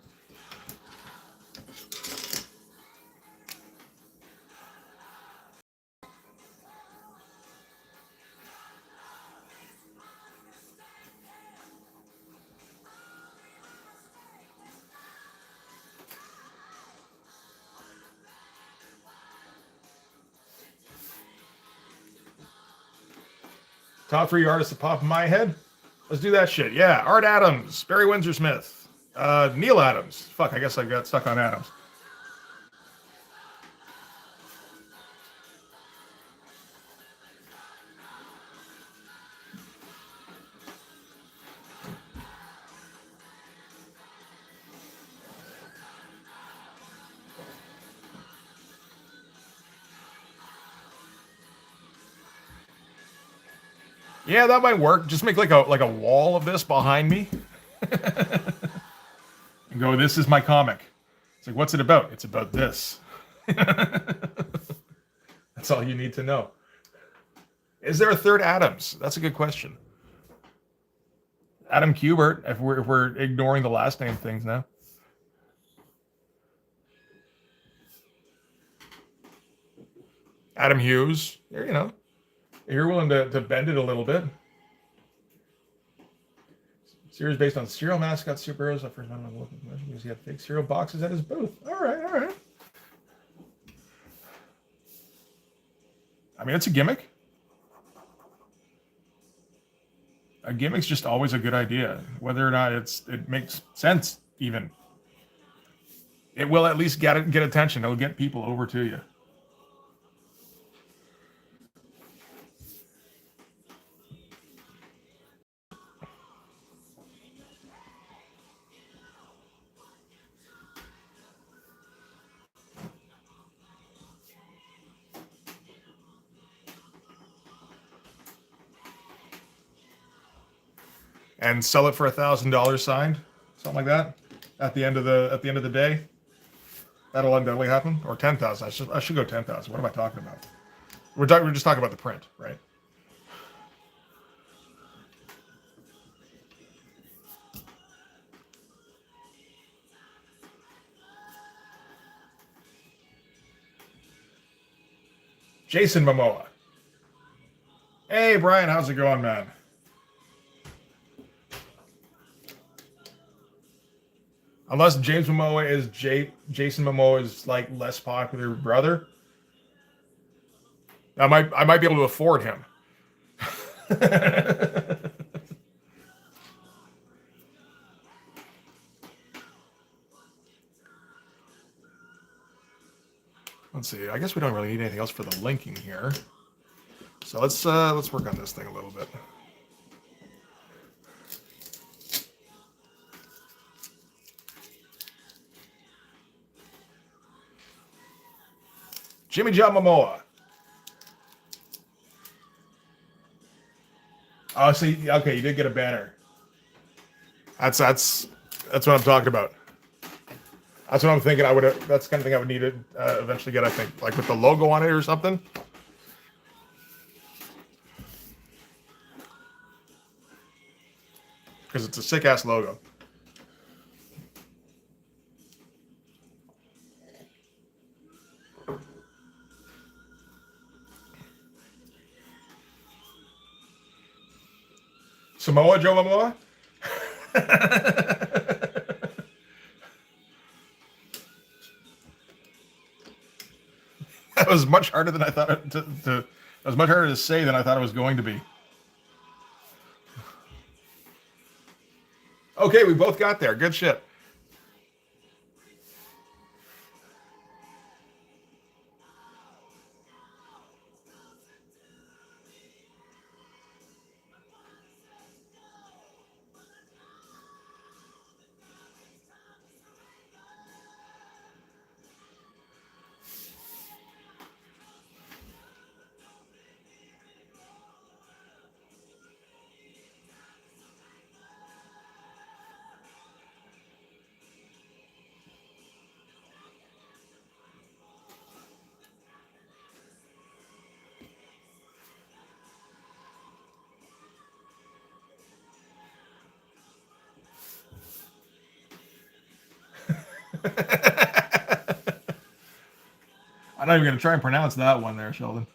[SPEAKER 1] Top 3 artists that pop in my head. Let's do that shit. Yeah, Art Adams, Barry Windsor Smith, Neil Adams. Fuck, I guess I got stuck on Adams. Yeah, that might work. Just make like a wall of this behind me. And go, this is my comic. It's like, what's it about? It's about this. That's all you need to know. Is there a third Adams? That's a good question. Adam Kubert, if we're ignoring the last name things now. Adam Hughes, you know, you're willing to bend it a little bit. Series based on cereal mascot superheroes. I first time looking because he had fake cereal boxes at his booth. All right, all right. I mean, it's a gimmick. A gimmick's just always a good idea, whether or not it makes sense. Even it will at least get attention. It'll get people over to you. And sell it for $1,000 signed, something like that. At the end of the day, that'll undoubtedly happen. Or 10,000. I should go 10,000. What am I talking about? We're just talking about the print, right? Jason Momoa. Hey Brian, how's it going, man? Unless James Momoa is Jason Momoa's like less popular brother, I might be able to afford him. Let's see. I guess we don't really need anything else for the linking here. So let's work on this thing a little bit. Jimmy John Momoa. Oh, see, okay, you did get a banner. That's what I'm talking about. That's what I'm thinking. That's the kind of thing I would need to eventually get. I think, like with the logo on it or something. Because it's a sick ass logo. Samoa Joe Momoa? That was much harder than I thought that was much harder to say than I thought it was going to be. Okay, we both got there. Good shit. I'm not even going to try and pronounce that one there, Sheldon.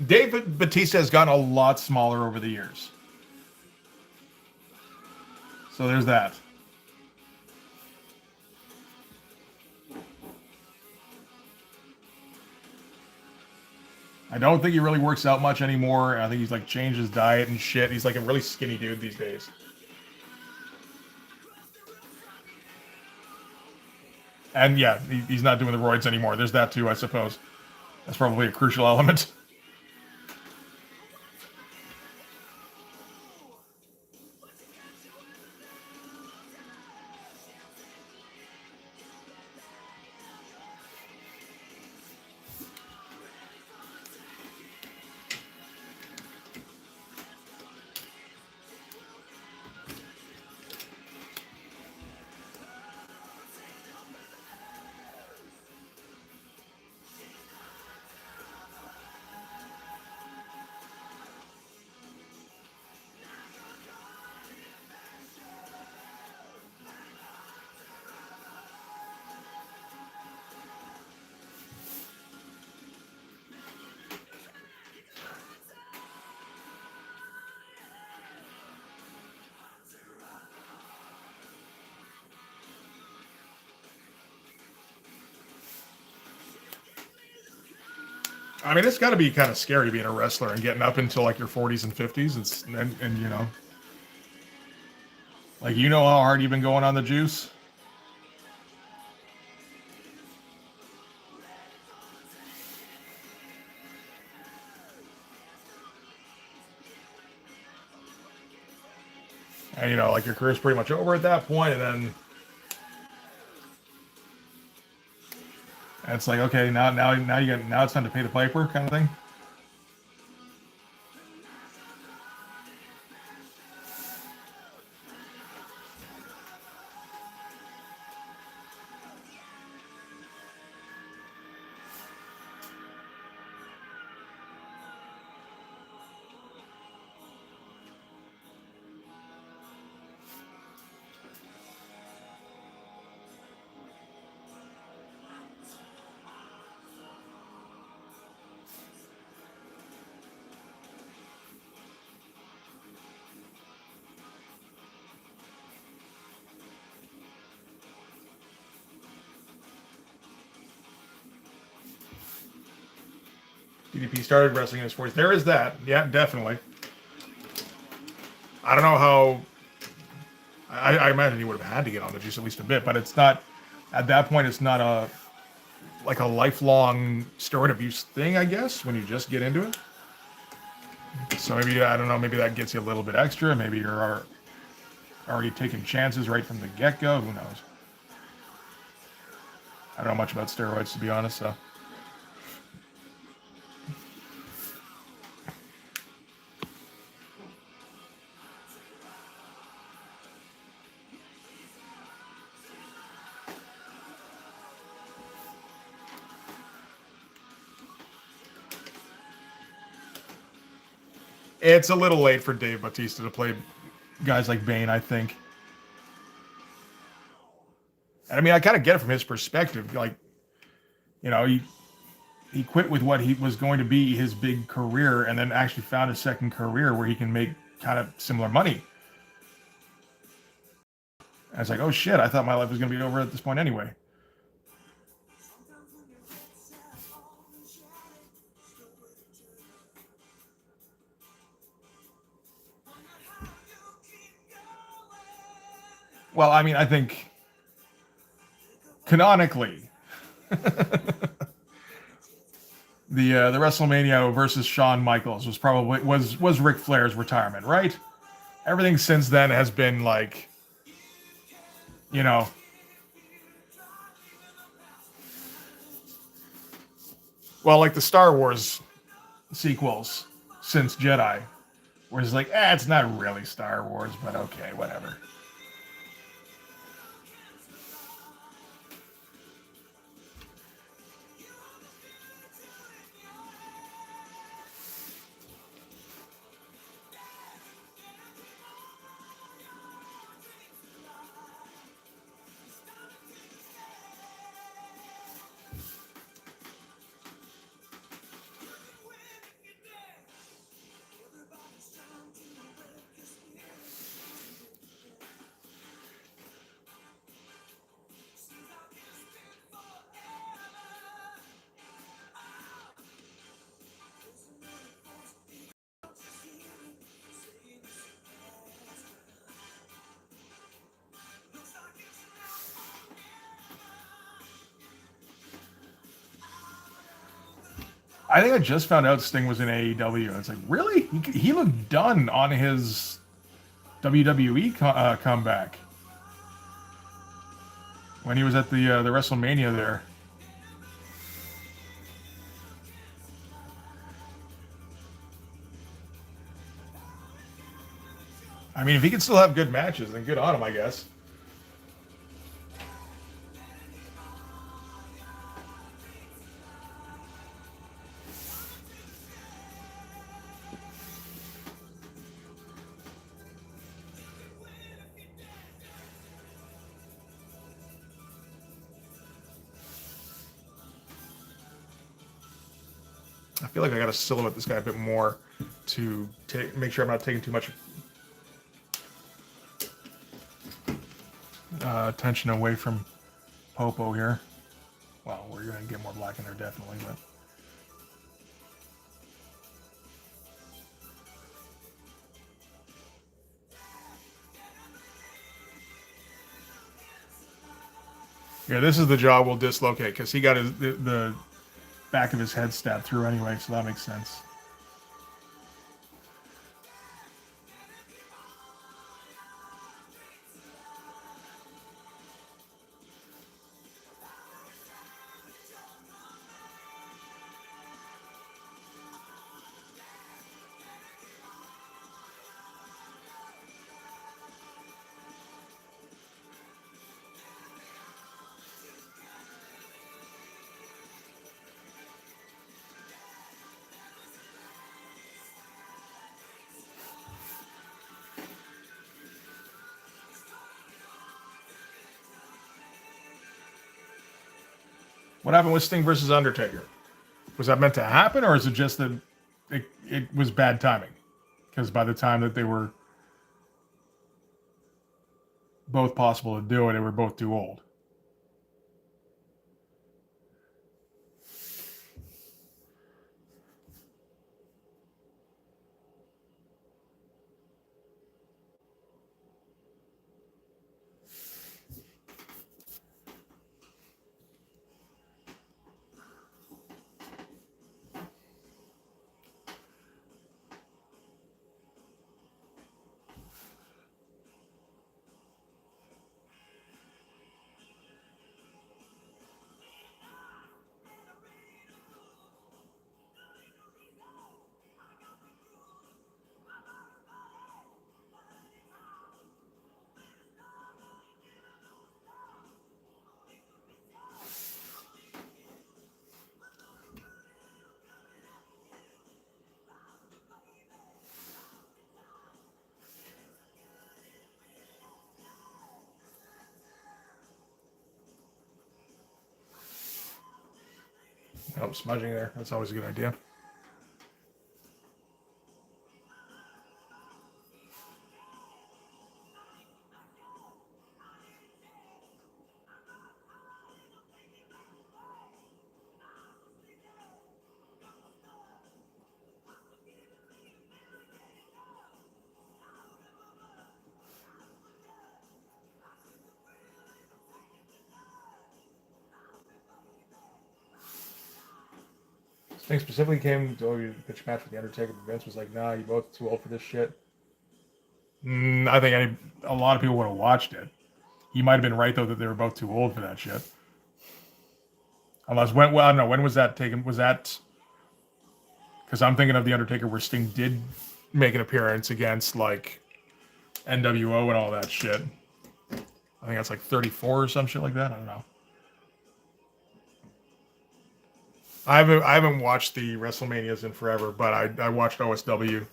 [SPEAKER 1] Dave Batista has gotten a lot smaller over the years. So there's that. I don't think he really works out much anymore. I think he's like changed his diet and shit. He's like a really skinny dude these days. And yeah, he's not doing the roids anymore. There's that too, I suppose. That's probably a crucial element. I mean, it's got to be kind of scary being a wrestler and getting up into like your 40s and 50s. And you know, like you know how hard you've been going on the juice. And you know, like your career's pretty much over at that point, and then it's like, okay, now it's time to pay the piper, kind of thing. DDP started wrestling in his 40s. There is that. Yeah, definitely. I don't know how. I imagine he would have had to get on the juice at least a bit, but it's not. At that point, it's not a like a lifelong steroid abuse thing, I guess, when you just get into it. So maybe, I don't know, maybe that gets you a little bit extra. Maybe you're already taking chances right from the get-go. Who knows? I don't know much about steroids, to be honest, so. It's a little late for Dave Bautista to play guys like Bane, I think. And I mean, I kind of get it from his perspective. Like, you know, he quit with what he was going to be his big career and then actually found a second career where he can make kind of similar money. And it's like, oh shit, I thought my life was going to be over at this point anyway. Well, I mean, I think canonically, the WrestleMania versus Shawn Michaels was probably was Ric Flair's retirement, right? Everything since then has been like You know, well, like the Star Wars sequels since Jedi, where it's like, it's not really Star Wars, but okay, whatever. I think I just found out Sting was in AEW. It's like, really? He looked done on his WWE comeback when he was at the WrestleMania there. I mean, if he can still have good matches, then good on him, I guess. I feel like I got to silhouette this guy a bit more to make sure I'm not taking too much attention away from Popo here. Well, we're going to get more black in there definitely, but. Yeah, this is the jaw we'll dislocate because he got the back of his head stabbed through anyway, so that makes sense. What happened with Sting versus Undertaker? Was that meant to happen, or is it just that it was bad timing? Because by the time that they were both possible to do it, they were both too old. Oh, smudging there. That's always a good idea. Sting specifically came to pitch match with the Undertaker, but Vince was like, "Nah, you both too old for this shit." I think a lot of people would have watched it, He might have been right though that they were both too old for that shit. Unless when, well, I don't know, when was that taken? Was that because I'm thinking of the Undertaker where Sting did make an appearance against like NWO and all that shit. I think that's like 34 or some shit like that. I don't know. I haven't watched the WrestleManias in forever, but I watched OSW.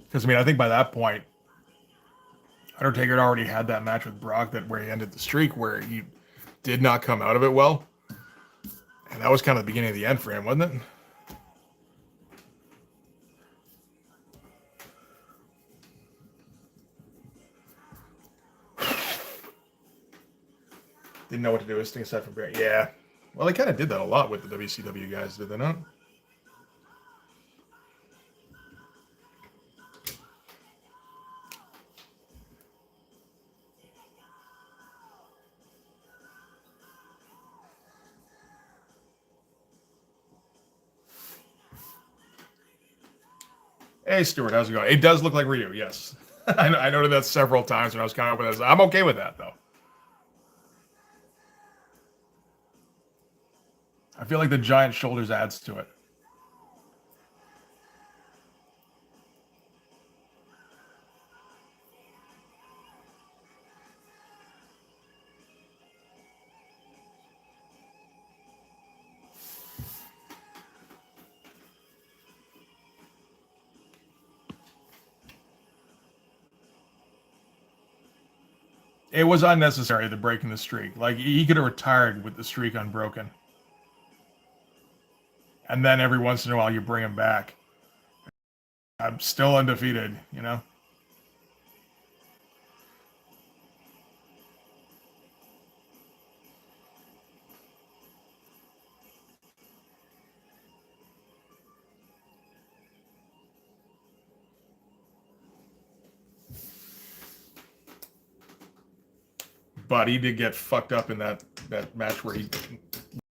[SPEAKER 1] Because I mean, I think by that point, Undertaker had already had that match with Brock that where he ended the streak, where he did not come out of it well, and that was kind of the beginning of the end for him, wasn't it? Didn't know what to do with Sting aside from Barry. Yeah. Well, they kind of did that a lot with the WCW guys, did they not? Hey, Stuart, how's it going? It does look like Ryu, yes. I noted that several times when I was coming up with this. I'm okay with that, though. I feel like the giant shoulders adds to it. It was unnecessary, the breaking the streak. Like, he could have retired with the streak unbroken. And then every once in a while you bring him back. I'm still undefeated, you know? But he did get fucked up in that match where he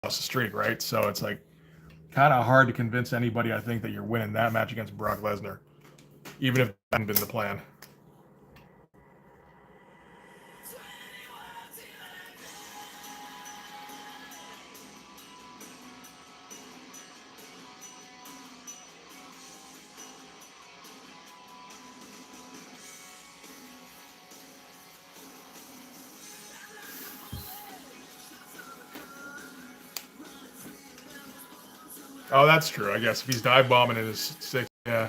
[SPEAKER 1] lost the streak, right? So it's like kind of hard to convince anybody, I think, that you're winning that match against Brock Lesnar, even if that hadn't been the plan. Oh, that's true. I guess if he's dive bombing in his six, yeah.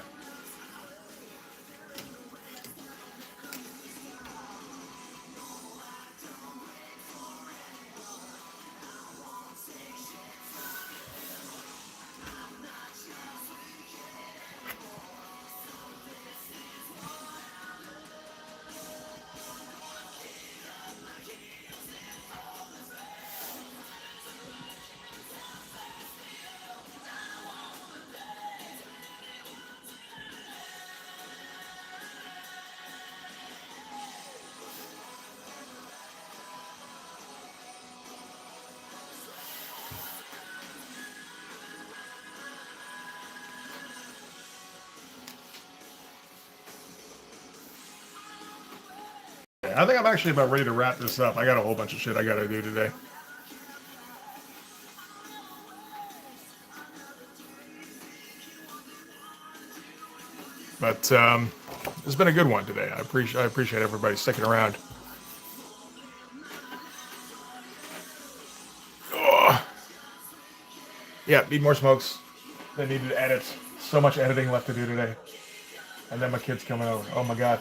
[SPEAKER 1] I think I'm actually about ready to wrap this up. I got a whole bunch of shit I got to do today. But it's been a good one today. I appreciate everybody sticking around. Oh. Yeah, need more smokes. They needed to edit. So much editing left to do today. And then my kid's coming over. Oh my god.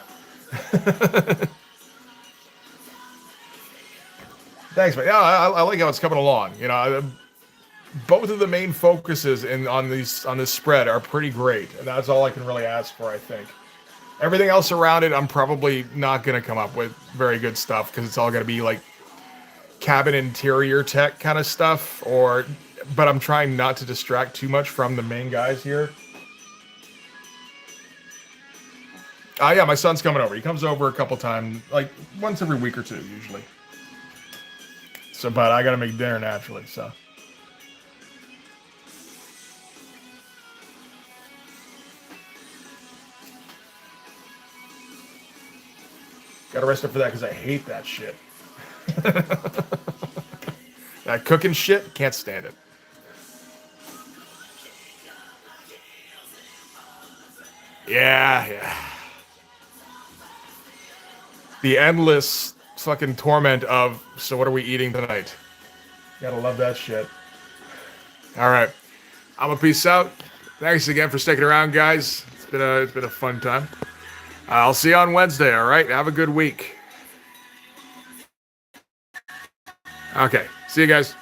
[SPEAKER 1] Thanks, man. Yeah, I like how it's coming along. You know, both of the main focuses on this spread are pretty great, and that's all I can really ask for. I think everything else around it, I'm probably not gonna come up with very good stuff because it's all gonna be like cabin interior tech kind of stuff. But I'm trying not to distract too much from the main guys here. Yeah, my son's coming over. He comes over a couple times, like once every week or two, usually. So, but I gotta make dinner naturally, so. Got arrested for that because I hate that shit. That cooking shit, can't stand it. Yeah. The endless fucking torment of, so what are we eating tonight? Gotta love that shit. All right. I'm a peace out. Thanks again for sticking around, guys. It's been a fun time. I'll see you on Wednesday, all right? Have a good week. Okay. See you guys.